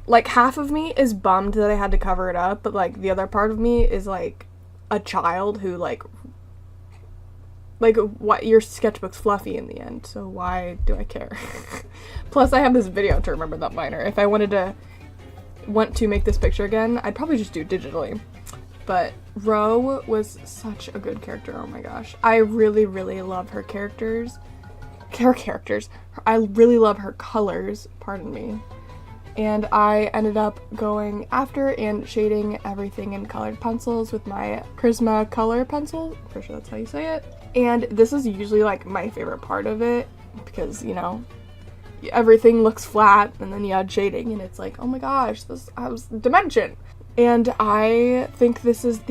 Like, half of me is bummed that I had to cover it up, but like the other part of me is like a child who like Like, what, your sketchbook's fluffy in the end, so why do I care? Plus, I have this video to remember that minor. If I want to make this picture again, I'd probably just do it digitally. But Ro was such a good character, oh my gosh. I really, really love her characters. I really love her colors, pardon me. And I ended up going after and shading everything in colored pencils with my Prisma color pencil. I'm pretty sure that's how you say it. And this is usually like my favorite part of it because, you know, everything looks flat and then you add shading and it's like, oh my gosh, this has dimension. And I think this is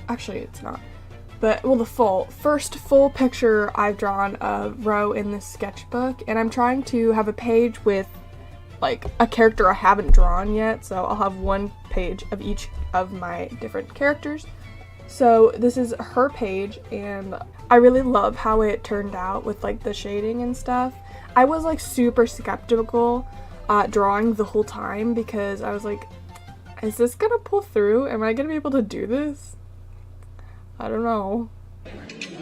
actually it's not, but well, the first full picture I've drawn of Ro in this sketchbook, and I'm trying to have a page with like a character I haven't drawn yet, so I'll have one page of each of my different characters. So this is her page, and I really love how it turned out with like the shading and stuff. I was like super skeptical drawing the whole time because I was like, is this gonna pull through? Am I gonna be able to do this? I don't know.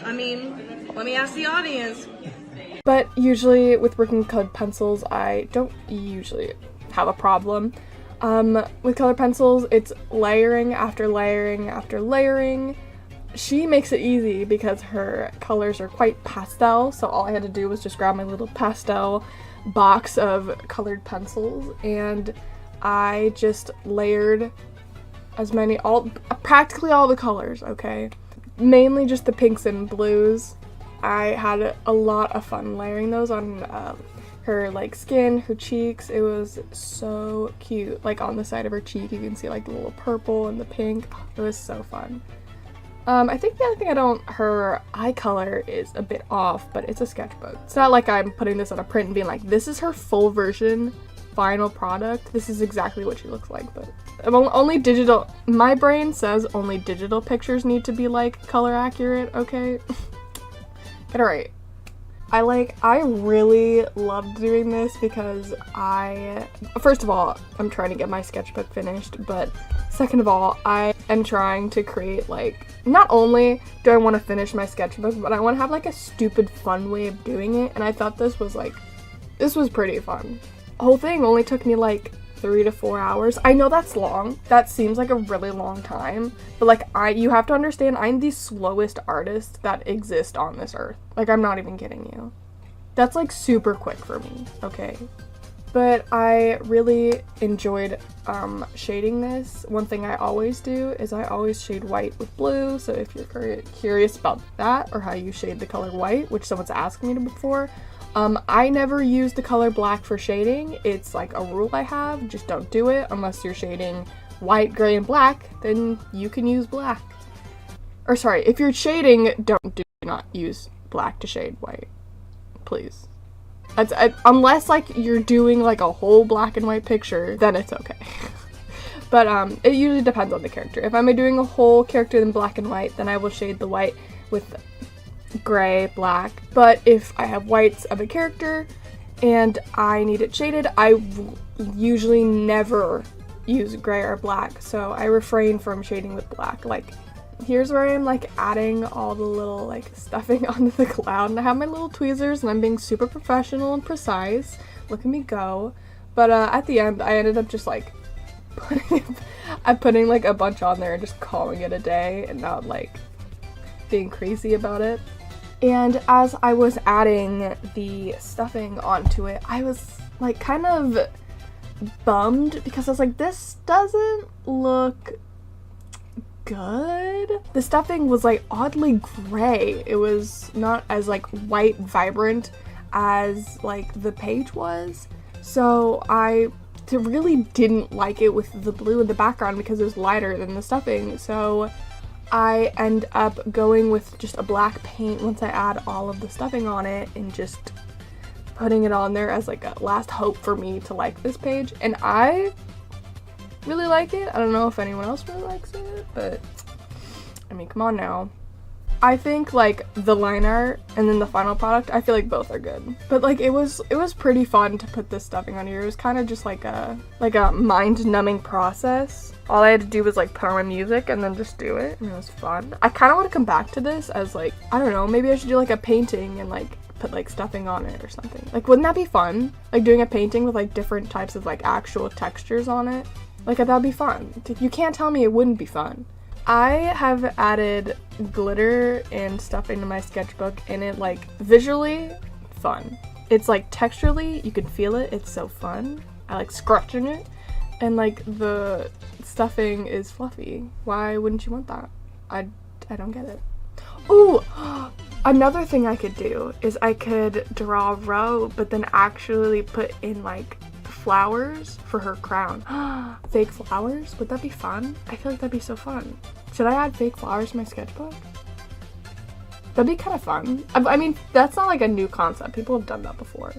I mean, let me ask the audience. But usually with working with colored pencils, I don't usually have a problem. With colored pencils, it's layering after layering after layering. She makes it easy because her colors are quite pastel, so all I had to do was just grab my little pastel box of colored pencils and I just layered practically all the colors, okay? Mainly just the pinks and blues. I had a lot of fun layering those on her like skin, her cheeks. It was so cute. Like on the side of her cheek, you can see like the little purple and the pink. It was so fun. I think the only thing her eye color is a bit off, but it's a sketchbook. It's not like I'm putting this on a print and being like, this is her full version, final product. This is exactly what she looks like, but only digital. My brain says only digital pictures need to be like color accurate, okay? Get it right. I really loved doing this because first of all, I'm trying to get my sketchbook finished, but second of all, I am trying to create like, not only do I want to finish my sketchbook, but I want to have like a stupid fun way of doing it, and I thought this was pretty fun. The whole thing only took me like 3 to 4 hours. I know that's long. That seems like a really long time, but like you have to understand, I'm the slowest artist that exists on this earth. Like, I'm not even kidding you. That's like super quick for me, okay? But I really enjoyed shading this. One thing I always do is I always shade white with blue, so if you're curious about that or how you shade the color white, which someone's asked me before, I never use the color black for shading. It's like a rule I have, just don't do it unless you're shading white, gray, and black, then you can use black. Or sorry, if you're shading, do not use black to shade white, please. Unless like you're doing like a whole black and white picture, then it's okay. But it usually depends on the character. If I'm doing a whole character in black and white, then I will shade the white with gray, black. But if I have whites of a character and I need it shaded, I usually never use gray or black, so I refrain from shading with black. Like, here's where I'm like adding all the little like stuffing onto the cloud, and I have my little tweezers and I'm being super professional and precise. Look at me go. But at the end, I ended up just like putting like a bunch on there and just calling it a day and not like being crazy about it. And as I was adding the stuffing onto it, I was like kind of bummed because I was like, this doesn't look good. The stuffing was like oddly gray. It was not as like white vibrant as like the page was. So I really didn't like it with the blue in the background because it was lighter than the stuffing. So I end up going with just a black paint once I add all of the stuffing on it and just putting it on there as like a last hope for me to like this page. And I really like it. I don't know if anyone else really likes it, but I mean, come on now. I think like the line art and then the final product, I feel like both are good. But like it was pretty fun to put this stuffing on here. It was kind of just like a mind-numbing process. All I had to do was like put on my music and then just do it, and it was fun. I kind of want to come back to this as like, I don't know, maybe I should do like a painting and like put like stuffing on it or something. Like, wouldn't that be fun? Like doing a painting with like different types of like actual textures on it. Like that'd be fun. You can't tell me it wouldn't be fun. I have added glitter and stuffing to my sketchbook, and it like visually fun. It's like texturally, you can feel it. It's so fun. I like scratching it, and like the stuffing is fluffy. Why wouldn't you want that? I don't get it. Ooh, another thing I could do is I could draw Ro, but then actually put in like flowers for her crown. Fake flowers? Would that be fun? I feel like that'd be so fun. Should I add fake flowers to my sketchbook? That'd be kind of fun. I mean, that's not like a new concept. People have done that before.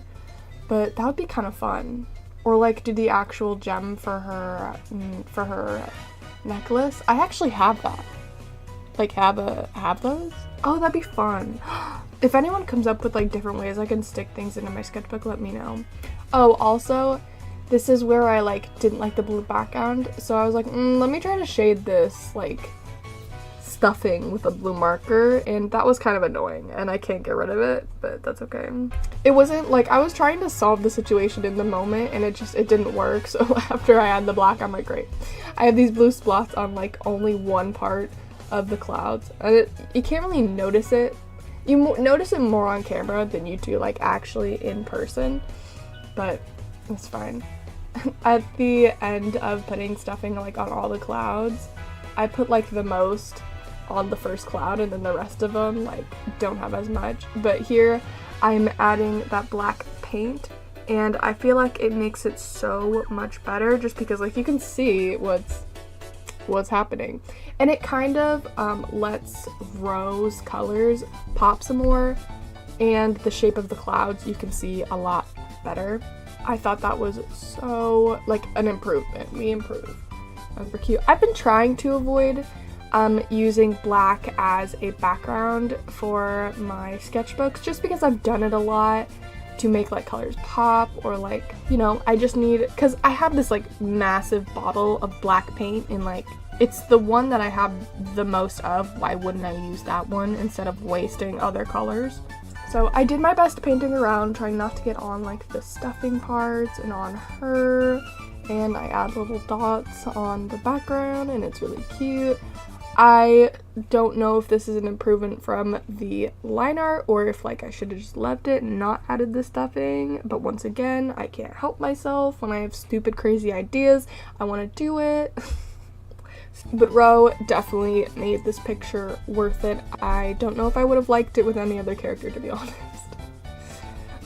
But that would be kind of fun. Or like do the actual gem for her necklace. I actually have that. Like have those? Oh, that'd be fun. If anyone comes up with like different ways I can stick things into my sketchbook, let me know. Oh, also, this is where I like didn't like the blue background, so I was like, let me try to shade this like stuffing with a blue marker, and that was kind of annoying, and I can't get rid of it, but that's okay. It wasn't like I was trying to solve the situation in the moment, and it didn't work. So after I add the black, I'm like, great. I have these blue spots on like only one part of the clouds, and you can't really notice it. You notice it more on camera than you do like actually in person, but it's fine. At the end of putting stuffing like on all the clouds, I put like the most on the first cloud, and then the rest of them like don't have as much. But here I'm adding that black paint, and I feel like it makes it so much better just because like you can see what's happening, and it kind of lets Ro's colors pop some more, and the shape of the clouds you can see a lot better. I thought that was so like an improvement. We improved. That was pretty cute. I've been trying to avoid using black as a background for my sketchbooks just because I've done it a lot to make like colors pop, or like, you know, I just need, because I have this like massive bottle of black paint, and like it's the one that I have the most of. Why wouldn't I use that one instead of wasting other colors? So I did my best painting around, trying not to get on like the stuffing parts and on her, and I add little dots on the background, and it's really cute. I don't know if this is an improvement from the line art, or if like I should have just left it and not added the stuffing, but once again, I can't help myself. When I have stupid crazy ideas, I want to do it. But Ro definitely made this picture worth it. I don't know if I would have liked it with any other character, to be honest.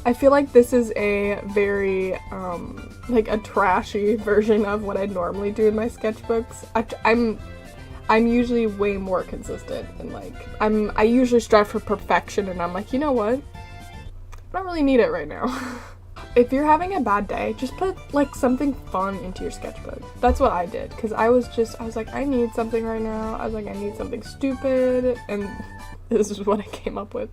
I feel like this is a very like a trashy version of what I normally do in my sketchbooks. I'm usually way more consistent, and like I usually strive for perfection, and I'm like, you know what? I don't really need it right now. If you're having a bad day, just put like something fun into your sketchbook. That's what I did, because I was like, I need something right now. I was like, I need something stupid, and this is what I came up with.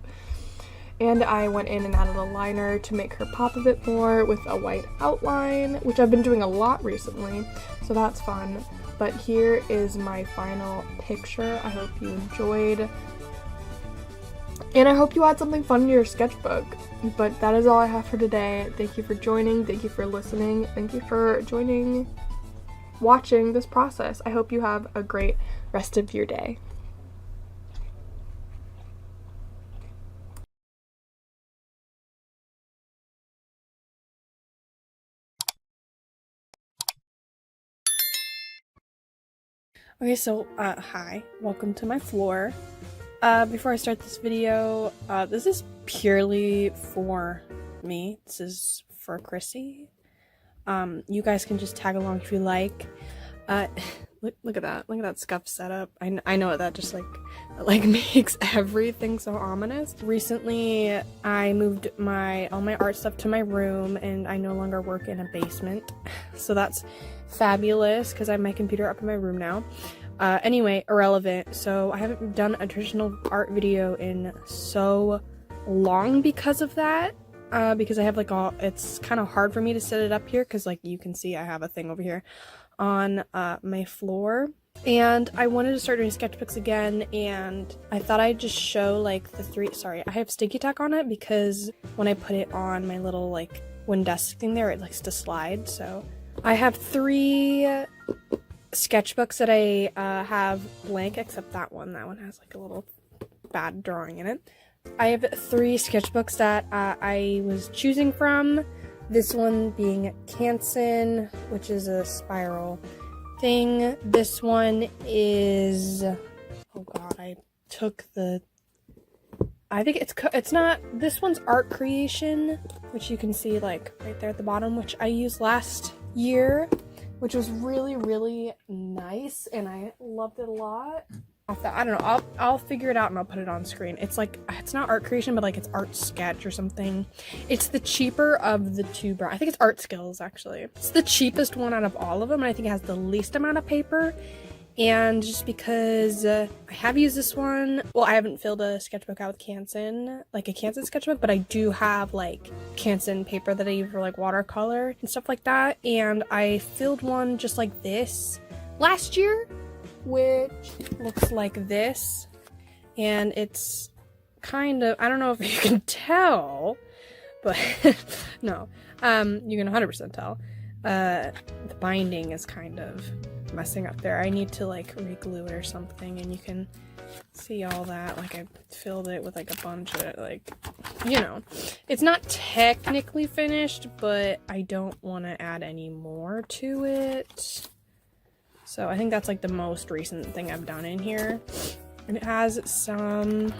And I went in and added a liner to make her pop a bit more with a white outline, which I've been doing a lot recently, so that's fun. But here is my final picture. I hope you enjoyed, and I hope you add something fun to your sketchbook. But that is all I have for today. Thank you for joining. Thank you for listening. Thank you for watching this process. I hope you have a great rest of your day. Okay, so hi, welcome to my floor. Before I start this video, this is purely for me. This is for Chrissy. You guys can just tag along if you like. Look at that. Look at that scuff setup. I know that just like makes everything so ominous. Recently, I moved all my art stuff to my room, and I no longer work in a basement. So that's fabulous because I have my computer up in my room now. Anyway, irrelevant. So I haven't done a traditional art video in so long because of that. Because I have like it's kind of hard for me to set it up here because like you can see I have a thing over here on my floor. And I wanted to start doing sketchbooks again, and I thought I'd just show like the three, sorry, I have sticky tack on it because when I put it on my little like wooden desk thing there, it likes to slide. So I have 3 sketchbooks that I have blank, except that one has like a little bad drawing in it. I have 3 sketchbooks that I was choosing from. This one being Canson, which is a spiral thing. This one is, oh god, I think it's not, this one's art creation, which you can see like right there at the bottom, which I used last year, which was really, really nice, and I loved it a lot. I don't know, I'll figure it out and I'll put it on screen. It's like, it's not art creation, but like it's art sketch or something. It's the cheaper of the 2 I think it's art skills, actually. It's the cheapest one out of all of them, and I think it has the least amount of paper. And just because I have used this one, well, I haven't filled a sketchbook out with Canson, like a Canson sketchbook, but I do have like Canson paper that I use for like watercolor and stuff like that. And I filled one just like this last year, which looks like this, and it's kind of, I don't know if you can tell, but no, you can 100% tell. The binding is kind of messing up there. I need to like re-glue it or something, and you can see all that. Like I filled it with like a bunch of like, you know, it's not technically finished, but I don't want to add any more to it. So I think that's like the most recent thing I've done in here. And it has some,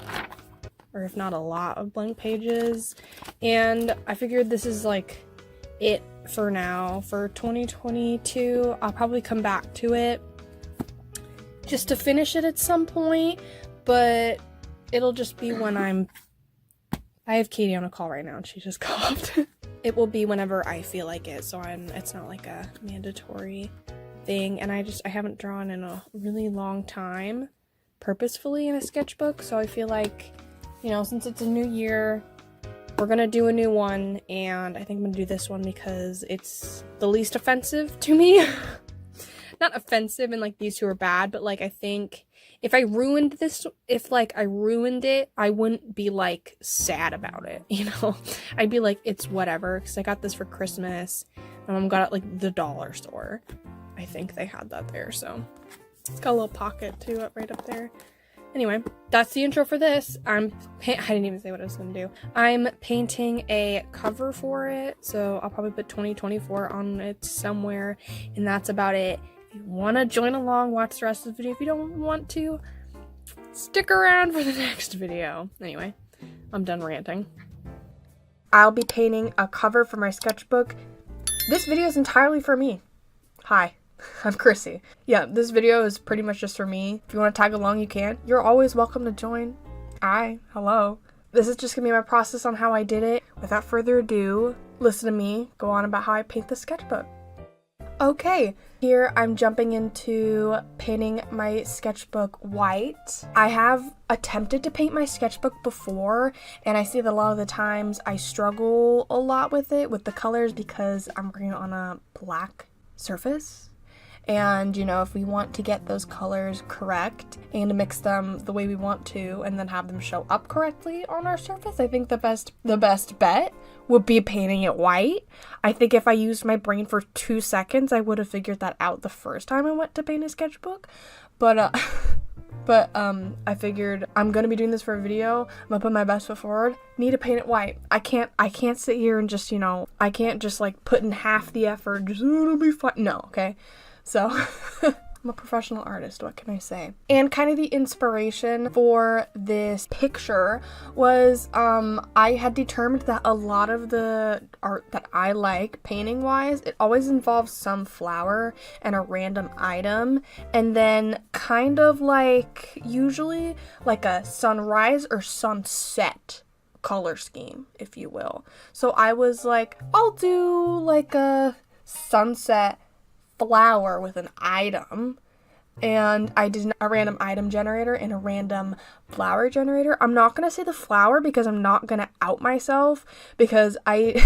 or if not a lot, of blank pages. And I figured this is like it for now. For 2022, I'll probably come back to it just to finish it at some point. But it'll just be when I have Katie on a call right now and she just coughed. It will be whenever I feel like it. So it's not like a mandatory thing, and I haven't drawn in a really long time purposefully in a sketchbook, so I feel like, you know, since it's a new year, we're gonna do a new one, and I think I'm gonna do this one because it's the least offensive to me. Not offensive and like these 2 are bad, but like I think if I ruined it, I wouldn't be like sad about it, you know? I'd be like, it's whatever, because I got this for Christmas, and Mom got it like the dollar store. I think they had that there, so it's got a little pocket to it right up there. Anyway, that's the intro for this. I didn't even say what I was gonna do. I'm painting a cover for it, so I'll probably put 2024 on it somewhere, and that's about it. If you want to join along, watch the rest of the video. If you don't want to, stick around for the next video. Anyway, I'm done ranting. I'll be painting a cover for my sketchbook. This video is entirely for me. Hi. I'm Chrissy. Yeah, this video is pretty much just for me. If you want to tag along, you can. You're always welcome to join. Hello. This is just gonna be my process on how I did it. Without further ado, listen to me go on about how I paint the sketchbook. Okay, here I'm jumping into painting my sketchbook white. I have attempted to paint my sketchbook before, and I see that a lot of the times I struggle a lot with it, with the colors, because I'm working on a black surface. And, you know, if we want to get those colors correct and mix them the way we want to and then have them show up correctly on our surface, I think the best bet would be painting it white. I think if I used my brain for 2 seconds, I would have figured that out the first time I went to paint a sketchbook. But I figured I'm gonna be doing this for a video. I'm gonna put my best foot forward. Need to paint it white. I can't sit here and just, you know, I can't just like put in half the effort. Just, oh, it'll be fun. No, okay. So I'm a professional artist, what can I say? And kind of the inspiration for this picture was I had determined that a lot of the art that I like painting wise, it always involves some flower and a random item, and then kind of like usually like a sunrise or sunset color scheme, if you will. So I was like, I'll do like a sunset flower with an item, and I did a random item generator and a random flower generator. I'm not gonna say the flower because I'm not gonna out myself, because I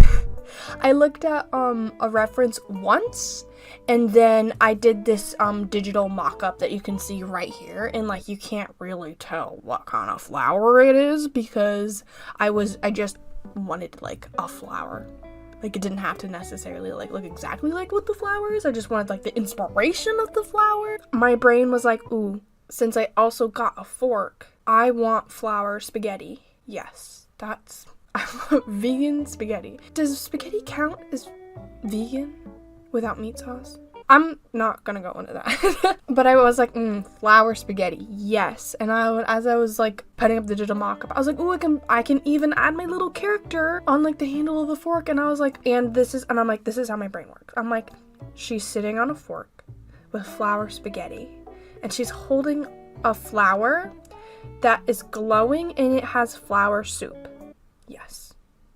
I looked at a reference once, and then I did this digital mock-up that you can see right here, and like you can't really tell what kind of flower it is because I just wanted like a flower. Like, it didn't have to necessarily like look exactly like what the flower is. I just wanted like the inspiration of the flower. My brain was like, ooh, since I also got a fork, I want flour spaghetti. Yes, that's vegan spaghetti. Does spaghetti count as vegan without meat sauce? I'm not gonna go into that. But I was like, flour spaghetti, yes. And as I was like putting up the digital mock-up, I was like, ooh, I can even add my little character on like the handle of the fork. And I was like, and I'm like, this is how my brain works. I'm like, she's sitting on a fork with flour spaghetti, and she's holding a flower that is glowing, and it has flour soup. Yes,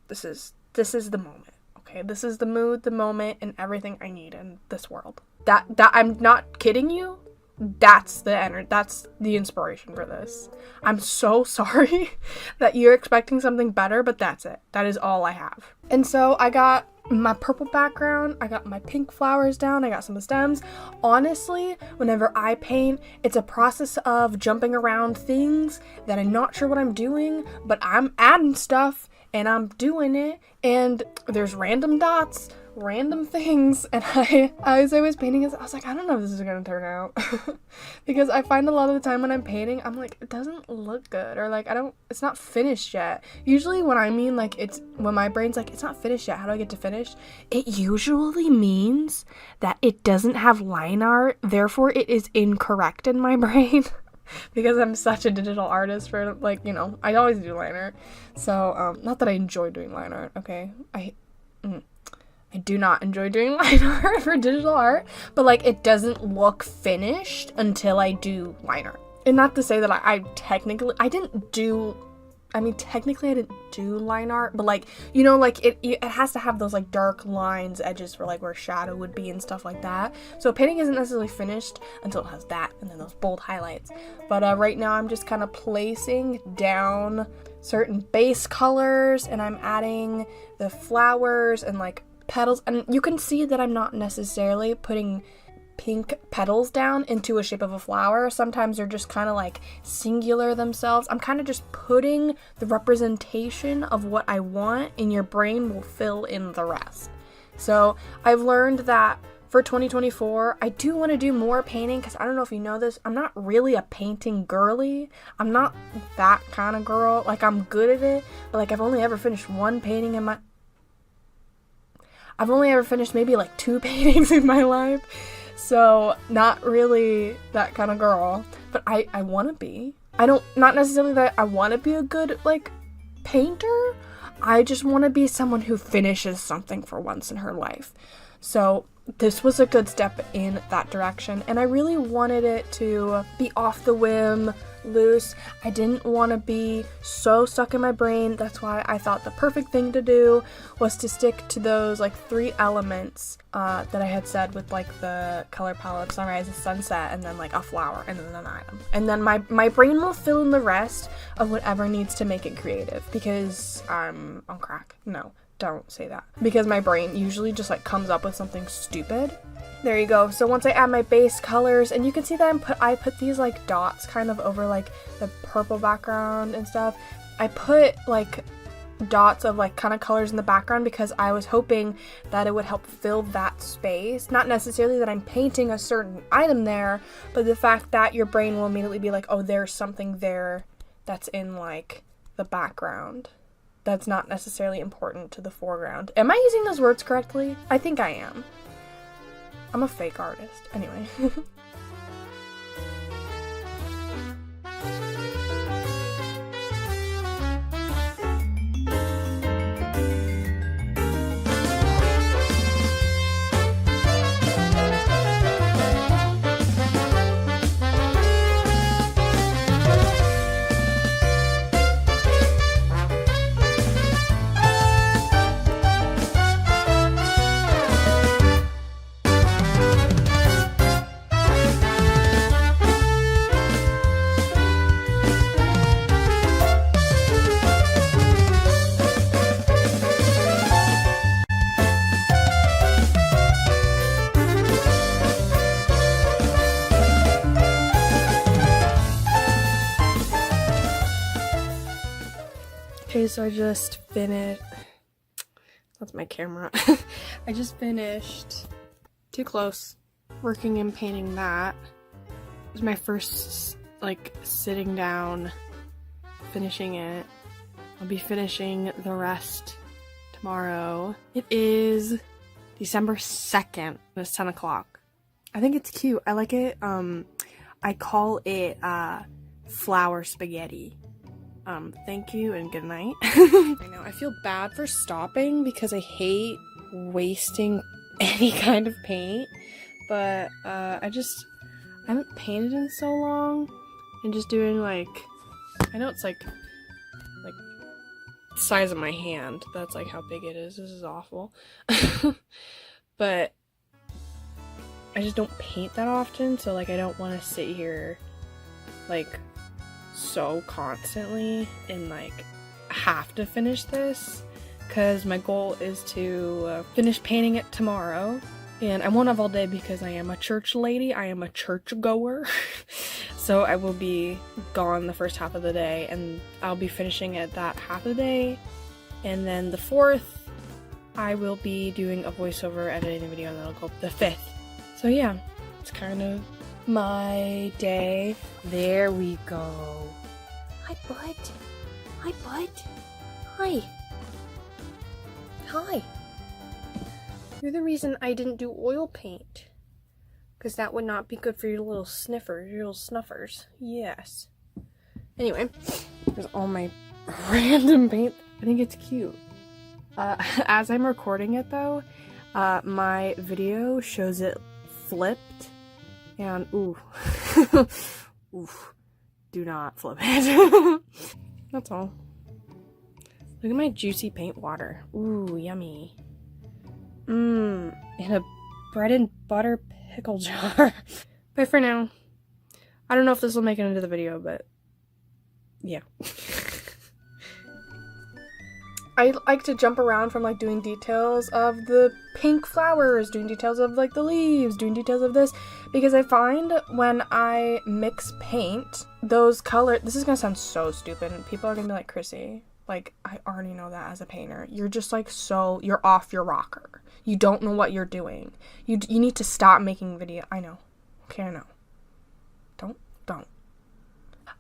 this is the moment. Okay, this is the mood, the moment, and everything I need in this world. That I'm not kidding you. That's the inspiration for this. I'm so sorry that you're expecting something better, but that's it. That is all I have. And so I got my purple background, I got my pink flowers down, I got some of the stems. Honestly, whenever I paint, it's a process of jumping around things that I'm not sure what I'm doing, but I'm adding stuff and I'm doing it, and there's random dots, random things, and as I was painting this, I was like, I don't know if this is gonna turn out. Because I find a lot of the time when I'm painting, I'm like, it doesn't look good, or like it's not finished yet. Usually when I mean like when my brain's like, it's not finished yet, how do I get to finish? It usually means that it doesn't have line art, therefore it is incorrect in my brain. Because I'm such a digital artist for, like, you know, I always do line art. So, not that I enjoy doing line art, okay? I do not enjoy doing line art for digital art, but, like, it doesn't look finished until I do line art. And not to say that I didn't do line art, but like, you know, like it has to have those like dark lines, edges for like where shadow would be and stuff like that. So painting isn't necessarily finished until it has that and then those bold highlights. But right now I'm just kind of placing down certain base colors, and I'm adding the flowers and like petals, and you can see that I'm not necessarily putting pink petals down into a shape of a flower. Sometimes they're just kind of like singular themselves. I'm kind of just putting the representation of what I want, and your brain will fill in the rest. So I've learned that for 2024, I do want to do more painting, because I don't know if you know this, I'm not really a painting girly. I'm not that kind of girl. Like, I'm good at it, but like I've only ever finished one painting in my... I've only ever finished maybe like 2 paintings in my life. So, not really that kind of girl, but I want to be. Not necessarily that I want to be a good, like, painter. I just want to be someone who finishes something for once in her life. So, this was a good step in that direction, and I really wanted it to be off the whim, loose. I didn't want to be so stuck in my brain. That's why I thought the perfect thing to do was to stick to those like 3 elements that I had said, with like the color palette, sunrise and sunset, and then like a flower, and then an item. And then my brain will fill in the rest of whatever needs to make it creative, because I'm on crack. No, don't say that. Because my brain usually just like comes up with something stupid. There you go. So once I add my base colors, and you can see that I put these like dots kind of over like the purple background and stuff. I put like dots of like kind of colors in the background because I was hoping that it would help fill that space. Not necessarily that I'm painting a certain item there, but the fact that your brain will immediately be like, oh, there's something there that's in like the background that's not necessarily important to the foreground. Am I using those words correctly? I think I am. I'm a fake artist. Anyway. Okay, so I just finished. That's my camera. I just finished Too Close, working and painting that. It was my first, like, sitting down, finishing it. I'll be finishing the rest tomorrow. It is December 2nd. It's 10 o'clock. I think it's cute. I like it. I call it flour spaghetti. Thank you and good night. I know, I feel bad for stopping because I hate wasting any kind of paint, but I haven't painted in so long, and just doing like, I know it's like the size of my hand. That's like how big it is. This is awful. But I just don't paint that often, so like I don't want to sit here like so constantly and like have to finish this, because my goal is to finish painting it tomorrow, and I won't have all day because I am a church lady. I am a church goer. So I will be gone the first half of the day, and I'll be finishing it that half of the day, and then the 4th I will be doing a voiceover editing a video, and then I'll go up the 5th. So yeah, it's kind of my day. There we go. Hi, bud. Hi, bud. Hi. Hi. You're the reason I didn't do oil paint, because that would not be good for your little sniffers, your little snuffers. Yes. Anyway, there's all my random paint. I think it's cute. As I'm recording it though, my video shows it flipped, and ooh. Oof. Do not flip it. That's all. Look at my juicy paint water. Ooh, yummy. In a bread and butter pickle jar. Bye for now. I don't know if this will make it into the video, but yeah. I like to jump around from like doing details of the pink flowers, doing details of like the leaves, doing details of this, because I find when I mix paint, those color, this is gonna sound so stupid and people are gonna be like, Chrissy, like, I already know that as a painter. You're just like, so you're off your rocker. You don't know what you're doing. You need to stop making video. I know. Okay, I know. Don't.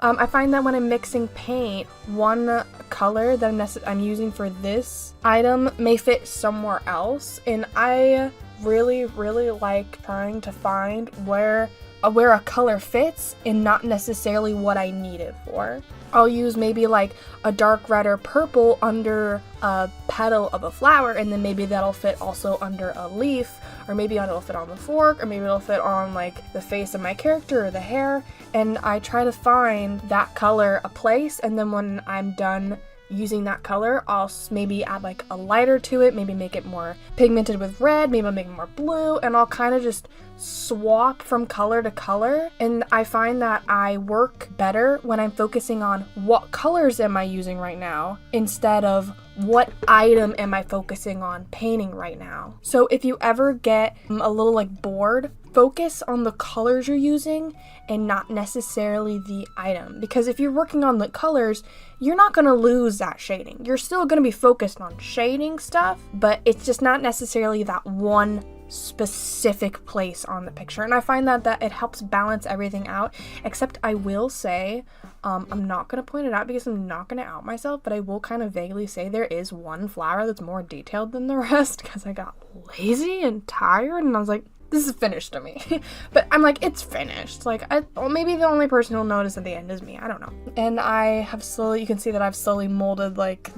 I find that when I'm mixing paint, one color that I'm using for this item may fit somewhere else, and I really like trying to find where a color fits and not necessarily what I need it for. I'll use maybe like a dark red or purple under a petal of a flower, and then maybe that'll fit also under a leaf, or maybe it'll fit on the fork, or maybe it'll fit on like the face of my character or the hair, and I try to find that color a place, and then when I'm done using that color, I'll maybe add like a lighter to it, maybe make it more pigmented with red, maybe I'll make it more blue, and I'll kind of just swap from color to color. And I find that I work better when I'm focusing on what colors am I using right now instead of what item am I focusing on painting right now. So if you ever get a little like bored, focus on the colors you're using and not necessarily the item, because if you're working on the colors, you're not going to lose that shading. You're still going to be focused on shading stuff, but it's just not necessarily that one specific place on the picture. And I find that it helps balance everything out, except I will say, I'm not going to point it out because I'm not going to out myself, but I will kind of vaguely say there is one flower that's more detailed than the rest because I got lazy and tired, and I was like, this is finished to me. But I'm like, it's finished. Like, maybe the only person who'll notice at the end is me. I don't know. And I have slowly, you can see that I've slowly molded like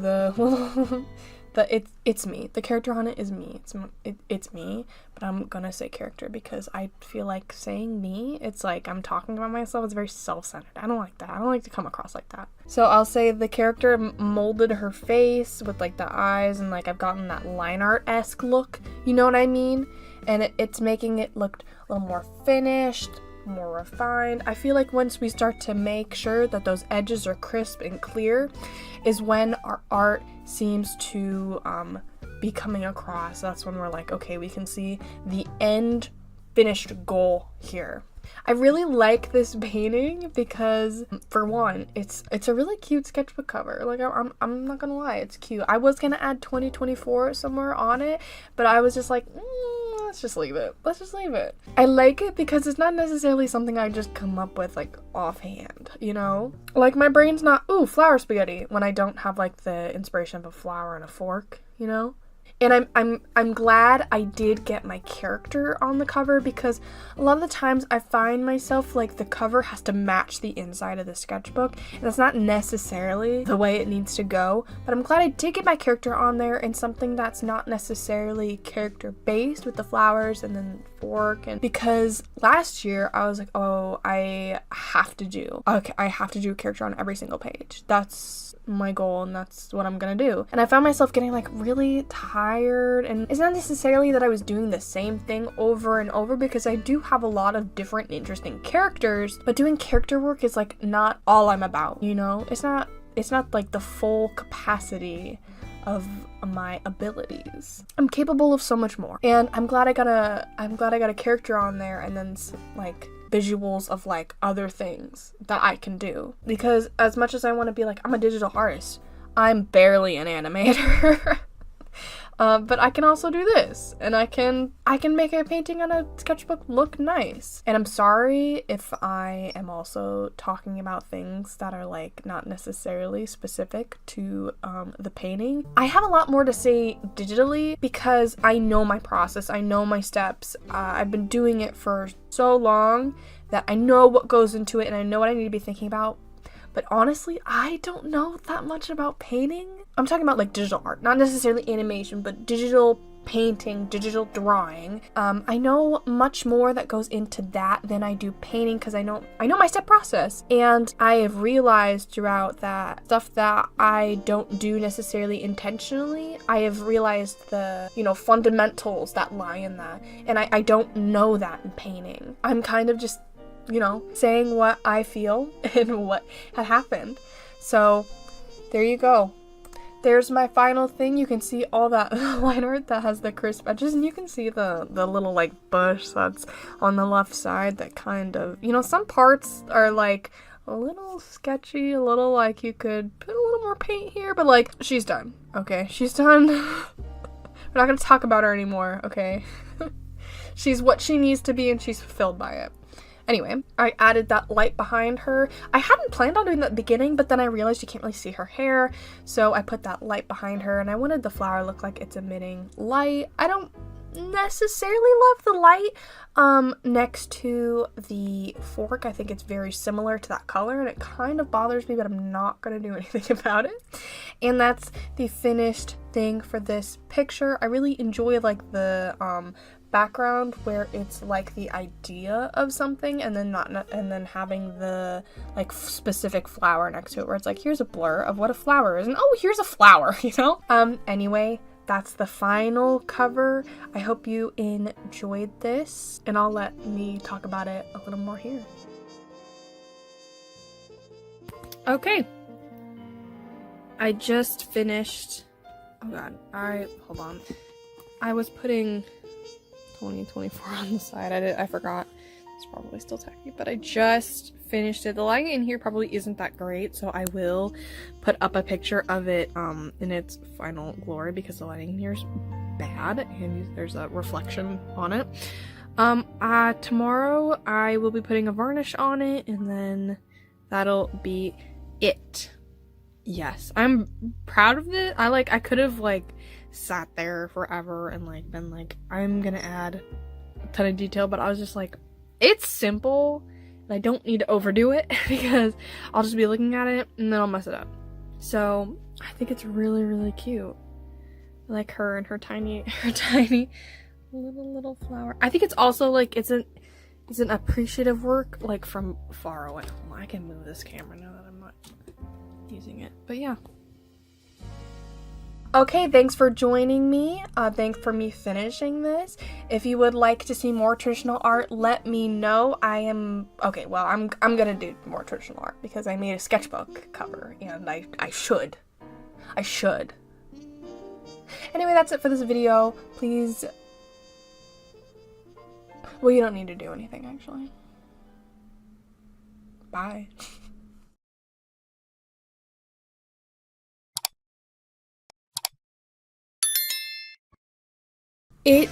it's me. The character on it is me. It's me, but I'm gonna say character because I feel like saying me, it's like I'm talking about myself. It's very self-centered. I don't like that. I don't like to come across like that. So I'll say the character molded her face with like the eyes, and like I've gotten that Lineart-esque look. You know what I mean? And it's making it look a little more finished, more refined. I feel like once we start to make sure that those edges are crisp and clear is when our art seems to be coming across. That's when we're like, okay, we can see the end finished goal here. I really like this painting because, for one, it's a really cute sketchbook cover. Like, I'm not gonna lie, it's cute. I was gonna add 2024 somewhere on it, but I was just like, let's just leave it. Let's just leave it. I like it because it's not necessarily something I just come up with, like, offhand, you know? Like, my brain's not, ooh, flower spaghetti, when I don't have, like, the inspiration of a flower and a fork, you know? And I'm glad I did get my character on the cover, because a lot of the times I find myself like the cover has to match the inside of the sketchbook, and that's not necessarily the way it needs to go. But I'm glad I did get my character on there, and something that's not necessarily character based with the flowers and then fork. And because last year I was like, oh, I have to do a character on every single page. That's my goal, and that's what I'm gonna do. And I found myself getting like really tired, and it's not necessarily that I was doing the same thing over and over, because I do have a lot of different interesting characters, but doing character work is like not all I'm about, you know? It's not like the full capacity of my abilities. I'm capable of so much more, and I'm glad I got a character on there, and then like visuals of like other things that I can do, because as much as I want to be like, I'm a digital artist, I'm barely an animator. But I can also do this, and I can make a painting on a sketchbook look nice. And I'm sorry if I am also talking about things that are like not necessarily specific to the painting. I have a lot more to say digitally because I know my process, I know my steps. I've been doing it for so long that I know what goes into it, and I know what I need to be thinking about. But honestly, I don't know that much about painting. I'm talking about like digital art, not necessarily animation, but digital painting, digital drawing. I know much more that goes into that than I do painting, because I know my step process. And I have realized throughout that stuff that I don't do necessarily intentionally, I have realized the, fundamentals that lie in that. And I don't know that in painting. I'm kind of just, saying what I feel and what had happened. So there you go. There's my final thing. You can see all that line art that has the crisp edges, and you can see the little like bush that's on the left side that kind of, some parts are like a little sketchy, a little like you could put a little more paint here, but like she's done. Okay, she's done. We're not gonna talk about her anymore, okay? She's what she needs to be, and she's fulfilled by it. Anyway, I added that light behind her. I hadn't planned on doing that at the beginning, but then I realized you can't really see her hair, so I put that light behind her, and I wanted the flower to look like it's emitting light. I don't necessarily love the light next to the fork. I think it's very similar to that color, and it kind of bothers me, but I'm not gonna do anything about it. And that's the finished thing for this picture. I really enjoy like the background where it's like the idea of something, and then having the like specific flower next to it, where it's like, here's a blur of what a flower is, and oh, here's a flower, Anyway, that's the final cover. I hope you enjoyed this, and I'll let me talk about it a little more here. Okay, I just finished. Oh god, hold on. I was putting 2024 on the side. I forgot. It's probably still tacky, but I just finished it. The lighting in here probably isn't that great, so I will put up a picture of it in its final glory, because the lighting in here is bad and there's a reflection on it. Tomorrow I will be putting a varnish on it, and then that'll be it. Yes, I'm proud of it. I could have sat there forever and been like, I'm gonna add a ton of detail, but I was just like, it's simple and I don't need to overdo it because I'll just be looking at it and then I'll mess it up. So I think it's really, really cute. I like her and her tiny little flower. I think it's also it's an appreciative work from far away. Well, I can move this camera now that I'm not using it, but yeah. Okay, thanks for joining me. Thanks for me finishing this. If you would like to see more traditional art, let me know. I'm gonna do more traditional art because I made a sketchbook cover and I should. Anyway, that's it for this video. Please. Well, you don't need to do anything actually. Bye. It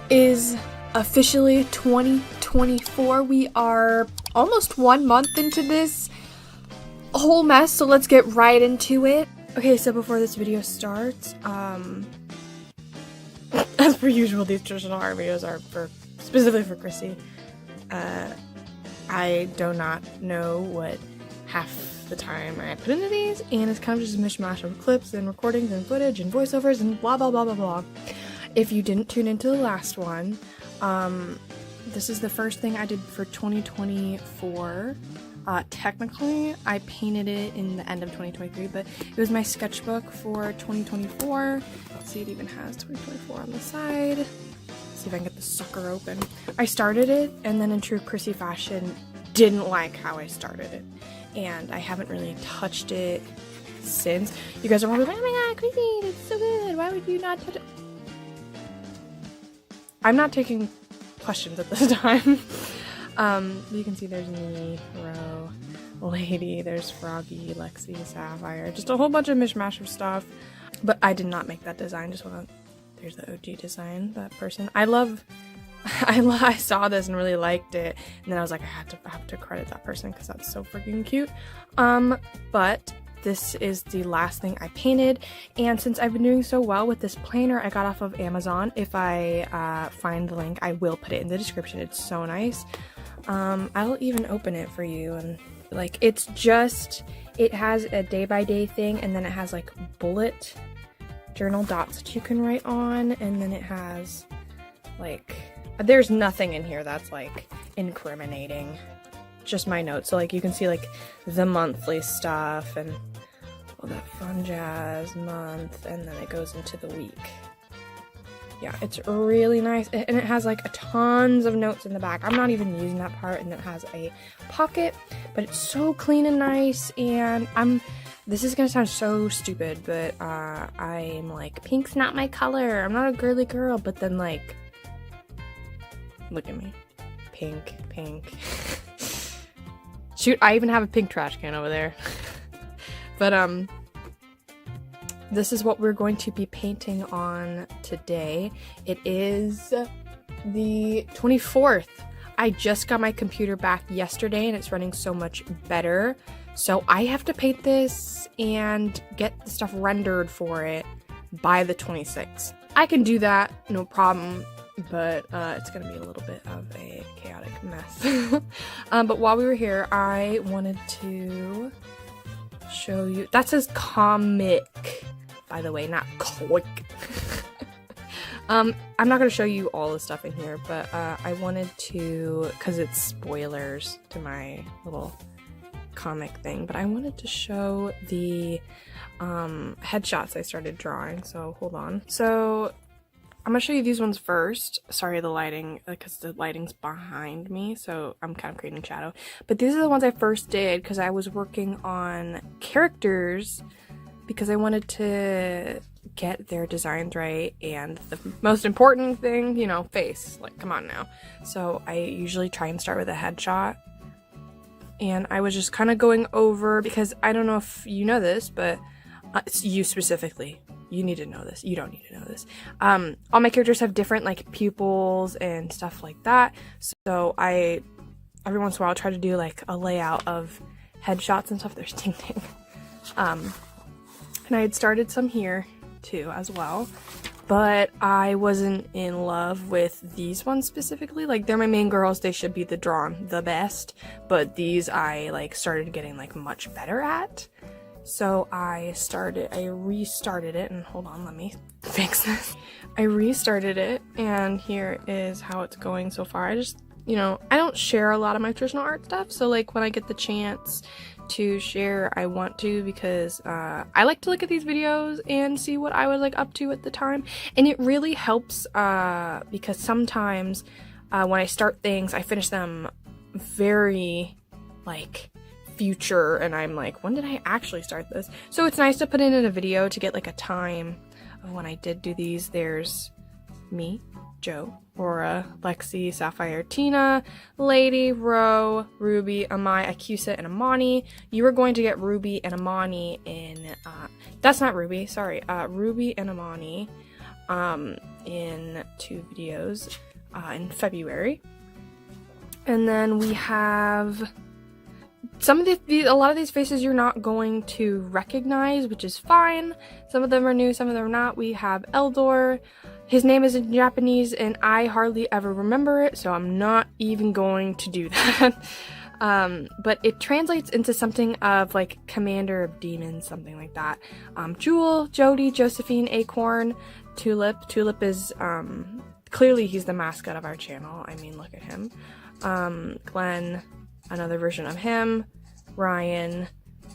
is officially 2024. We are almost 1 month into this whole mess, so let's get right into it. Okay, so before this video starts, as per usual, these traditional art videos are specifically for Chrissy. I do not know what half the time I put into these, and it's kind of just a mishmash of clips and recordings and footage and voiceovers and blah blah blah blah blah. If you didn't tune into the last one, this is the first thing I did for 2024. Technically, I painted it in the end of 2023, but it was my sketchbook for 2024. Let's see, it even has 2024 on the side. Let's see if I can get the sucker open. I started it, and then in true Chrissy fashion, didn't like how I started it. And I haven't really touched it since. You guys are probably like, oh my god, Chrissy, it's so good. Why would you not touch it? I'm not taking questions at this time. You can see there's me, Ro, Lady, there's Froggy, Lexi, Sapphire, just a whole bunch of mishmash of stuff. But I did not make that design, just wanna, there's the OG design, that person. I saw this and really liked it, and then I was like, I have to credit that person because that's so freaking cute. But this is the last thing I painted, and since I've been doing so well with this planner I got off of Amazon, if I find the link, I will put it in the description. It's so nice. I'll even open it for you, and like it has a day-by-day thing, and then it has like bullet journal dots that you can write on, and then it has like, there's nothing in here that's like incriminating, just my notes. So like you can see like the monthly stuff and all that fun jazz month, and then it goes into the week. Yeah, it's really nice, and it has like tons of notes in the back. I'm not even using that part, and it has a pocket, but it's so clean and nice. And this is gonna sound so stupid, but I'm like, pink's not my color, I'm not a girly girl, but then like, look at me, pink. Shoot, I even have a pink trash can over there. But this is what we're going to be painting on today. It is the 24th. I just got my computer back yesterday, and it's running so much better. So I have to paint this and get the stuff rendered for it by the 26th. I can do that, no problem. But it's gonna be a little bit of a chaotic mess. But while we were here, I wanted to show you, that says comic, by the way, not comic. I'm not gonna show you all the stuff in here, but I wanted to, because it's spoilers to my little comic thing, but I wanted to show the headshots I started drawing, so hold on. So I'm gonna show you these ones first. Sorry, the lighting, because the lighting's behind me, so I'm kind of creating shadow. But these are the ones I first did because I was working on characters, because I wanted to get their designs right, and the most important thing, you know, face. Like, come on now. So I usually try and start with a headshot. And I was just kind of going over, because I don't know if you know this, but it's you specifically. You need to know this. You don't need to know this. All my characters have different like pupils and stuff like that. So I, every once in a while, try to do like a layout of headshots and stuff. There's Ting Ting. And I had started some here too as well. But I wasn't in love with these ones specifically. Like, they're my main girls. They should be the drawn the best. But these I like started getting like much better at. So I restarted it, and hold on, let me fix this. I restarted it, and here is how it's going so far. I just, you know, I don't share a lot of my traditional art stuff, so like when I get the chance to share, I want to, because I like to look at these videos and see what I was like up to at the time, and it really helps because sometimes when I start things, I finish them very like future, and I'm like, when did I actually start this? So it's nice to put it in a video to get like a time of when I did do these. There's me, Joe, Aura, Lexi, Sapphire, Tina, Lady, Ro, Ruby, Amai, Akusa, and Amani. You are going to get Ruby and Amani in, that's not Ruby, sorry, Ruby and Amani in 2 videos in February. And then we have some of a lot of these faces you're not going to recognize, which is fine. Some of them are new, some of them are not. We have Eldor. His name is in Japanese and I hardly ever remember it, so I'm not even going to do that. But it translates into something of like Commander of Demons, something like that. Jewel, Jody, Josephine, Acorn, Tulip. Tulip is, clearly he's the mascot of our channel. I mean, look at him. Glenn, another version of him, Ryan,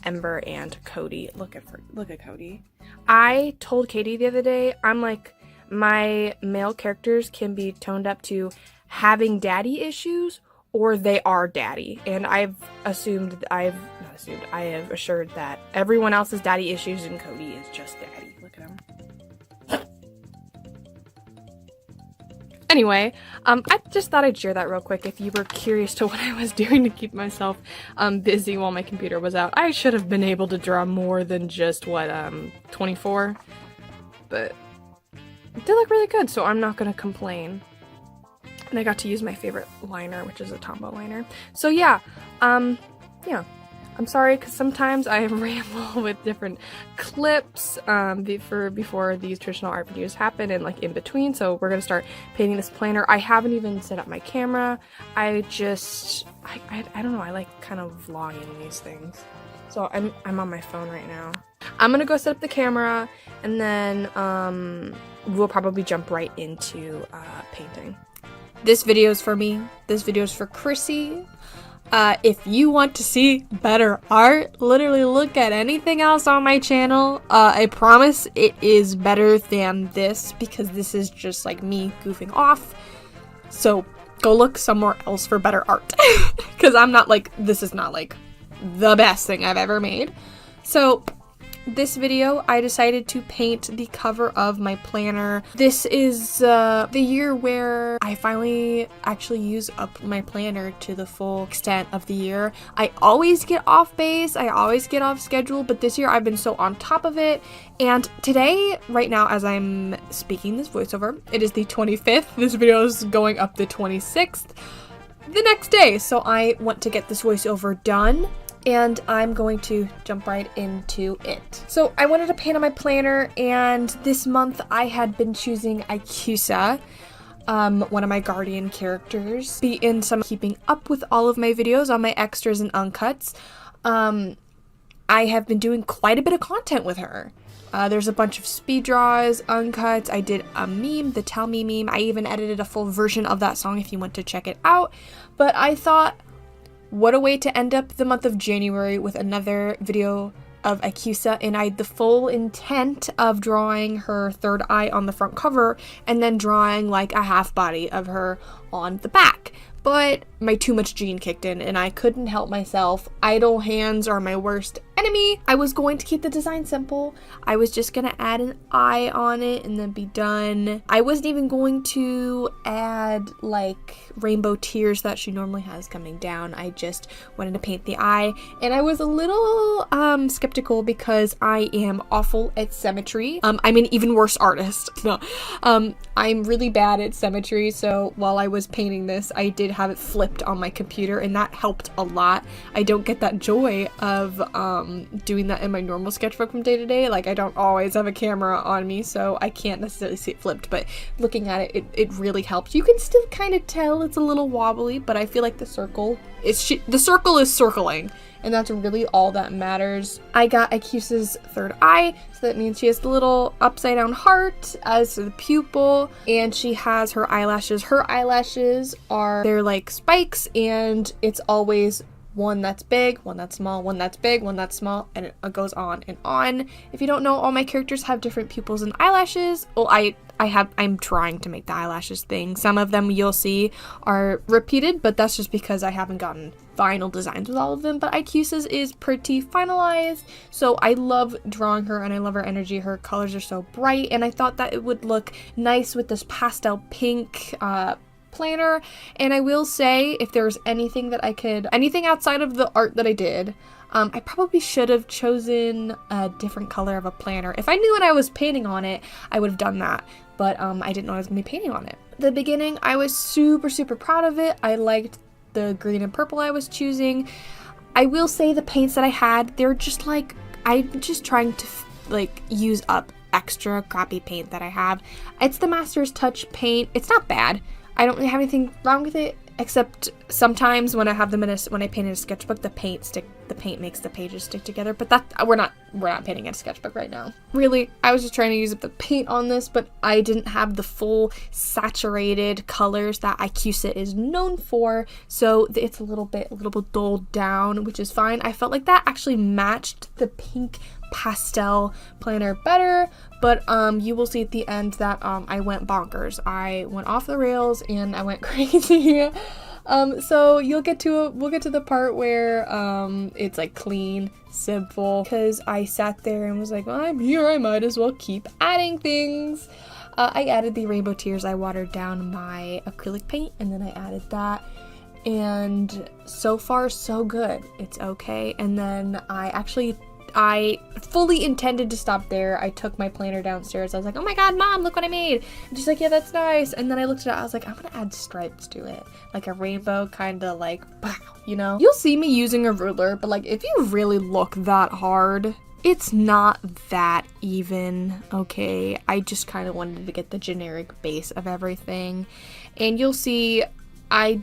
Ember, and Cody. Look at Cody. I told Katie the other day, I'm like, my male characters can be toned up to having daddy issues or they are daddy. And I have assured that everyone else has daddy issues and Cody is just daddy. Look at him. Anyway, I just thought I'd share that real quick if you were curious to what I was doing to keep myself busy while my computer was out. I should have been able to draw more than just, 24? But it did look really good, so I'm not going to complain. And I got to use my favorite liner, which is a Tombow liner. So yeah, yeah. I'm sorry, because sometimes I ramble with different clips before these traditional art videos happen and like in between. So we're going to start painting this planner. I haven't even set up my camera. I don't know, I like kind of vlogging these things. So I'm on my phone right now. I'm going to go set up the camera and then we'll probably jump right into painting. This video is for me. This video is for Chrissy. If you want to see better art, literally look at anything else on my channel. I promise it is better than this because this is just like me goofing off. So go look somewhere else for better art because this is not like the best thing I've ever made. So this video, I decided to paint the cover of my planner. This is the year where I finally actually use up my planner to the full extent of the year. I always get off base, I always get off schedule, but this year I've been so on top of it. And today, right now, as I'm speaking this voiceover, it is the 25th. This video is going up the 26th, the next day. So I want to get this voiceover done. And I'm going to jump right into it. So I wanted to paint on my planner, and this month I had been choosing Ikusa, one of my guardian characters, be in some keeping up with all of my videos on my extras and uncuts. I have been doing quite a bit of content with her. There's a bunch of speed draws, uncuts. I did a meme, the Tell Me meme. I even edited a full version of that song if you want to check it out. But I thought, what a way to end up the month of January with another video of Ikusa, and I had the full intent of drawing her third eye on the front cover and then drawing like a half body of her on the back. But my too much gene kicked in and I couldn't help myself. Idle hands are my worst enemy. I was going to keep the design simple. I was just gonna add an eye on it and then be done. I wasn't even going to add like rainbow tears that she normally has coming down. I just wanted to paint the eye, and I was a little skeptical because I am awful at symmetry. I'm an even worse artist. No, I'm really bad at symmetry, so while I was painting this, I did have it flipped on my computer, and that helped a lot. I don't get that joy of doing that in my normal sketchbook from day to day. Like, I don't always have a camera on me, so I can't necessarily see it flipped, but looking at it, it really helps. You can still kind of tell it's a little wobbly, but I feel like the circle is circling, and that's really all that matters. I got Ikusa's third eye, so that means she has the little upside down heart as the pupil, and she has her eyelashes. Her eyelashes they're like spikes, and it's always one that's big, one that's small, one that's big, one that's small, and it goes on and on. If you don't know, all my characters have different pupils and eyelashes. Well, I'm trying to make the eyelashes thing. Some of them you'll see are repeated, but that's just because I haven't gotten final designs with all of them. But Ikusa's is pretty finalized, so I love drawing her and I love her energy. Her colors are so bright, and I thought that it would look nice with this pastel pink planner. And I will say, if there's anything outside of the art that I did, I probably should have chosen a different color of a planner. If I knew when I was painting on it, I would have done that, but I didn't know I was going to be painting on it. The beginning, I was super, super proud of it. I liked the green and purple I was choosing. I will say the paints that I had, they're just like, I'm just trying to use up extra crappy paint that I have. It's the Master's Touch paint. It's not bad. I don't really have anything wrong with it, except sometimes when I have them when I paint in a sketchbook, the paint makes the pages stick together. But we're not painting in a sketchbook right now. Really, I was just trying to use up the paint on this, but I didn't have the full saturated colors that Ikusa is known for, so it's a little bit dulled down, which is fine. I felt like that actually matched the pink pastel planner better, but you will see at the end that I went bonkers. I went off the rails and I went crazy. So we'll get to the part where it's like clean, simple, because I sat there and was like, well, I'm here, I might as well keep adding things. I added the rainbow tears. I watered down my acrylic paint and then I added that, and so far so good. It's okay. And then I fully intended to stop there. I took my planner downstairs. I was like, oh my god, Mom, look what I made. And she's like, yeah, that's nice. And then I looked at it, I was like, I'm gonna add stripes to it. Like a rainbow, kind of like, you know? You'll see me using a ruler, but like, if you really look that hard, it's not that even, okay? I just kind of wanted to get the generic base of everything. And you'll see, I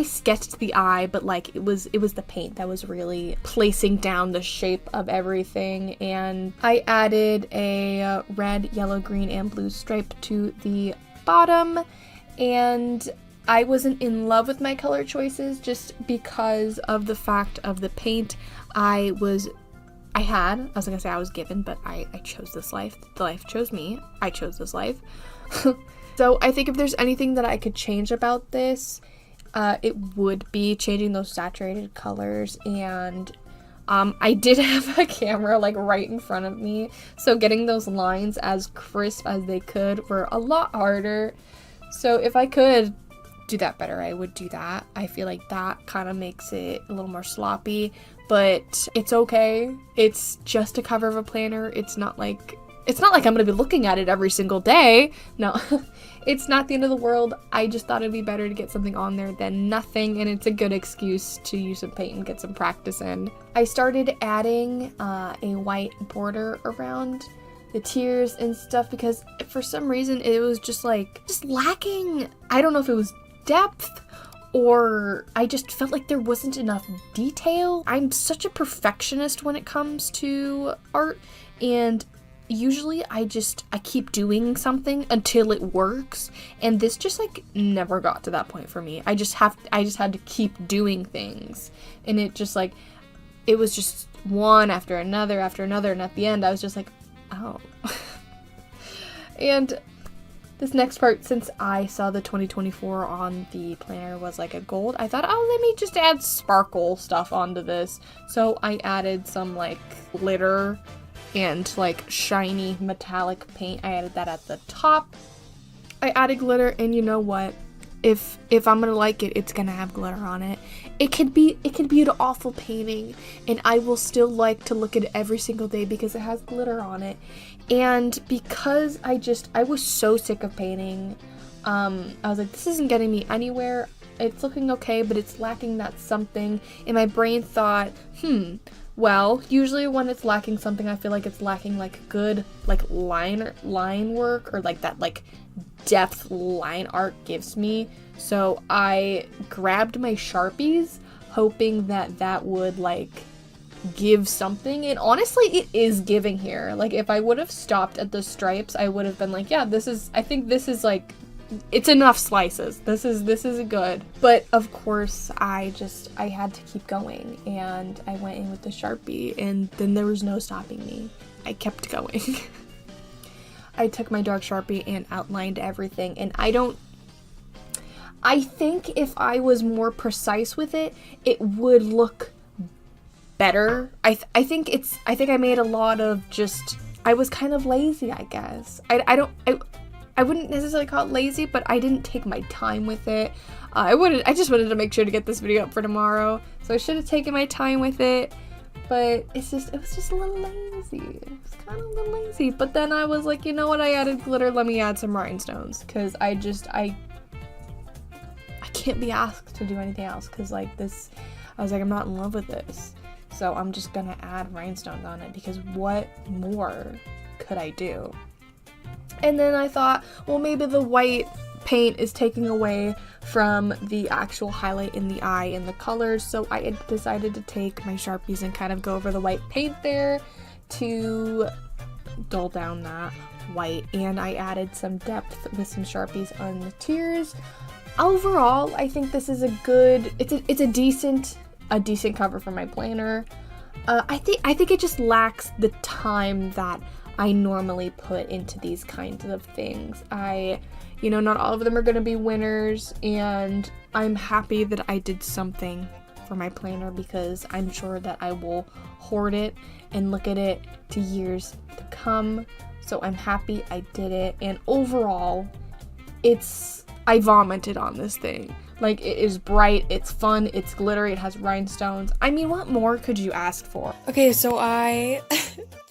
sketched the eye, but like it was the paint that was really placing down the shape of everything. And I added a red, yellow, green, and blue stripe to the bottom. And I wasn't in love with my color choices just because of the fact of the paint. I was gonna say I was given, but I chose this life. The life chose me. I chose this life. So I think if there's anything that I could change about this, it would be changing those saturated colors. And I did have a camera like right in front of me, so getting those lines as crisp as they could were a lot harder. So if I could do that better, I would do that. I feel like that kind of makes it a little more sloppy, but it's okay. It's just a cover of a planner. It's not like I'm gonna be looking at it every single day. No. It's not the end of the world. I just thought it'd be better to get something on there than nothing, and it's a good excuse to use some paint and get some practice in. I started adding a white border around the tears and stuff because for some reason it was just lacking. I don't know if it was depth or I just felt like there wasn't enough detail. I'm such a perfectionist when it comes to art, and usually I keep doing something until it works, and this just like never got to that point for me. I just had to keep doing things, and it was just one after another, and at the end I was just like, oh. And this next part, since I saw the 2024 on the planner was like a gold, I thought, oh, let me just add sparkle stuff onto this. So I added some like glitter and like shiny metallic paint. I added that at the top. I added glitter, and you know what? If I'm gonna like it, it's gonna have glitter on it. It could be an awful painting, and I will still like to look at it every single day because it has glitter on it. And because I was so sick of painting, I was like, this isn't getting me anywhere. It's looking okay, but it's lacking that something. And my brain thought, well, usually when it's lacking something, I feel like it's lacking like good like line work, or like that like depth line art gives me. So I grabbed my Sharpies hoping that would like give something, and honestly it is giving here. Like if I would have stopped at the stripes, I would have been like, yeah, I think this is like it's enough slices. This is good. But of course, I had to keep going, and I went in with the Sharpie, and then there was no stopping me. I kept going. I took my dark Sharpie and outlined everything, and I think if I was more precise with it, it would look better. I think I made a lot of just, I was kind of lazy, I guess. I wouldn't necessarily call it lazy, but I didn't take my time with it. I just wanted to make sure to get this video up for tomorrow, so I should have taken my time with it. But it was just a little lazy. It was kind of a little lazy. But then I was like, you know what? I added glitter. Let me add some rhinestones, because I can't be asked to do anything else. Because like this, I was like, I'm not in love with this, so I'm just gonna add rhinestones on it, because what more could I do? And then I thought, well, maybe the white paint is taking away from the actual highlight in the eye and the colors, so I had decided to take my Sharpies and kind of go over the white paint there to dull down that white, and I added some depth with some Sharpies on the tears. Overall, I think this is a good, it's a decent cover for my planner. I think it just lacks the time that I normally put into these kinds of things. Not all of them are going to be winners, and I'm happy that I did something for my planner, because I'm sure that I will hoard it and look at it to years to come. So I'm happy I did it, and overall, I vomited on this thing. Like, it is bright, it's fun, it's glittery, it has rhinestones. I mean, what more could you ask for? Okay, so I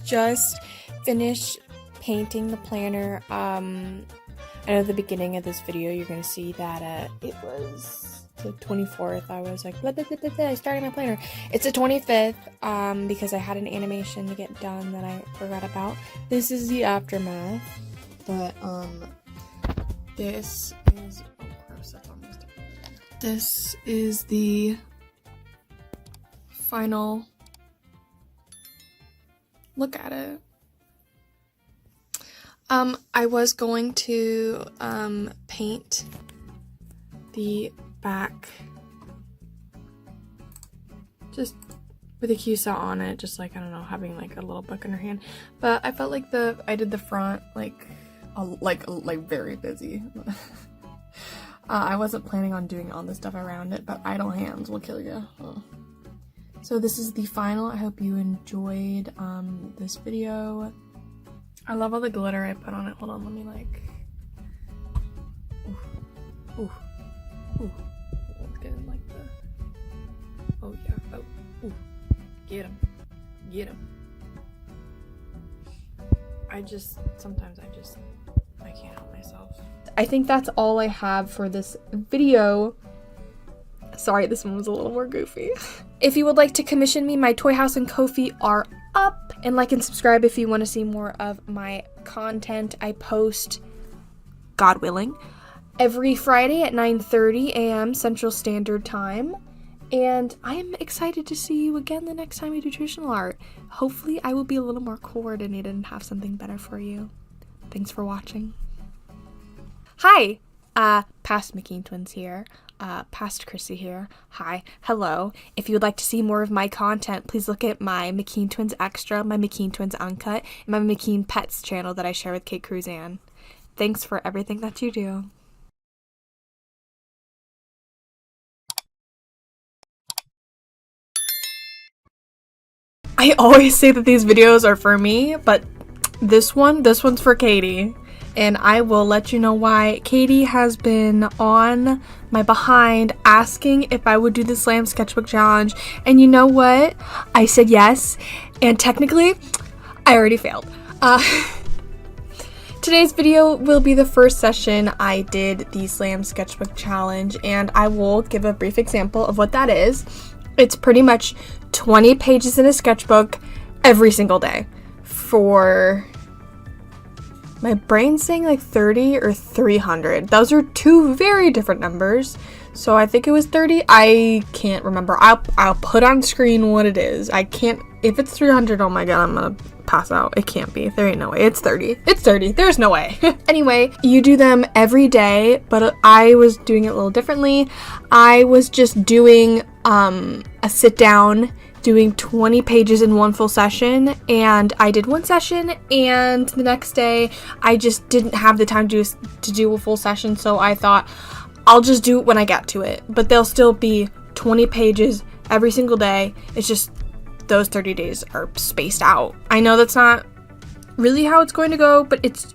just finished painting the planner. I know at the beginning of this video you're gonna see that it was the 24th. I was like, blah, blah, blah, blah, blah, I started my planner. It's the 25th, because I had an animation to get done that I forgot about. This is the aftermath, but this is, oh gross, that's almost done. This is the final look at it. I was going to paint the back just with a cue saw on it, just like, I don't know, having like a little book in her hand. But I felt like I did the front like very busy. I wasn't planning on doing all this stuff around it, but idle hands will kill you. Oh. So this is the final. I hope you enjoyed this video. I love all the glitter I put on it. Hold on, let me like, ooh. Let's get in like the, oh yeah, oh, ooh, get him. Sometimes I can't help myself. I think that's all I have for this video. Sorry, this one was a little more goofy. If you would like to commission me, my Toyhouse and Ko-fi are up. And like and subscribe if you want to see more of my content. I post, God willing, every Friday at 9:30 a.m. Central Standard Time. And I am excited to see you again the next time you do traditional art. Hopefully I will be a little more coordinated and have something better for you. Thanks for watching. Hi! Past McKeanTwins here. Past Chrissy here. Hi. Hello. If you would like to see more of my content, please look at my McKeanTwins Extra, my McKeanTwins Uncut, and my McKean Pets channel that I share with Kate Cruzan. Thanks for everything that you do. I always say that these videos are for me, but this one's for Katie. And I will let you know why. Katie has been on my behind asking if I would do the Slam Sketchbook Challenge. And you know what? I said yes. And technically, I already failed. Today's video will be the first session I did the Slam Sketchbook Challenge. And I will give a brief example of what that is. It's pretty much 20 pages in a sketchbook every single day for... my brain's saying like 30 or 300. Those are two very different numbers. So I think it was 30. I can't remember. I'll put on screen what it is. I can't, if it's 300, oh my god, I'm gonna pass out. It can't be. There ain't no way. It's 30. It's 30. There's no way. Anyway, you do them every day, but I was doing it a little differently. I was just doing a sit down, doing 20 pages in one full session, and I did one session, and the next day I just didn't have the time to do a full session, so I thought I'll just do it when I get to it. But they'll still be 20 pages every single day. It's just those 30 days are spaced out. I know that's not really how it's going to go, but it's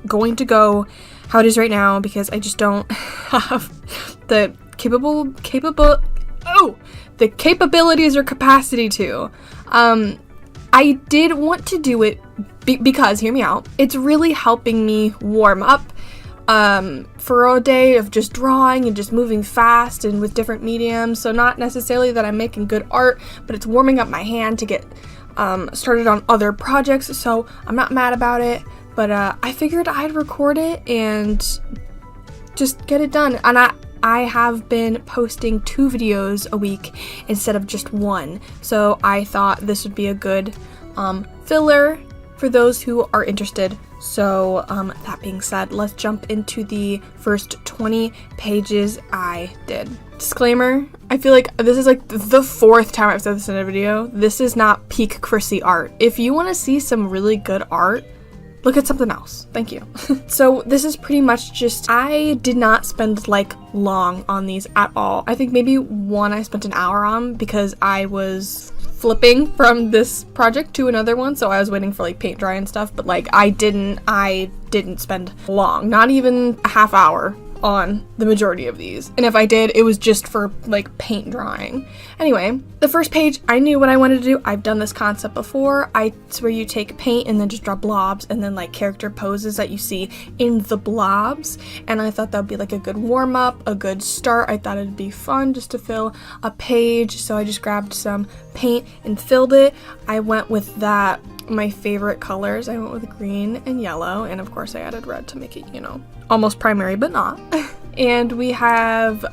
going to go how it is right now because I just don't have the the capabilities or capacity to. I did want to do it because, hear me out, it's really helping me warm up for a day of just drawing and just moving fast and with different mediums. So not necessarily that I'm making good art, but it's warming up my hand to get started on other projects. So I'm not mad about it, but I figured I'd record it and just get it done. And I have been posting 2 videos a week instead of just 1. So I thought this would be a good filler for those who are interested. So that being said, let's jump into the first 20 pages I did. Disclaimer, I feel like this is like the 4th time I've said this in a video. This is not peak Chrissy art. If you want to see some really good art, look at something else. Thank you. So this is pretty much just, I did not spend like long on these at all. I think maybe one I spent an hour on because I was flipping from this project to another one, so I was waiting for like paint dry and stuff, but like I didn't spend long, not even a half hour on the majority of these. And if I did, it was just for like paint drying. Anyway, the first page, I knew what I wanted to do. I've done this concept before. It's where you take paint and then just draw blobs and then like character poses that you see in the blobs. And I thought that would be like a good warm up, a good start. I thought it'd be fun just to fill a page. So I just grabbed some paint and filled it. I went with my favorite colors. I went with green and yellow, and of course I added red to make it, almost primary, but not. And we have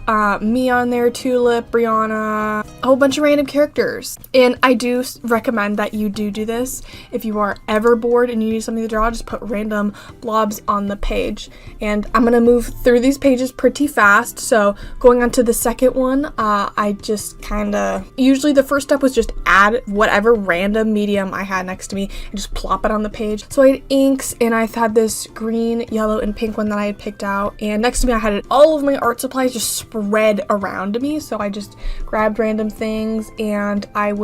me on there, Tulip, Brianna, a whole bunch of random characters. And I do recommend that you do this. If you are ever bored and you need something to draw, just put random blobs on the page. And I'm gonna move through these pages pretty fast. So going on to the second one, I just usually the first step was just add whatever random medium I had next to me and just plop it on the page. So I had inks, and I had this green, yellow, and pink one that I had picked out. And next to me I had all of my art supplies just spread around me, so I just grabbed random things, and I'd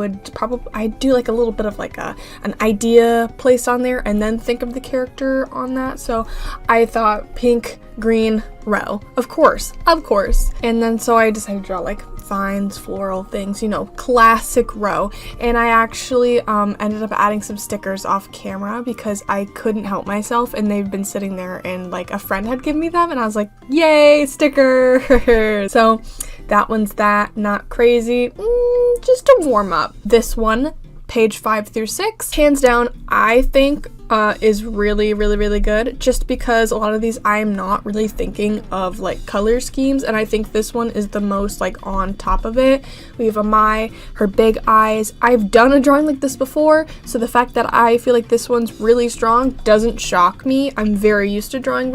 do like a little bit of like an idea place on there and then think of the character on that. So I thought pink, green, row, of course, and then so I decided to draw like vines, floral things, classic row. And I actually ended up adding some stickers off camera because I couldn't help myself, and they've been sitting there, and like a friend had given me them, and I was like, yay, sticker. So that one's not crazy, just a warm up. This one, page 5 through 6, hands down, I think is really, really, really good, just because a lot of these I'm not really thinking of like color schemes, and I think this one is the most like on top of it. We have her big eyes. I've done a drawing like this before, so the fact that I feel like this one's really strong doesn't shock me. I'm very used to drawing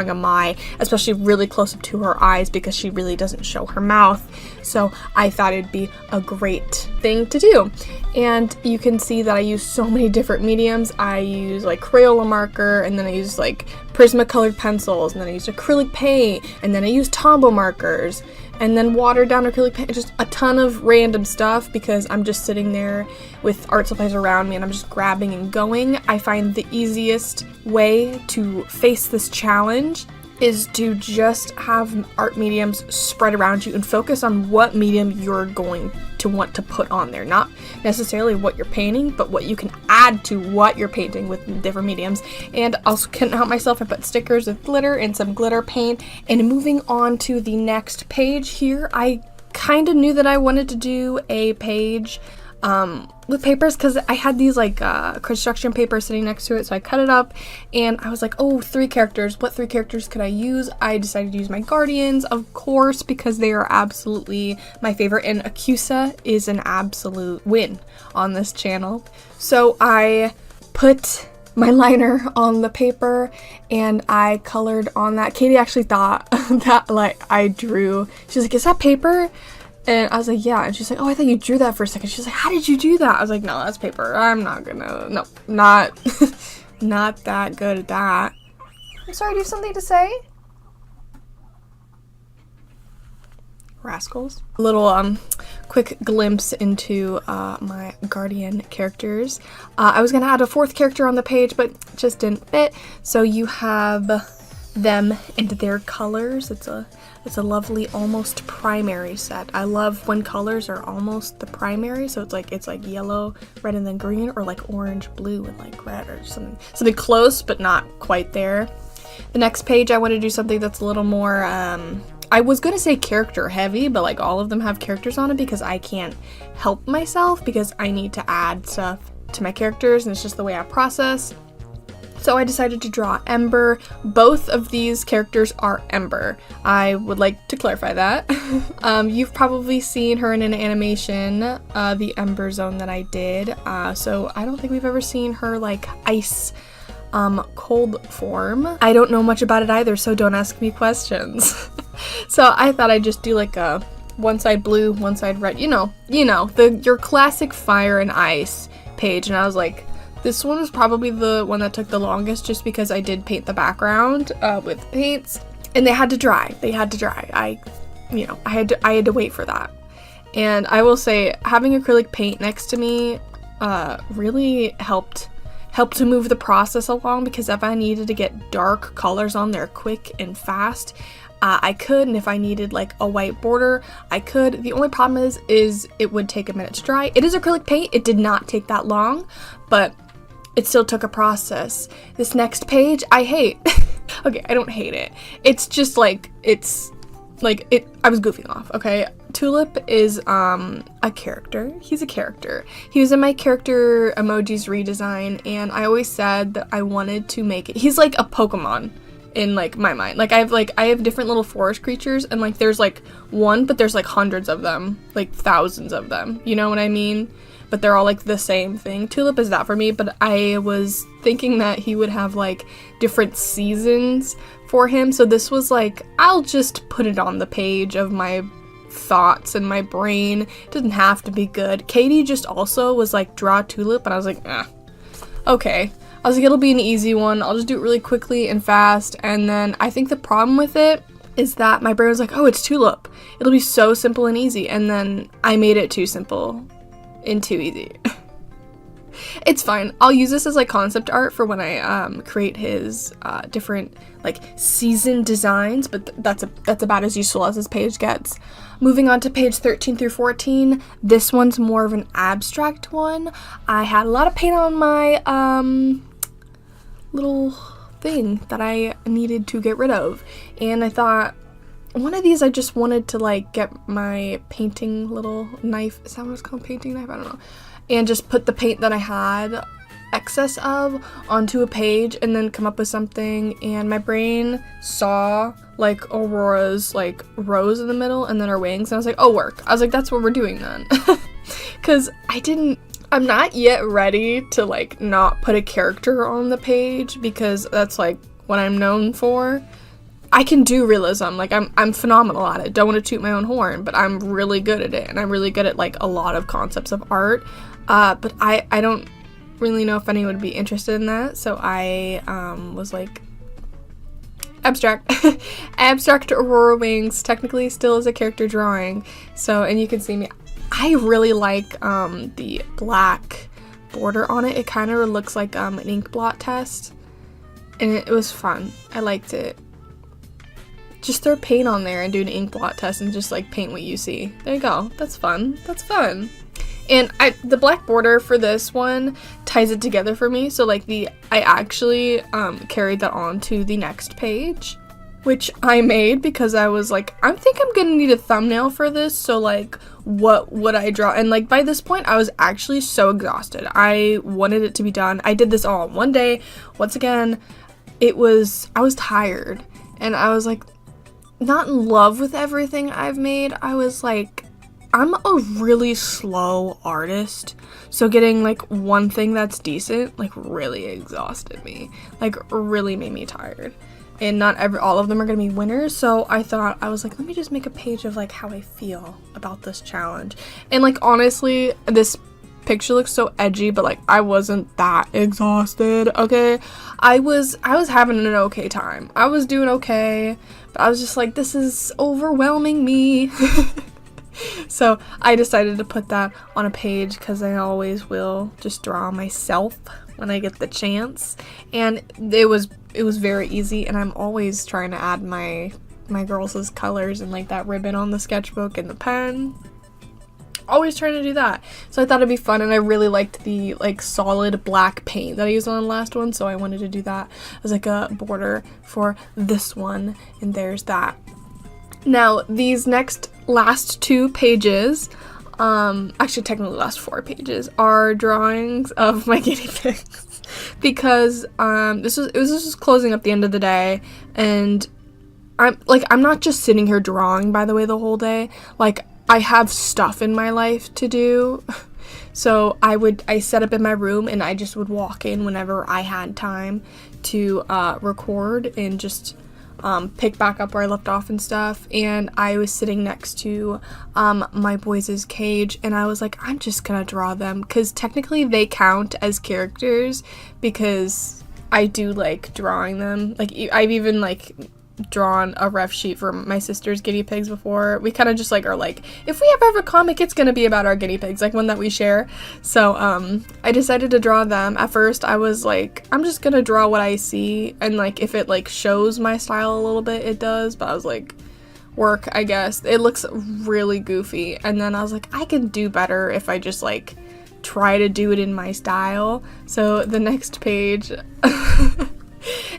a Mai, especially really close up to her eyes because she really doesn't show her mouth. So I thought it'd be a great thing to do. And you can see that I use so many different mediums. I use like Crayola marker, and then I use like Prismacolor pencils, and then I use acrylic paint, and then I use Tombow markers, and then watered down acrylic paint, just a ton of random stuff because I'm just sitting there with art supplies around me and I'm just grabbing and going. I find the easiest way to face this challenge is to just have art mediums spread around you and focus on what medium you're going to want to put on there. Not necessarily what you're painting, but what you can add to what you're painting with different mediums. And also couldn't help myself, I put stickers with glitter and some glitter paint. And moving on to the next page here, I kind of knew that I wanted to do a page with papers, because I had these like construction paper sitting next to it, so I cut it up and I was like, oh, 3 characters, what 3 characters could I use? I decided to use my guardians, of course, because they are absolutely my favorite, and Acusa is an absolute win on this channel. So I put my liner on the paper and I colored on that. Katie actually thought that like I drew, she's like, is that paper? And I was like, yeah. And she's like, oh, I thought you drew that for a second. She's like, how did you do that? I was like, no, that's paper. I'm not gonna, no, not, not that good at that. I'm sorry, do you have something to say? Rascals. A little quick glimpse into my guardian characters. I was gonna add a 4th character on the page, but it just didn't fit. So you have them and their colors. It's a lovely almost primary set. I love when colors are almost the primary, so it's like yellow, red, and then green, or like orange, blue, and like red, or something close but not quite there. The next page I want to do something that's a little more I was gonna say character heavy, but like all of them have characters on it because I can't help myself, because I need to add stuff to my characters and it's just the way I process. So I decided to draw Ember. Both of these characters are Ember. I would like to clarify that. You've probably seen her in an animation, the Ember Zone that I did. So I don't think we've ever seen her like ice cold form. I don't know much about it either, so don't ask me questions. So I thought I'd just do like a one side blue, one side red, you know, your classic fire and ice page. And I was like, this one was probably the one that took the longest, just because I did paint the background with paints, and they had to dry. I had to wait for that. And I will say, having acrylic paint next to me really helped to move the process along, because if I needed to get dark colors on there quick and fast, I could, and if I needed like a white border, I could. The only problem is it would take a minute to dry. It is acrylic paint. It did not take that long, but it still took a process. This next page, I hate. Okay, I don't hate it. It's just like, I was goofing off, okay? Tulip is a character. He's a character. He was in my character emojis redesign, and I always said that I wanted to make it. He's like a Pokemon in like my mind. Like I have different little forest creatures, and like there's like one, but there's like hundreds of them, like thousands of them. You know what I mean? But they're all like the same thing. Tulip is that for me, but I was thinking that he would have like different seasons for him. So this was like, I'll just put it on the page of my thoughts and my brain. It doesn't have to be good. Katie just also was like, draw Tulip, and I was like, okay. I was like, it'll be an easy one. I'll just do it really quickly and fast. And then I think the problem with it is that my brain was like, oh, it's Tulip. It'll be so simple and easy. And then I made it too simple and too easy. It's fine. I'll use this as like concept art for when I create his different like season designs, but that's about as useful as this page gets. Moving on to page 13 through 14, this one's more of an abstract one. I had a lot of paint on my little thing that I needed to get rid of, and I thought one of these I just wanted to like get my painting little knife, is that what it's called, painting knife? I don't know, and just put the paint that I had excess of onto a page and then come up with something. And my brain saw like Aurora's like rose in the middle and then her wings, and I was like, oh, work. I was like, that's what we're doing then. Because I'm not yet ready to like not put a character on the page, because that's like what I'm known for. I can do realism, like I'm phenomenal at it. Don't want to toot my own horn, but I'm really good at it, and I'm really good at like a lot of concepts of art. But I don't really know if anyone would be interested in that, so I was like, abstract. Abstract Aurora wings technically still is a character drawing. So, and you can see me, I really like the black border on it. It kind of looks like an ink blot test, and it was fun. I liked it. Just throw paint on there and do an ink blot test and just like paint what you see. There you go. That's fun. That's fun. And the black border for this one ties it together for me. So like I actually carried that on to the next page, which I made because I was like, I think I'm gonna need a thumbnail for this, so like, what would I draw? And like, by this point, I was actually so exhausted. I wanted it to be done. I did this all in one day. Once again, I was tired, and I was like, not in love with everything I've made. I was like, I'm a really slow artist, so getting like one thing that's decent like really exhausted me, like really made me tired, and not all of them are gonna be winners. So I thought, I was like, let me just make a page of like how I feel about this challenge. And like, honestly, this picture looks so edgy, but like, I wasn't that exhausted, okay? I was having an okay time. I was doing okay, but I was just like, this is overwhelming me. So I decided to put that on a page because I always will just draw myself when I get the chance, and it was very easy, and I'm always trying to add my girls' colors and like that ribbon on the sketchbook and the pen. Always trying to do that. So I thought it'd be fun, and I really liked the like solid black paint that I used on the last one, so I wanted to do that as like a border for this one, and there's that. Now, these last 2 pages, actually technically last 4 pages, are drawings of my guinea pigs. Because it was just closing up the end of the day, and I'm not just sitting here drawing, by the way, the whole day. Like, I have stuff in my life to do. So I set up in my room, and I just would walk in whenever I had time to record and just pick back up where I left off and stuff. And I was sitting next to my boys' cage, and I was like, I'm just gonna draw them, because technically they count as characters because I do like drawing them. Like, I've even like drawn a ref sheet for my sister's guinea pigs before. We kind of just like are like, if we ever have a comic, it's gonna be about our guinea pigs, like one that we share. So I decided to draw them. At first I was like, I'm just gonna draw what I see, and like if it like shows my style a little bit, it does. But I was like, work, I guess. It looks really goofy, and then I was like, I can do better if I just like try to do it in my style. So the next page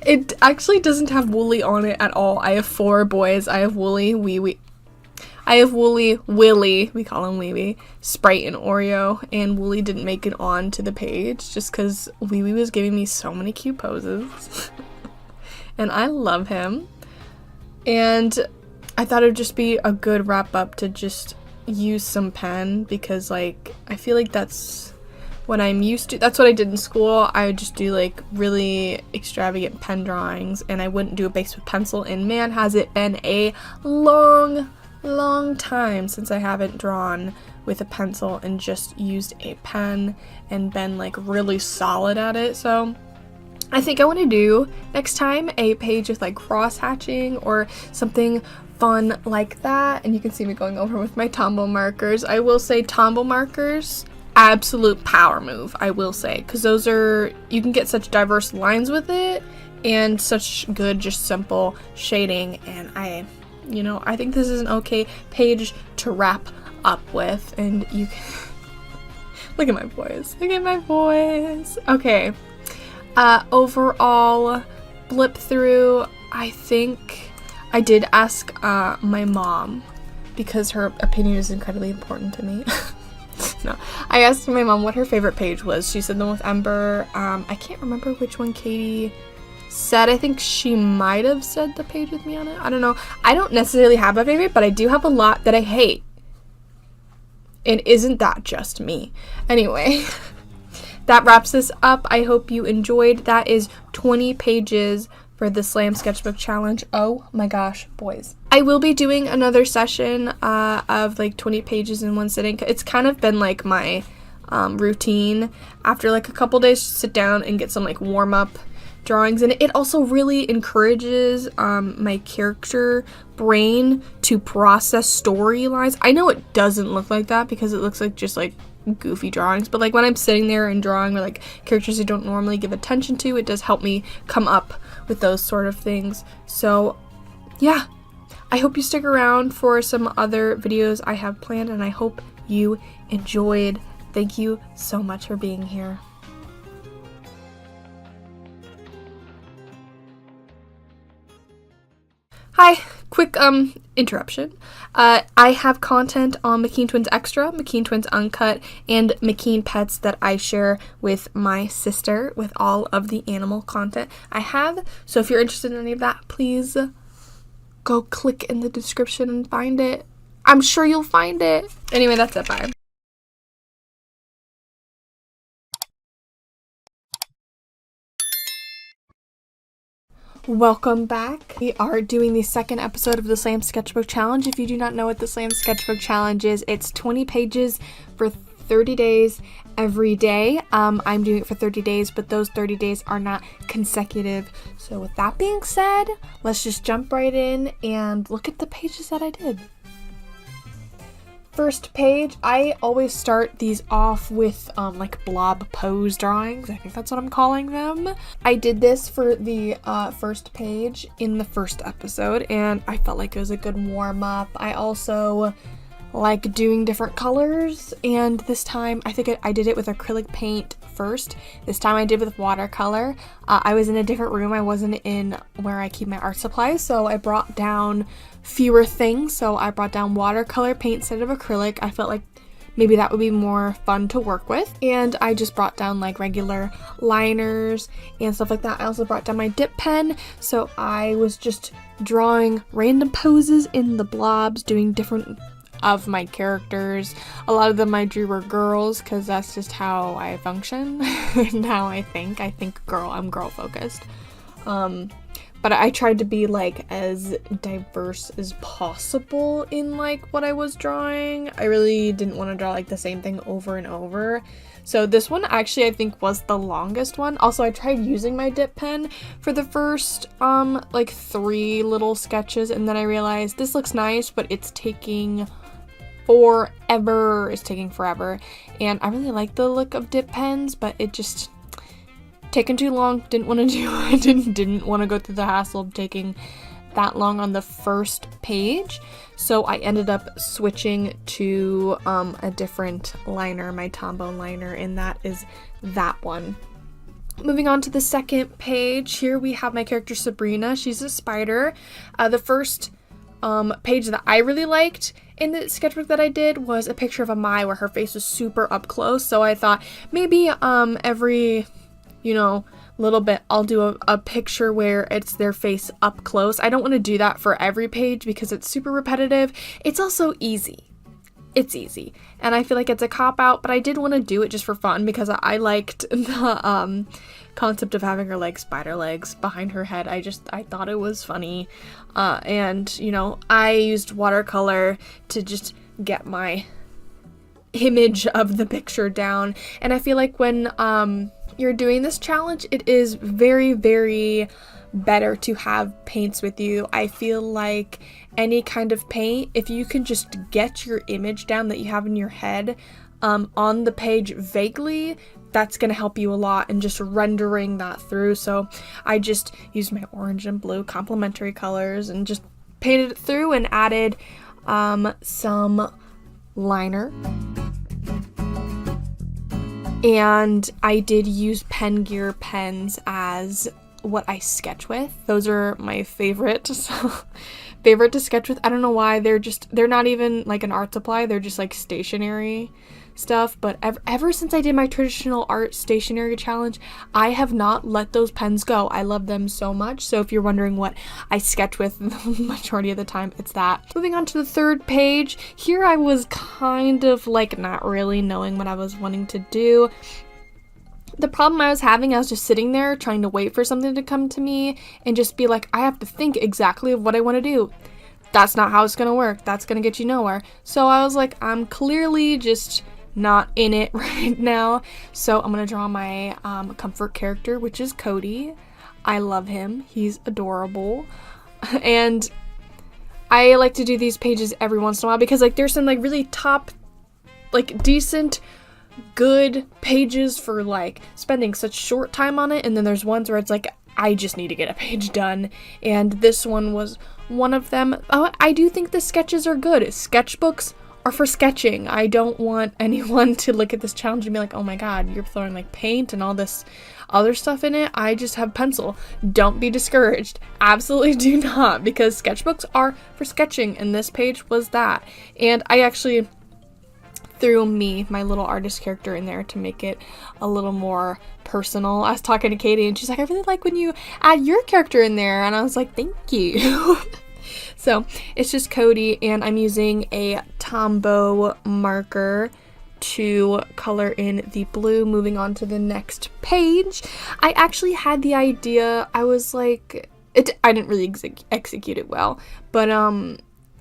it actually doesn't have Wooly on it at all. I have 4 boys. I have Wooly, I have Wooly, Willy, we call him Wee Wee, Sprite, and Oreo, and Wooly didn't make it on to the page just because Wee Wee was giving me so many cute poses. And I love him. And I thought it would just be a good wrap up to just use some pen, because like, I feel like that's what I'm used to. That's what I did in school. I would just do like really extravagant pen drawings, and I wouldn't do a base with pencil. And man, has it been a long time since I haven't drawn with a pencil and just used a pen and been like really solid at it. So I think I want to do next time a page with like cross hatching or something fun like that. And you can see me going over with my Tombow markers. I will say Tombow markers, absolute power move, I will say, because those are, you can get such diverse lines with it and such good just simple shading. And I think this is an okay page to wrap up with. And you can look at my boys, okay. Overall blip through, I think I did ask my mom, because her opinion is incredibly important to me. No, I asked my mom what her favorite page was. She said the one with Ember. I can't remember which one Katie said. I think she might have said the page with me on it. I don't know. I don't necessarily have a favorite, but I do have a lot that I hate. And isn't that just me? Anyway, that wraps this up. I hope you enjoyed. That is 20 pages for the Slam Sketchbook Challenge. Oh my gosh, boys. I will be doing another session of like 20 pages in one sitting. It's kind of been like my routine after like a couple days to sit down and get some like warm-up drawings. And it also really encourages my character brain to process storylines. I know it doesn't look like that because it looks like just like goofy drawings, but like when I'm sitting there and drawing or like characters I don't normally give attention to, it does help me come up with those sort of things. So yeah, I hope you stick around for some other videos I have planned, and I hope you enjoyed. Thank you so much for being here. Hi, quick interruption. I have content on McKeanTwins Extra, McKeanTwins Uncut, and McKean Pets that I share with my sister with all of the animal content I have. So if you're interested in any of that, please go click in the description and find it. I'm sure you'll find it. Anyway, that's it. Bye. Welcome back. We are doing the second episode of the Slam Sketchbook Challenge. If you do not know what the Slam Sketchbook Challenge is, it's 20 pages for 30 days every day. I'm doing it for 30 days, but those 30 days are not consecutive. So with that being said, let's just jump right in and look at the pages that I did. First page, I always start these off with like blob pose drawings. I think that's what I'm calling them. I did this for the first page in the first episode, and I felt like it was a good warm-up. I also like doing different colors, and this time I think I did it with acrylic paint first. This time I did with watercolor. I was in a different room. I wasn't in where I keep my art supplies, so I brought down fewer things. So I brought down watercolor paint instead of acrylic. I felt like maybe that would be more fun to work with, and I just brought down like regular liners and stuff like that. I also brought down my dip pen, so I was just drawing random poses in the blobs, doing different of my characters. A lot of them I drew were girls because that's just how I function and how I think girl. I'm girl focused. But I tried to be like as diverse as possible in like what I was drawing. I really didn't want to draw like the same thing over and over. So this one actually I think was the longest one. Also, I tried using my dip pen for the first like 3 little sketches, and then I realized this looks nice, but it's taking forever. It's taking forever. And I really like the look of dip pens, but it just taken too long. Didn't want to do it. Didn't want to go through the hassle of taking that long on the first page. So I ended up switching to a different liner, my Tombow liner, and that is that one. Moving on to the second page, here we have my character Sabrina. She's a spider. The first page that I really liked in the sketchbook that I did was a picture of a Mai where her face was super up close. So I thought maybe every little bit I'll do a picture where it's their face up close. I don't want to do that for every page because it's super repetitive. It's also easy. It's easy. And I feel like it's a cop-out, but I did want to do it just for fun because I liked the concept of having her like spider legs behind her head. I thought it was funny. And I used watercolor to just get my image of the picture down. And I feel like when you're doing this challenge, it is very, very better to have paints with you. I feel like any kind of paint, if you can just get your image down that you have in your head on the page vaguely, that's going to help you a lot in just rendering that through. So I just used my orange and blue complementary colors and just painted it through and added some liner. And I did use Pen Gear pens as what I sketch with. Those are my favorite to sketch with. I don't know why. They're not even like an art supply. They're just like stationery stuff. But ever since I did my traditional art stationery challenge, I have not let those pens go. I love them so much. So if you're wondering what I sketch with the majority of the time, it's that. Moving on to the third page. Here I was kind of like not really knowing what I was wanting to do. The problem I was having, I was just sitting there trying to wait for something to come to me and just be like, I have to think exactly of what I want to do. That's not how it's going to work. That's going to get you nowhere. So I was like, I'm clearly just not in it right now. So I'm going to draw my comfort character, which is Cody. I love him. He's adorable. And I like to do these pages every once in a while because like there's some like really top, like decent, good pages for like spending such short time on it, and then there's ones where it's like I just need to get a page done, and this one was one of them. I do think the sketches are good. Sketchbooks are for sketching. I don't want anyone to look at this challenge and be like, oh my god, you're throwing like paint and all this other stuff in it. I just have pencil. Don't be discouraged. Absolutely do not, because sketchbooks are for sketching, and this page was that. And I actually threw my little artist character in there to make it a little more personal. I was talking to Katie and she's like, I really like when you add your character in there, and I was like, thank you. So it's just Cody, and I'm using a Tombow marker to color in the blue. Moving on to the next page, I actually had the idea, I was like, I didn't really execute it well, but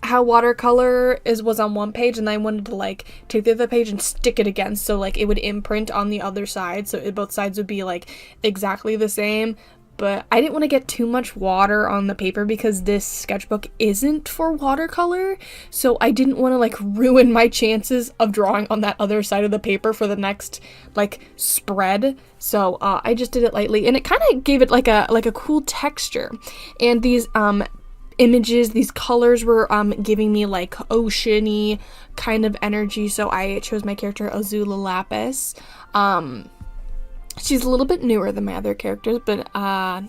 how watercolor was on one page, and I wanted to like take the other page and stick it again, so like it would imprint on the other side, so both sides would be like exactly the same. But I didn't want to get too much water on the paper because this sketchbook isn't for watercolor, so I didn't want to like ruin my chances of drawing on that other side of the paper for the next like spread. So I just did it lightly, and it kind of gave it like a cool texture. And these images, these colors were giving me like oceany kind of energy, so I chose my character Azula Lapis. She's a little bit newer than my other characters, but I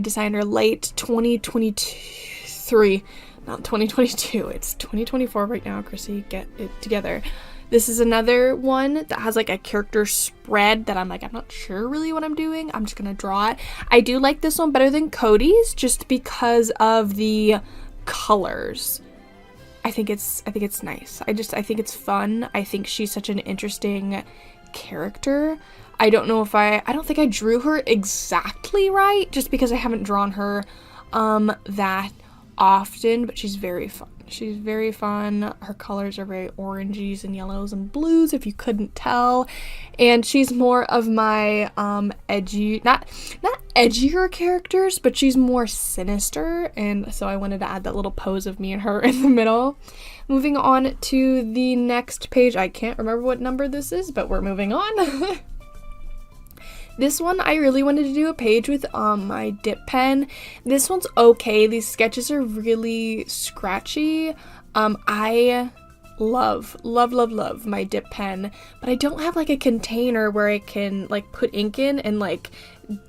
designed her late 2023, not 2022. It's 2024 right now, Chrissy, get it together. This is another one that has like a character spread that I'm not sure really what I'm doing. I'm just gonna draw it. I do like this one better than Cody's just because of the colors. I think it's nice. I think it's fun. I think she's such an interesting character. I don't think I drew her exactly right just because I haven't drawn her that often, but she's very fun. She's very fun. Her colors are very oranges and yellows and blues, if you couldn't tell. And she's more of my edgy, not edgier characters, but she's more sinister, and so I wanted to add that little pose of me and her in the middle. Moving on to the next page. I can't remember what number this is, but we're moving on. This one, I really wanted to do a page with my dip pen. This one's okay. These sketches are really scratchy. I love my dip pen, but I don't have like a container where I can like put ink in and like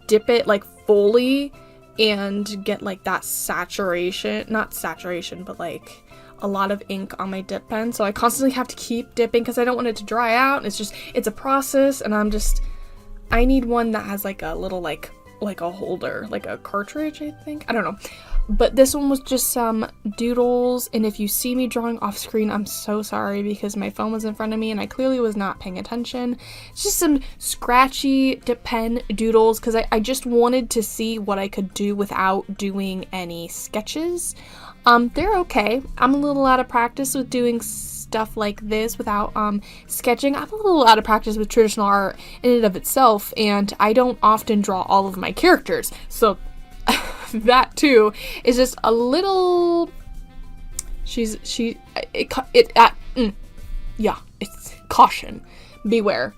dip it like fully and get like that saturation, not saturation, but like a lot of ink on my dip pen. So I constantly have to keep dipping because I don't want it to dry out. It's a process, and I need one that has like a little like a holder, like a cartridge, I think. I don't know. But this one was just some doodles, and if you see me drawing off screen, I'm so sorry because my phone was in front of me and I clearly was not paying attention. It's just some scratchy dip pen doodles because I just wanted to see what I could do without doing any sketches. They're okay. I'm a little out of practice with doing stuff like this without sketching. I'm a little out of practice with traditional art in and of itself, and I don't often draw all of my characters, so that too is just a little it's caution, beware.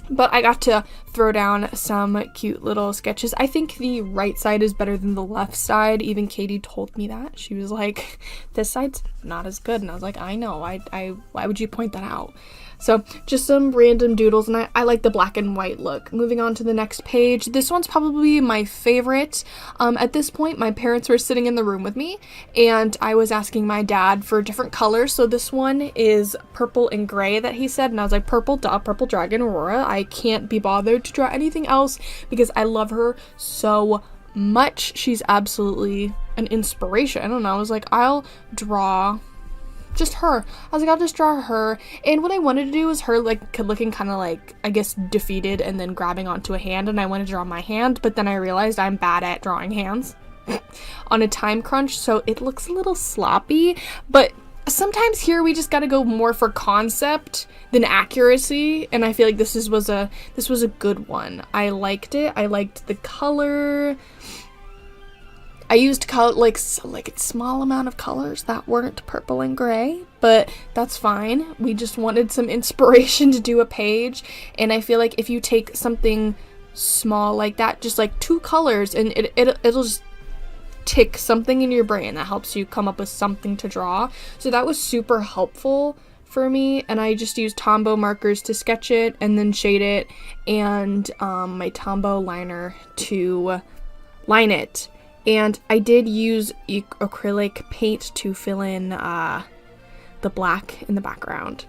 But I got to throw down some cute little sketches. I think the right side is better than the left side. Even Katie told me that. She was like, this side's not as good. And I was like, I know. Why would you point that out? So just some random doodles, and I like the black and white look. Moving on to the next page. This one's probably my favorite. At this point, my parents were sitting in the room with me, and I was asking my dad for different colors. So this one is purple and gray that he said, and I was like, purple, duh, purple dragon, Aurora. I can't be bothered to draw anything else because I love her so much. She's absolutely an inspiration. And I was like, I'll draw just her. I was like, I'll just draw her. And what I wanted to do was her like looking kind of like, I guess, defeated and then grabbing onto a hand, and I wanted to draw my hand, but then I realized I'm bad at drawing hands on a time crunch, so it looks a little sloppy. But sometimes here we just gotta go more for concept than accuracy, and I feel like this was a good one. I liked it. I liked the color. I used like a small amount of colors that weren't purple and gray, but that's fine. We just wanted some inspiration to do a page, and I feel like if you take something small like that, just like two colors, and tick something in your brain that helps you come up with something to draw. So that was super helpful for me, and I just used Tombow markers to sketch it and then shade it, and my Tombow liner to line it. And I did use acrylic paint to fill in the black in the background.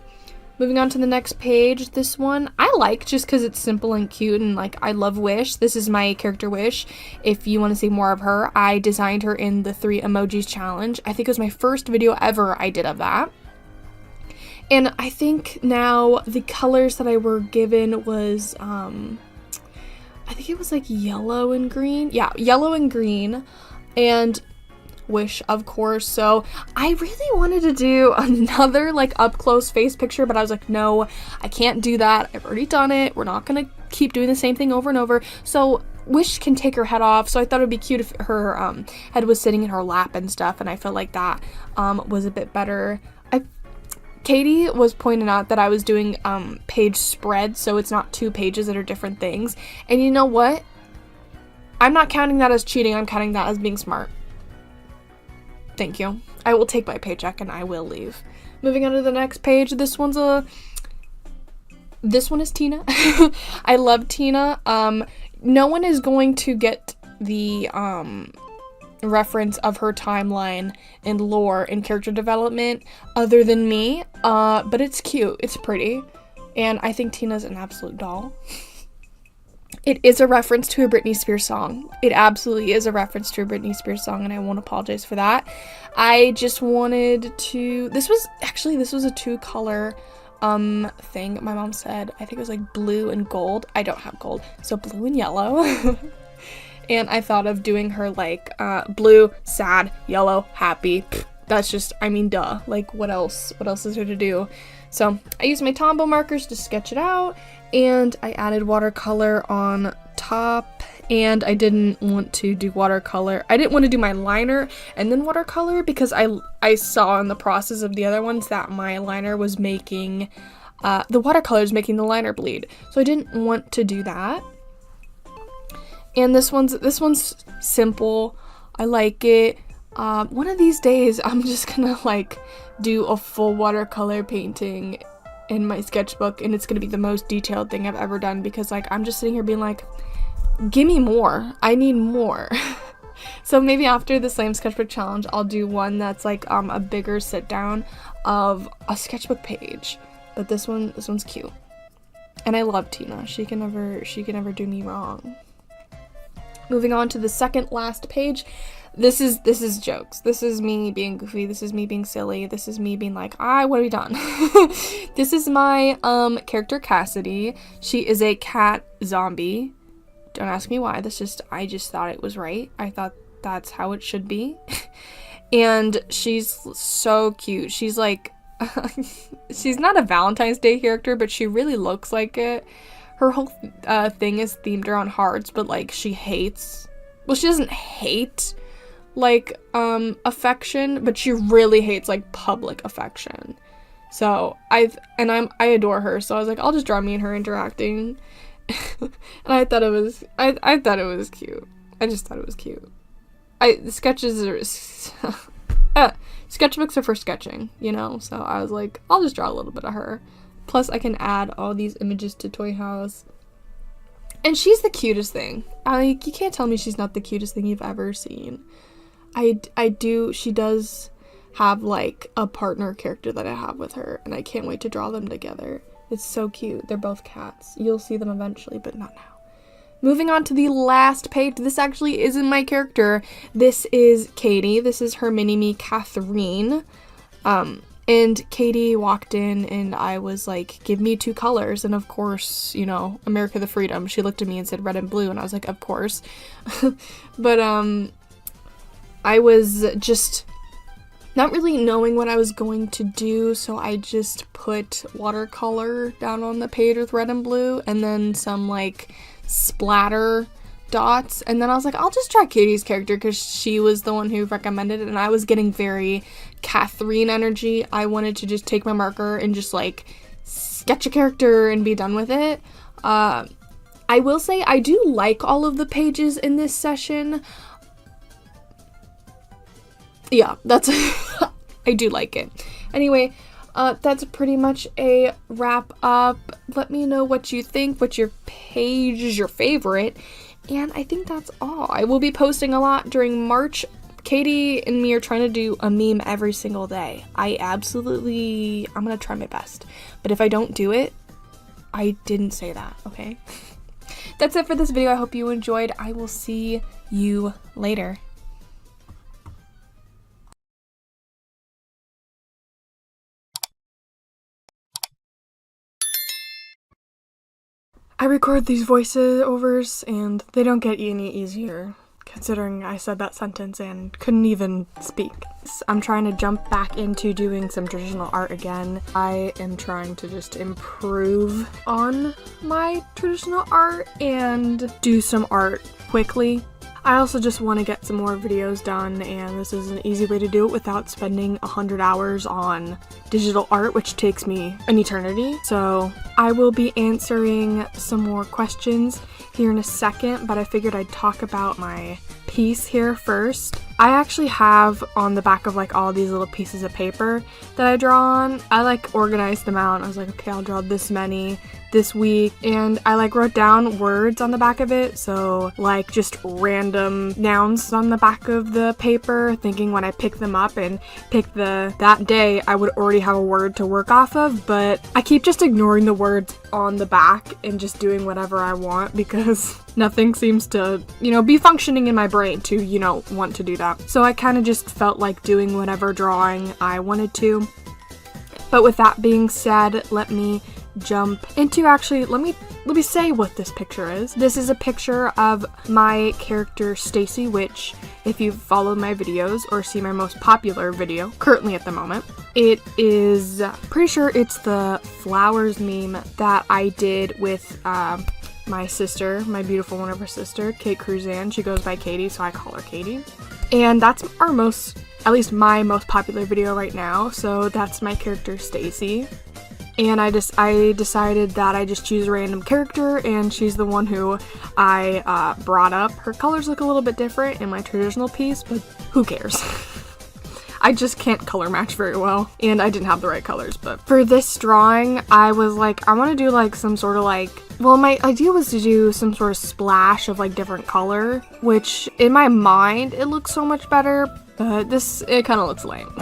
Moving on to the next page, this one I like just because it's simple and cute, and like I love Wish. This is my character Wish. If you want to see more of her, I designed her in the 3 emojis challenge. I think it was my first video ever I did of that. And I think now the colors that I were given was, I think it was like yellow and green. Yeah, yellow and green. And Wish, of course. So I really wanted to do another like up close face picture, but I was like, no, I can't do that. I've already done it. We're not gonna keep doing the same thing over and over. So Wish can take her head off. So I thought it'd be cute if her head was sitting in her lap and stuff, and I felt like that was a bit better. Katie was pointing out that I was doing page spread, so it's not 2 pages that are different things. And you know what? I'm not counting that as cheating. I'm counting that as being smart. Thank you. I will take my paycheck and I will leave. Moving on to the next page. This one is Tina. I love Tina. No one is going to get the reference of her timeline and lore and character development other than me, but it's cute, it's pretty, and I think Tina's an absolute doll. It is a reference to a Britney Spears song. It absolutely is a reference to a Britney Spears song, and I won't apologize for that. I just wanted to, this was a 2-color thing. My mom said, I think it was like blue and gold. I don't have gold, so blue and yellow. And I thought of doing her like blue, sad, yellow, happy. That's just, I mean, duh. Like, what else? What else is there to do? So I used my Tombow markers to sketch it out, and I added watercolor on top, and I didn't want to do watercolor. I didn't want to do my liner and then watercolor because I saw in the process of the other ones that my liner was making, the watercolor is making the liner bleed. So I didn't want to do that. And this one's simple. I like it. One of these days, I'm just gonna like do a full watercolor painting in my sketchbook, and it's gonna be the most detailed thing I've ever done, because like I'm just sitting here being like, give me more. I need more. So maybe after the Slam Sketchbook Challenge, I'll do one that's like a bigger sit down of a sketchbook page. But this one's cute, and I love Tina. She can never do me wrong. Moving on to the second last page. This is jokes. This is me being goofy. This is me being silly. This is me being like, what have we done? This is my character Cassidy. She is a cat zombie. Don't ask me why. I just thought it was right. I thought that's how it should be. And she's so cute. She's like she's not a Valentine's Day character, but she really looks like it. Her whole thing is themed around hearts, but like she doesn't hate like affection, but she really hates like public affection. So I adore her, so I was like, I'll just draw me and her interacting. And I thought it was cute. I just thought it was cute. The sketches are sketchbooks are for sketching, you know, so I was like, I'll just draw a little bit of her. Plus, I can add all these images to Toyhouse. And she's the cutest thing. You can't tell me she's not the cutest thing you've ever seen. She does have, like, a partner character that I have with her, and I can't wait to draw them together. It's so cute. They're both cats. You'll see them eventually, but not now. Moving on to the last page. This actually isn't my character. This is Katie. This is her mini-me, Catherine. And Katie walked in and I was like, give me 2 colors. And of course, you know, America the Freedom. She looked at me and said red and blue. And I was like, of course. But I was just not really knowing what I was going to do. So I just put watercolor down on the page with red and blue. And then some like splatter dots, and then I was like, I'll just try Katie's character because she was the one who recommended it, and I was getting very Catherine energy. I wanted to just take my marker and just like sketch a character and be done with it. I will say I do like all of the pages in this session. yeah, that's I do like it. Anyway, that's pretty much a wrap up. Let me know what you think, what your page is your favorite, and I think that's all. I will be posting a lot during March. Katie and me are trying to do a meme every single day. I'm gonna try my best. But if I don't do it, I didn't say that, okay? That's it for this video. I hope you enjoyed. I will see you later. I record these voiceovers and they don't get any easier, considering I said that sentence and couldn't even speak. I'm trying to jump back into doing some traditional art again. I am trying to just improve on my traditional art and do some art quickly. I also just want to get some more videos done, and this is an easy way to do it without spending 100 hours on digital art, which takes me an eternity. So I will be answering some more questions here in a second, but I figured I'd talk about my piece here first. I actually have on the back of like all these little pieces of paper that I draw on. I like organized them out. I was like, okay, I'll draw this many this week, and I like wrote down words on the back of it, so like just random nouns on the back of the paper, thinking when I pick them up and pick that day I would already have a word to work off of, but I keep just ignoring the words on the back and just doing whatever I want because nothing seems to, be functioning in my brain to, want to do that. So I kind of just felt like doing whatever drawing I wanted to. But with that being said, let me jump into let me say what this picture is. This is a picture of my character Stacy, which if you've followed my videos or see my most popular video currently at the moment, it is pretty sure it's the flowers meme that I did with my sister, my beautiful wonderful sister, Kate Cruzan. She goes by Katie, so I call her Katie. And that's at least my most popular video right now, so that's my character Stacy. And I decided that I just choose a random character, and she's the one who I brought up. Her colors look a little bit different in my traditional piece, but who cares? I just can't color match very well, and I didn't have the right colors. But for this drawing, I was like, I want to do like some sort of my idea was to do some sort of splash of like different color, which in my mind, it looks so much better, but it kind of looks lame.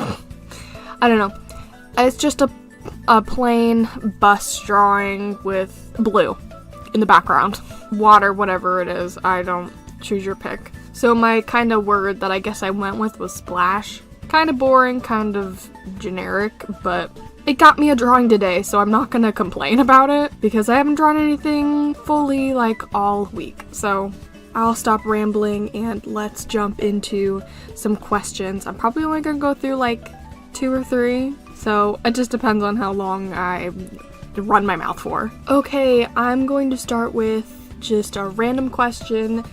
I don't know. It's just a plain bus drawing with blue in the background. Water, whatever it is, I don't choose your pick. So my kind of word that I guess I went with was splash. Kind of boring, kind of generic, but it got me a drawing today, so I'm not gonna complain about it because I haven't drawn anything fully all week. So I'll stop rambling and let's jump into some questions. I'm probably only gonna go through 2 or 3. So it just depends on how long I run my mouth for. Okay, I'm going to start with just a random question,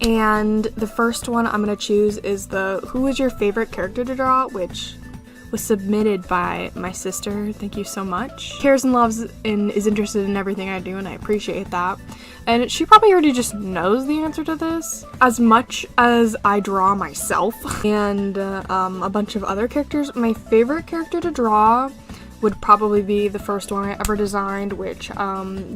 and the first one I'm going to choose is who is your favorite character to draw, which was submitted by my sister. Thank you so much. Cares and loves and is interested in everything I do, and I appreciate that. And she probably already just knows the answer to this. As much as I draw myself and a bunch of other characters, my favorite character to draw would probably be the first one I ever designed, which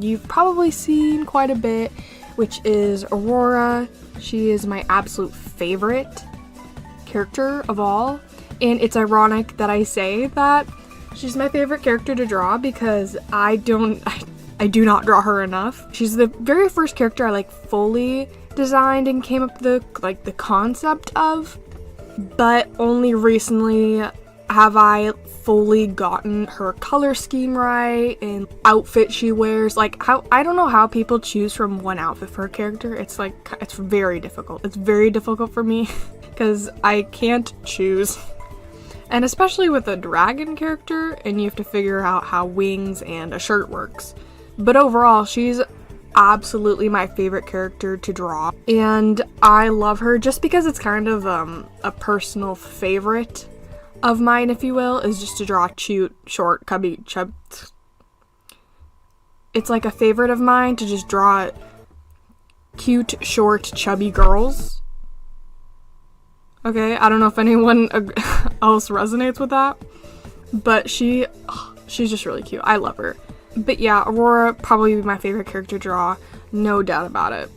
you've probably seen quite a bit, which is Aurora. She is my absolute favorite character of all. And it's ironic that I say that she's my favorite character to draw because I do not draw her enough. She's the very first character I fully designed and came up with the concept of, but only recently have I fully gotten her color scheme right and outfit she wears. I don't know how people choose from one outfit for a character. It's very difficult. It's very difficult for me because I can't choose. And especially with a dragon character, and you have to figure out how wings and a shirt works. But overall, she's absolutely my favorite character to draw. And I love her just because it's kind of a personal favorite of mine, if you will, is just to draw cute, short, it's like a favorite of mine to just draw cute, short, chubby girls. Okay, I don't know if anyone else resonates with that, but she's just really cute. I love her. But yeah, Aurora probably be my favorite character to draw, no doubt about it.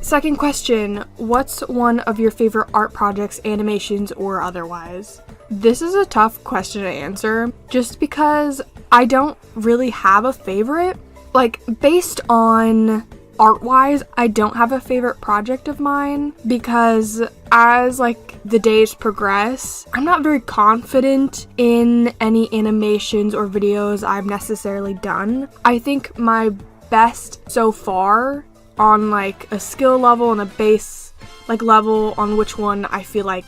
Second question, what's one of your favorite art projects, animations, or otherwise? This is a tough question to answer, just because I don't really have a favorite. Like, based on art-wise, I don't have a favorite project of mine, because as, like, the days progress, I'm not very confident in any animations or videos I've necessarily done. I think my best so far on, like, a skill level and a base, like, level on which one I feel like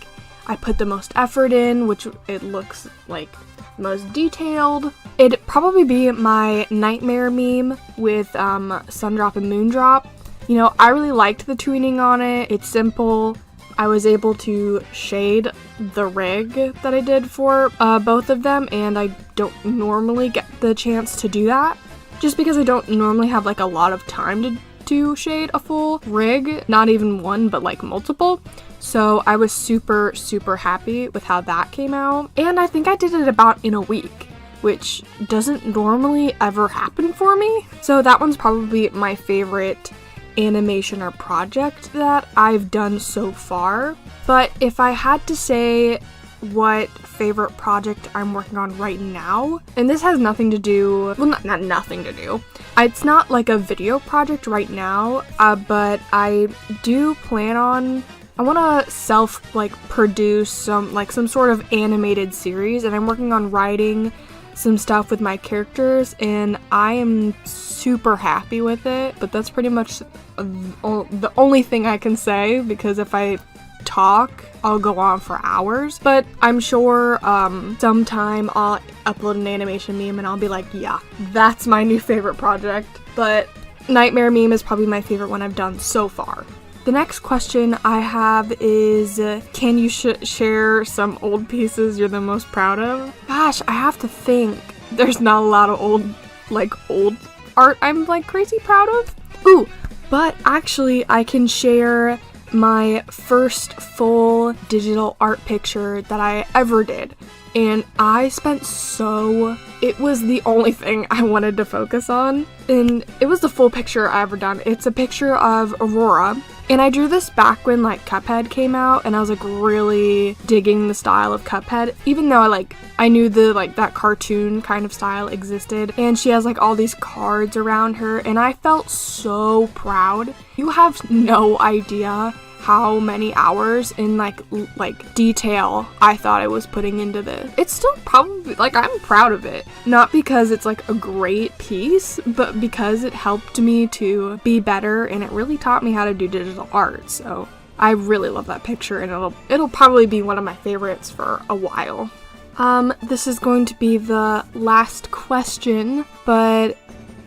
I put the most effort in, which it looks like most detailed. It'd probably be my nightmare meme with Sundrop and Moondrop. You know, I really liked the tuning on it. It's simple. I was able to shade the rig that I did for both of them, and I don't normally get the chance to do that, just because I don't normally have like a lot of time to shade a full rig, not even one, but like multiple. So I was super happy with how that came out, and I think I did it about in a week, which doesn't normally ever happen for me. So that one's probably my favorite animation or project that I've done so far. But if I had to say what favorite project I'm working on right now, and this has nothing to do, well, not nothing to do, it's not like a video project right now, but I do plan on, I want to produce some sort of animated series, and I'm working on writing some stuff with my characters, and I am super happy with it. But that's pretty much the only thing I can say, because if I talk, I'll go on for hours. But I'm sure sometime I'll upload an animation meme and I'll be like, yeah, that's my new favorite project. But Nightmare meme is probably my favorite one I've done so far. The next question I have is, can you share some old pieces you're the most proud of? Gosh, I have to think. There's not a lot of old art I'm like crazy proud of. Ooh, but actually I can share my first full digital art picture that I ever did. And I spent it was the only thing I wanted to focus on. And it was the full picture I ever done. It's a picture of Aurora. And I drew this back when like Cuphead came out, and I was like really digging the style of Cuphead, even though I knew that cartoon kind of style existed. And she has like all these cards around her, and I felt so proud. You have no idea how many hours in like detail I thought I was putting into this. It's still probably I'm proud of it, not because it's like a great piece, but because it helped me to be better, and it really taught me how to do digital art. So I really love that picture, and it'll probably be one of my favorites for a while. This is going to be the last question, but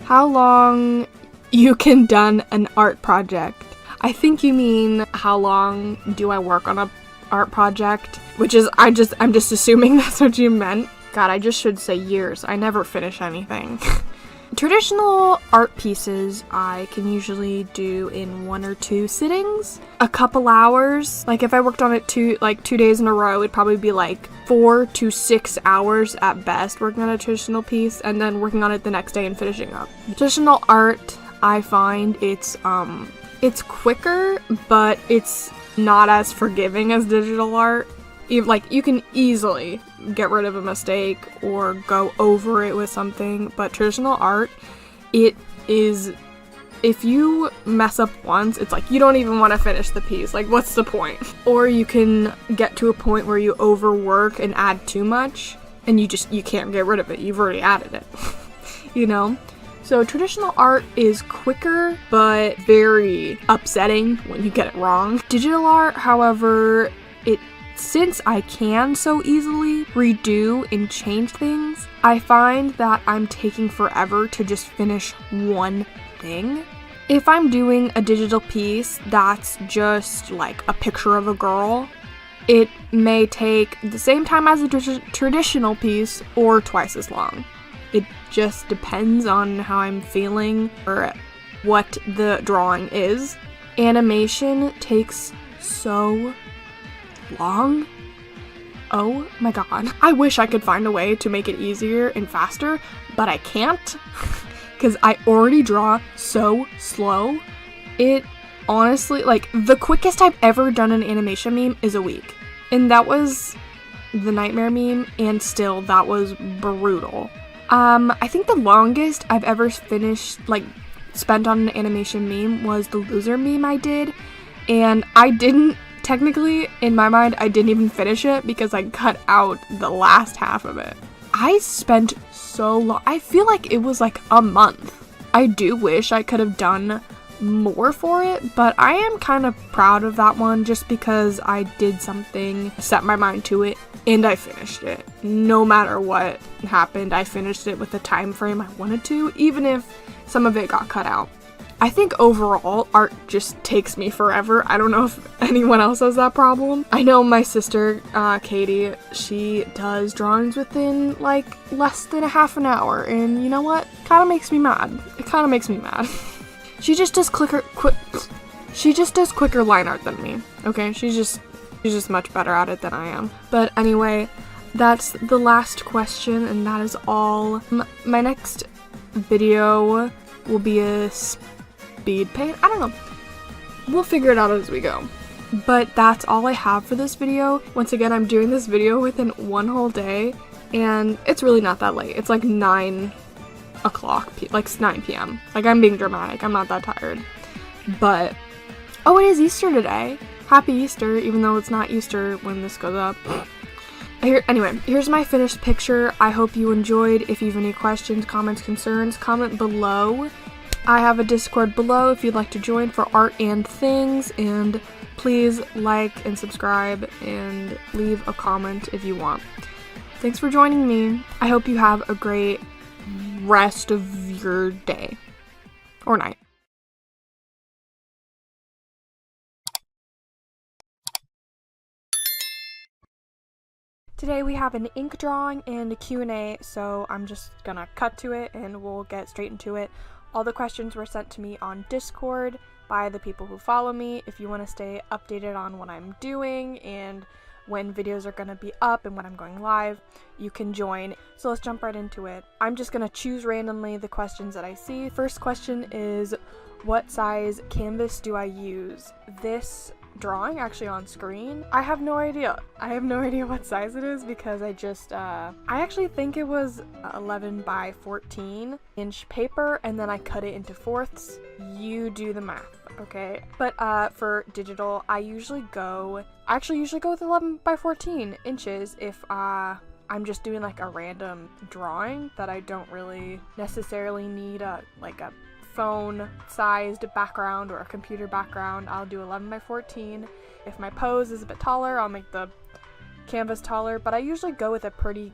how long you can done an art project? I think you mean how long do I work on a art project, which is I'm just assuming that's what you meant. God, I just should say years. I never finish anything. Traditional art pieces I can usually do in 1 or 2 sittings, a couple hours. Like if I worked on it 2 days in a row, it'd probably be like 4 to 6 hours at best working on a traditional piece, and then working on it the next day and finishing up. Traditional art, I find it's quicker, but it's not as forgiving as digital art. You can easily get rid of a mistake or go over it with something, but traditional art, it is, if you mess up once, it's like you don't even want to finish the piece. Like, what's the point? Or you can get to a point where you overwork and add too much, and you can't get rid of it. You've already added it, you know? So traditional art is quicker, but very upsetting when you get it wrong. Digital art, however, since I can so easily redo and change things, I find that I'm taking forever to just finish one thing. If I'm doing a digital piece that's just like a picture of a girl, it may take the same time as a traditional piece or twice as long. It just depends on how I'm feeling or what the drawing is. Animation takes so long. Oh my god. I wish I could find a way to make it easier and faster, but I can't because I already draw so slow. It honestly, like, the quickest I've ever done an animation meme is a week. And that was the nightmare meme, and still, that was brutal. I think the longest I've ever spent on an animation meme was the loser meme I did, and I didn't, technically, in my mind, I didn't even finish it because I cut out the last half of it. I spent so long, I feel like it was like a month. I do wish I could have done more for it, but I am kind of proud of that one just because I did something, set my mind to it, and I finished it. No matter what happened, I finished it with the time frame I wanted to, even if some of it got cut out. I think overall, art just takes me forever. I don't know if anyone else has that problem. I know my sister, Katie, she does drawings within like less than a half an hour, and you know what? Kind of makes me mad. It kind of makes me mad. She just does quicker line art than me. Okay, she's just much better at it than I am. But anyway, that's the last question, and that is all. My next video will be a speed paint. I don't know. We'll figure it out as we go. But that's all I have for this video. Once again, I'm doing this video within one whole day, and it's really not that late. It's like 9 o'clock, like 9 p.m. Like, I'm being dramatic. I'm not that tired. But, oh, it is Easter today. Happy Easter, even though it's not Easter when this goes up. Anyway, here's my finished picture. I hope you enjoyed. If you have any questions, comments, concerns, comment below. I have a Discord below if you'd like to join for art and things, and please like and subscribe and leave a comment if you want. Thanks for joining me. I hope you have a great rest of your day or night. Today we have an ink drawing and a Q&A, so I'm just gonna cut to it and we'll get straight into it. All the questions were sent to me on Discord by the people who follow me. If you want to stay updated on what I'm doing and when videos are going to be up and when I'm going live, you can join. So let's jump right into it. I'm just going to choose randomly the questions that I see. First question is, what size canvas do I use? This drawing actually on screen, I have no idea. I have no idea what size it is because I actually think it was 11 by 14 inch paper, and then I cut it into fourths. You do the math, okay? But for digital, I usually go with 11 by 14 inches if I'm just doing like a random drawing that I don't really necessarily need a phone sized background or a computer background. I'll do 11 by 14. If my pose is a bit taller, I'll make the canvas taller, but I usually go with a pretty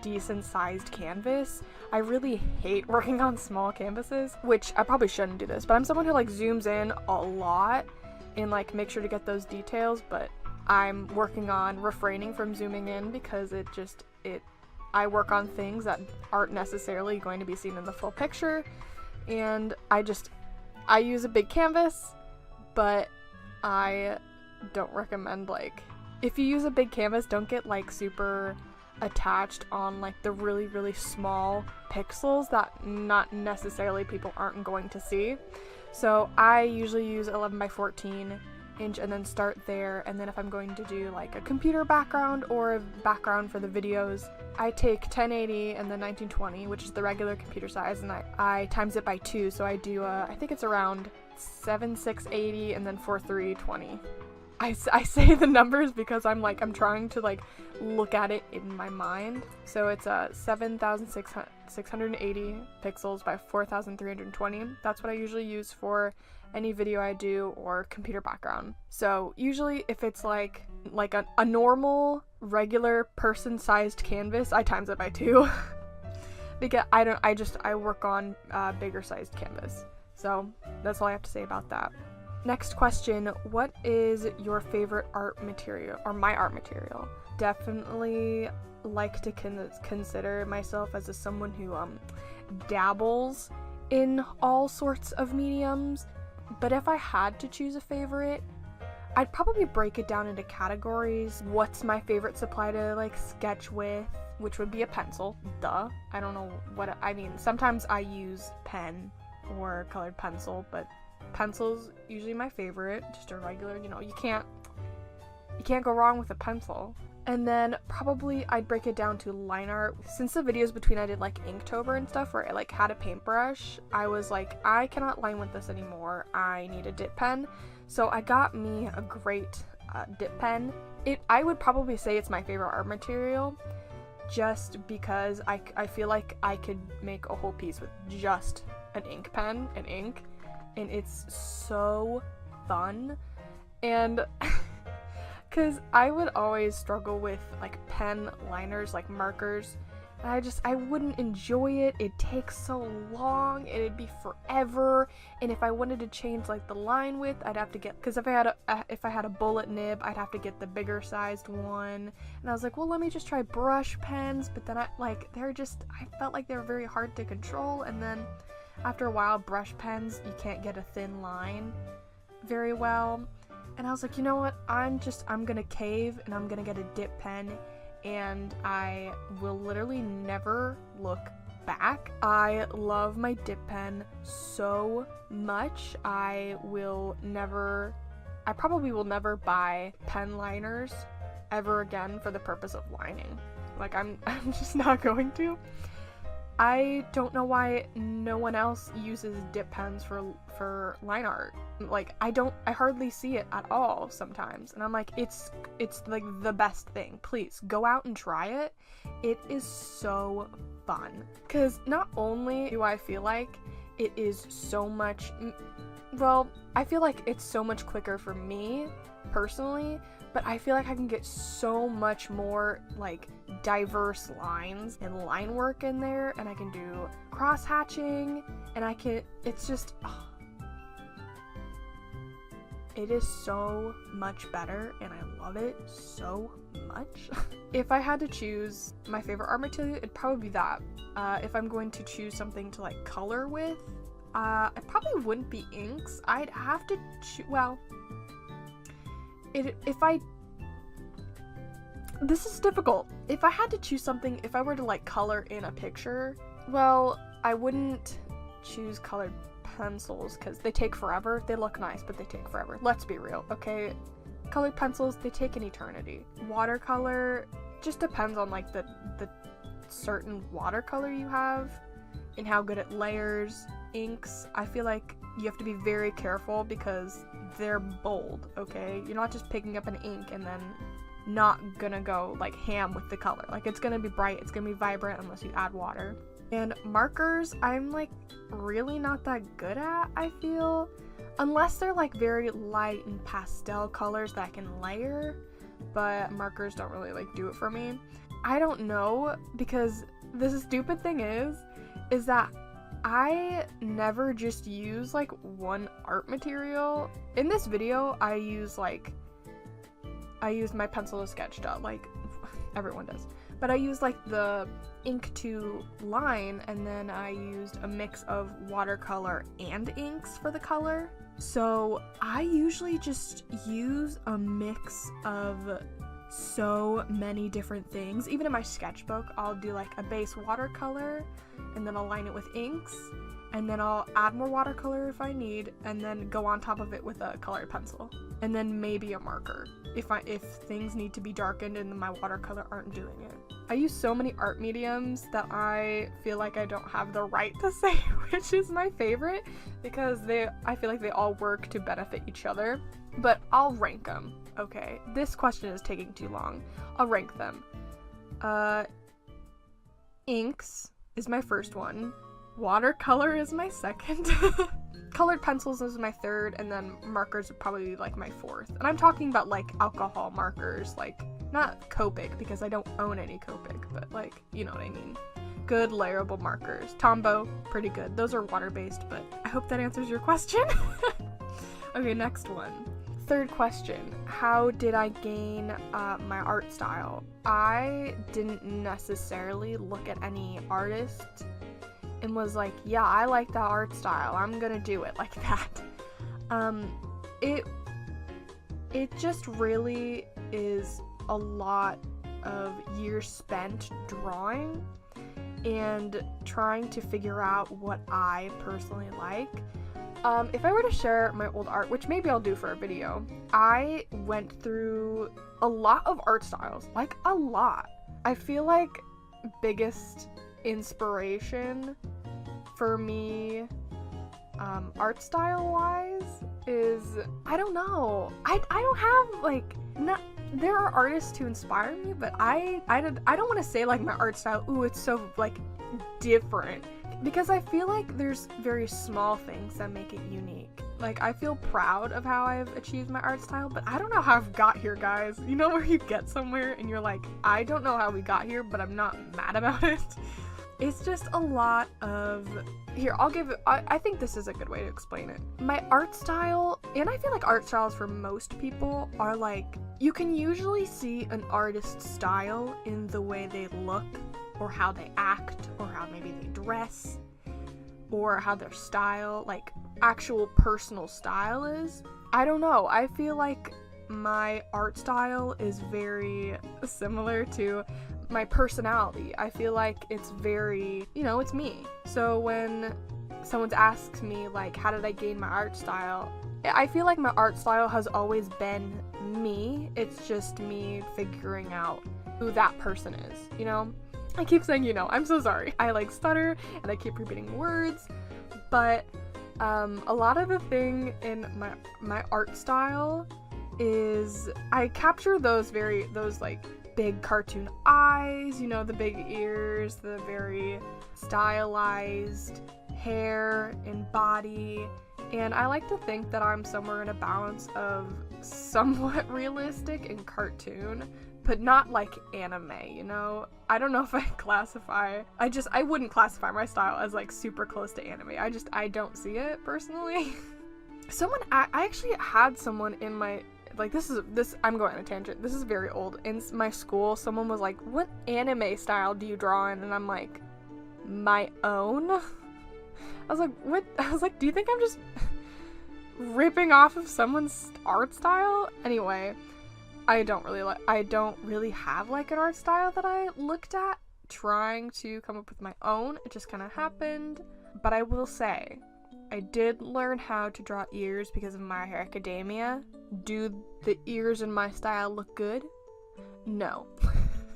decent sized canvas. I really hate working on small canvases, which I probably shouldn't do this, but I'm someone who like zooms in a lot and like make sure to get those details, but I'm working on refraining from zooming in because I work on things that aren't necessarily going to be seen in the full picture. And I use a big canvas, but I don't recommend, like, if you use a big canvas, don't get like super attached on like the really, really small pixels that not necessarily people aren't going to see. So I usually use 11 by 14 inch and then start there, and then if I'm going to do like a computer background or a background for the videos, I take 1080 and then 1920, which is the regular computer size, and I times it by 2, so I do I think it's around 7680 and then 4320. I say the numbers because I'm trying to like look at it in my mind. So it's 7680 pixels by 4320. That's what I usually use for any video I do or computer background. So usually if it's like a normal regular person sized canvas, I times it by 2 because I work on bigger sized canvas. So that's all I have to say about that. Next question, what is your favorite art material or my art material? Definitely like to consider myself as someone who dabbles in all sorts of mediums, but if I had to choose a favorite, I'd probably break it down into categories. What's my favorite supply to like sketch with, which would be a pencil. Duh. I don't know what I mean. Sometimes I use pen or colored pencil, but pencil's usually my favorite. Just a regular, you know, you can't go wrong with a pencil. And then probably I'd break it down to line art. Since the videos between I did like Inktober and stuff where I like had a paintbrush, I was like, I cannot line with this anymore. I need a dip pen. So I got me a great dip pen. I would probably say it's my favorite art material just because I feel like I could make a whole piece with just an ink pen and ink, and it's so fun. And because I would always struggle with like pen liners, like markers, and I wouldn't enjoy it. It takes so long, and it'd be forever. And if I wanted to change like the line width, I'd have to get, because if I had a bullet nib, I'd have to get the bigger sized one. And I was like, well, let me just try brush pens. But then I felt like they were very hard to control. And then after a while, brush pens, you can't get a thin line very well. And I was like, you know what, I'm gonna cave and I'm gonna get a dip pen, and I will literally never look back. I love my dip pen so much. I probably will never buy pen liners ever again for the purpose of lining. Like, I'm just not going to. I don't know why no one else uses dip pens for line art. Like, I hardly see it at all sometimes. And I'm like, it's like the best thing. Please go out and try it. It is so fun. Because not only do I feel like it is so much, well, I feel like it's so much quicker for me personally, but I feel like I can get so much more like diverse lines and line work in there, and I can do cross hatching, and it's just, it is so much better, and I love it so much. If I had to choose my favorite art material, it'd probably be that. If I'm going to choose something to like color with, it probably wouldn't be inks. I'd have to choose, well, this is difficult. If I had to choose something, if I were to like color in a picture, well, I wouldn't choose colored pencils because they take forever. They look nice, but they take forever. Let's be real, okay? Colored pencils, they take an eternity. Watercolor just depends on like the certain watercolor you have and how good it layers. Inks, I feel like you have to be very careful because they're bold, okay? You're not just picking up an ink and then not gonna go like ham with the color. Like, it's gonna be bright, it's gonna be vibrant unless you add water. And markers, I'm like really not that good at, I feel, unless they're like very light and pastel colors that I can layer, but markers don't really like do it for me. I don't know, because the stupid thing is that I never just use like one art material. In this video, I use my pencil to sketch dot, like everyone does. But I used like the ink to line, and then I used a mix of watercolor and inks for the color. So I usually just use a mix of so many different things. Even in my sketchbook, I'll do like a base watercolor, and then I'll line it with inks, and then I'll add more watercolor if I need, and then go on top of it with a colored pencil, and then maybe a marker if things need to be darkened and my watercolor aren't doing it. I use so many art mediums that I feel like I don't have the right to say which is my favorite, because I feel like they all work to benefit each other. But I'll rank them. Okay, this question is taking too long. I'll rank them. Inks is my first one. Watercolor is my second. Colored pencils is my third, and then markers would probably be like my fourth. And I'm talking about like alcohol markers, like not Copic because I don't own any Copic, but like, you know what I mean. Good layerable markers. Tombow, pretty good. Those are water-based, but I hope that answers your question. Okay, next one. Third question, how did I gain my art style? I didn't necessarily look at any artist and was like, yeah, I like that art style, I'm gonna do it like that. it just really is a lot of years spent drawing and trying to figure out what I personally like. If I were to share my old art, which maybe I'll do for a video, I went through a lot of art styles, like a lot. I feel like biggest inspiration for me, art style wise, is, I don't know. I don't have like, there are artists who inspire me, but I don't want to say like my art style, ooh, it's so like different, because I feel like there's very small things that make it unique. Like, I feel proud of how I've achieved my art style, but I don't know how I've got here, guys. You know where you get somewhere and you're like, I don't know how we got here, but I'm not mad about it. It's just a lot of, here, I'll give it, I think this is a good way to explain it. My art style, and I feel like art styles for most people are like, you can usually see an artist's style in the way they look, or how they act, or how maybe they dress, or how their style, like actual personal style is. I don't know, I feel like my art style is very similar to my personality. I feel like it's very, you know, it's me. So when someone asks me like, how did I gain my art style? I feel like my art style has always been me. It's just me figuring out who that person is, you know? I keep saying, you know, I'm so sorry. I like stutter and I keep repeating words, but a lot of the thing in my art style is I capture those like big cartoon eyes, you know, the big ears, the very stylized hair and body, and I like to think that I'm somewhere in a balance of somewhat realistic and cartoon, but not like anime, you know? I don't know if I classify, I wouldn't classify my style as like super close to anime. I don't see it personally. I actually had someone in my, like I'm going on a tangent. This is very old. In my school, someone was like, what anime style do you draw in? And I'm like, my own? I was like, what? I was like, do you think I'm just ripping off of someone's art style? Anyway, I don't really have like an art style that I looked at trying to come up with my own. It just kind of happened. But I will say, I did learn how to draw ears because of My Hero Academia. Do the ears in my style look good? No.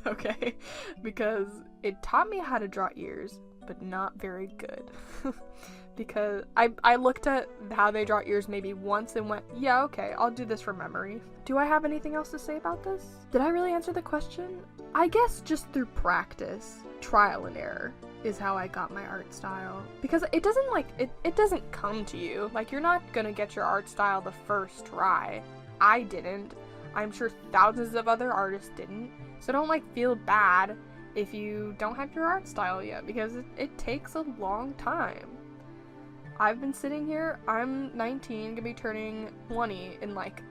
Okay? Because it taught me how to draw ears, but not very good. Because I looked at how they draw ears maybe once and went, yeah, okay, I'll do this from memory. Do I have anything else to say about this? Did I really answer the question? I guess just through practice, trial and error is how I got my art style. Because it doesn't it doesn't come to you. Like, you're not gonna get your art style the first try. I didn't. I'm sure thousands of other artists didn't. So don't like feel bad if you don't have your art style yet, because it takes a long time. I've been sitting here, I'm 19, gonna be turning 20 in like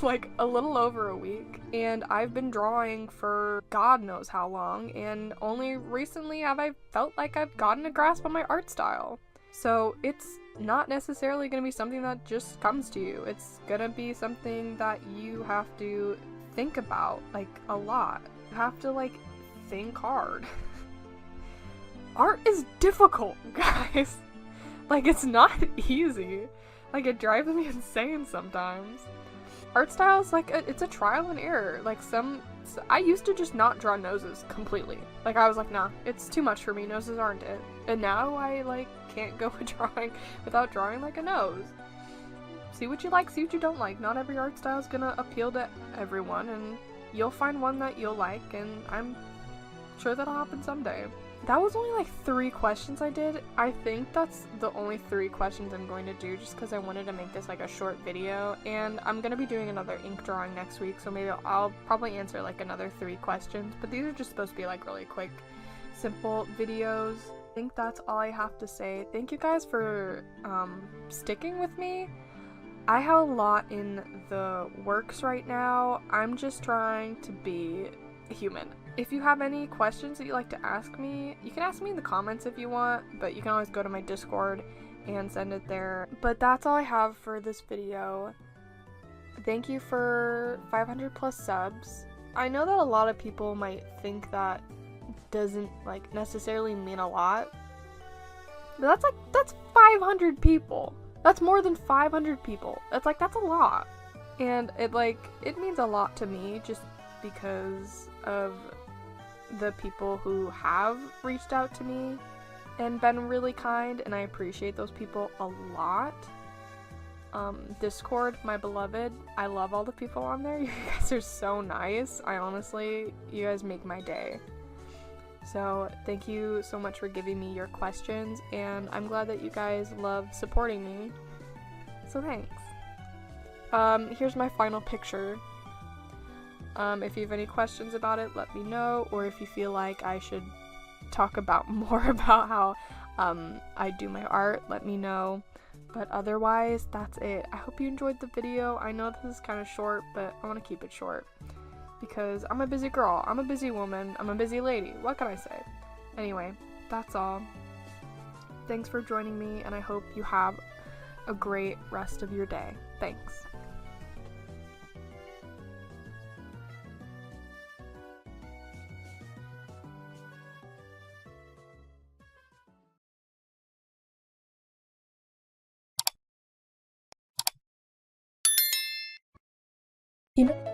like a little over a week, and I've been drawing for God knows how long, and only recently have I felt like I've gotten a grasp on my art style. So it's not necessarily gonna be something that just comes to you. It's gonna be something that you have to think about like a lot. You have to like think hard. Art is difficult, guys. Like, it's not easy. Like, it drives me insane sometimes. Art style is like, it's a trial and error. Like, I used to just not draw noses completely. Like, I was like, nah, it's too much for me, noses aren't it. And now I, like, can't go drawing without drawing, like, a nose. See what you like, see what you don't like. Not every art style is gonna appeal to everyone, and you'll find one that you'll like, and I'm sure that'll happen someday. That was only like 3 questions I did. I think that's the only 3 questions I'm going to do just because I wanted to make this like a short video, and I'm going to be doing another ink drawing next week, so maybe I'll probably answer like another 3 questions, but these are just supposed to be like really quick, simple videos. I think that's all I have to say. Thank you guys for sticking with me. I have a lot in the works right now. I'm just trying to be human. If you have any questions that you'd like to ask me, you can ask me in the comments if you want, but you can always go to my Discord and send it there. But that's all I have for this video. thank you for 500 plus subs. I know that a lot of people might think that doesn't like necessarily mean a lot, but that's 500 people. That's more than 500 people. That's a lot. And it means a lot to me just because of the people who have reached out to me and been really kind, and I appreciate those people a lot. Discord, my beloved, I love all the people on there. You guys are so nice. You guys make my day. So thank you so much for giving me your questions, and I'm glad that you guys love supporting me. So thanks. Here's my final picture. If you have any questions about it, let me know, or if you feel like I should talk about more about how I do my art, let me know. But otherwise, that's it. I hope you enjoyed the video. I know this is kind of short, but I want to keep it short because I'm a busy girl, I'm a busy woman, I'm a busy lady. What can I say? Anyway, that's all. Thanks for joining me, and I hope you have a great rest of your day. Thanks. You know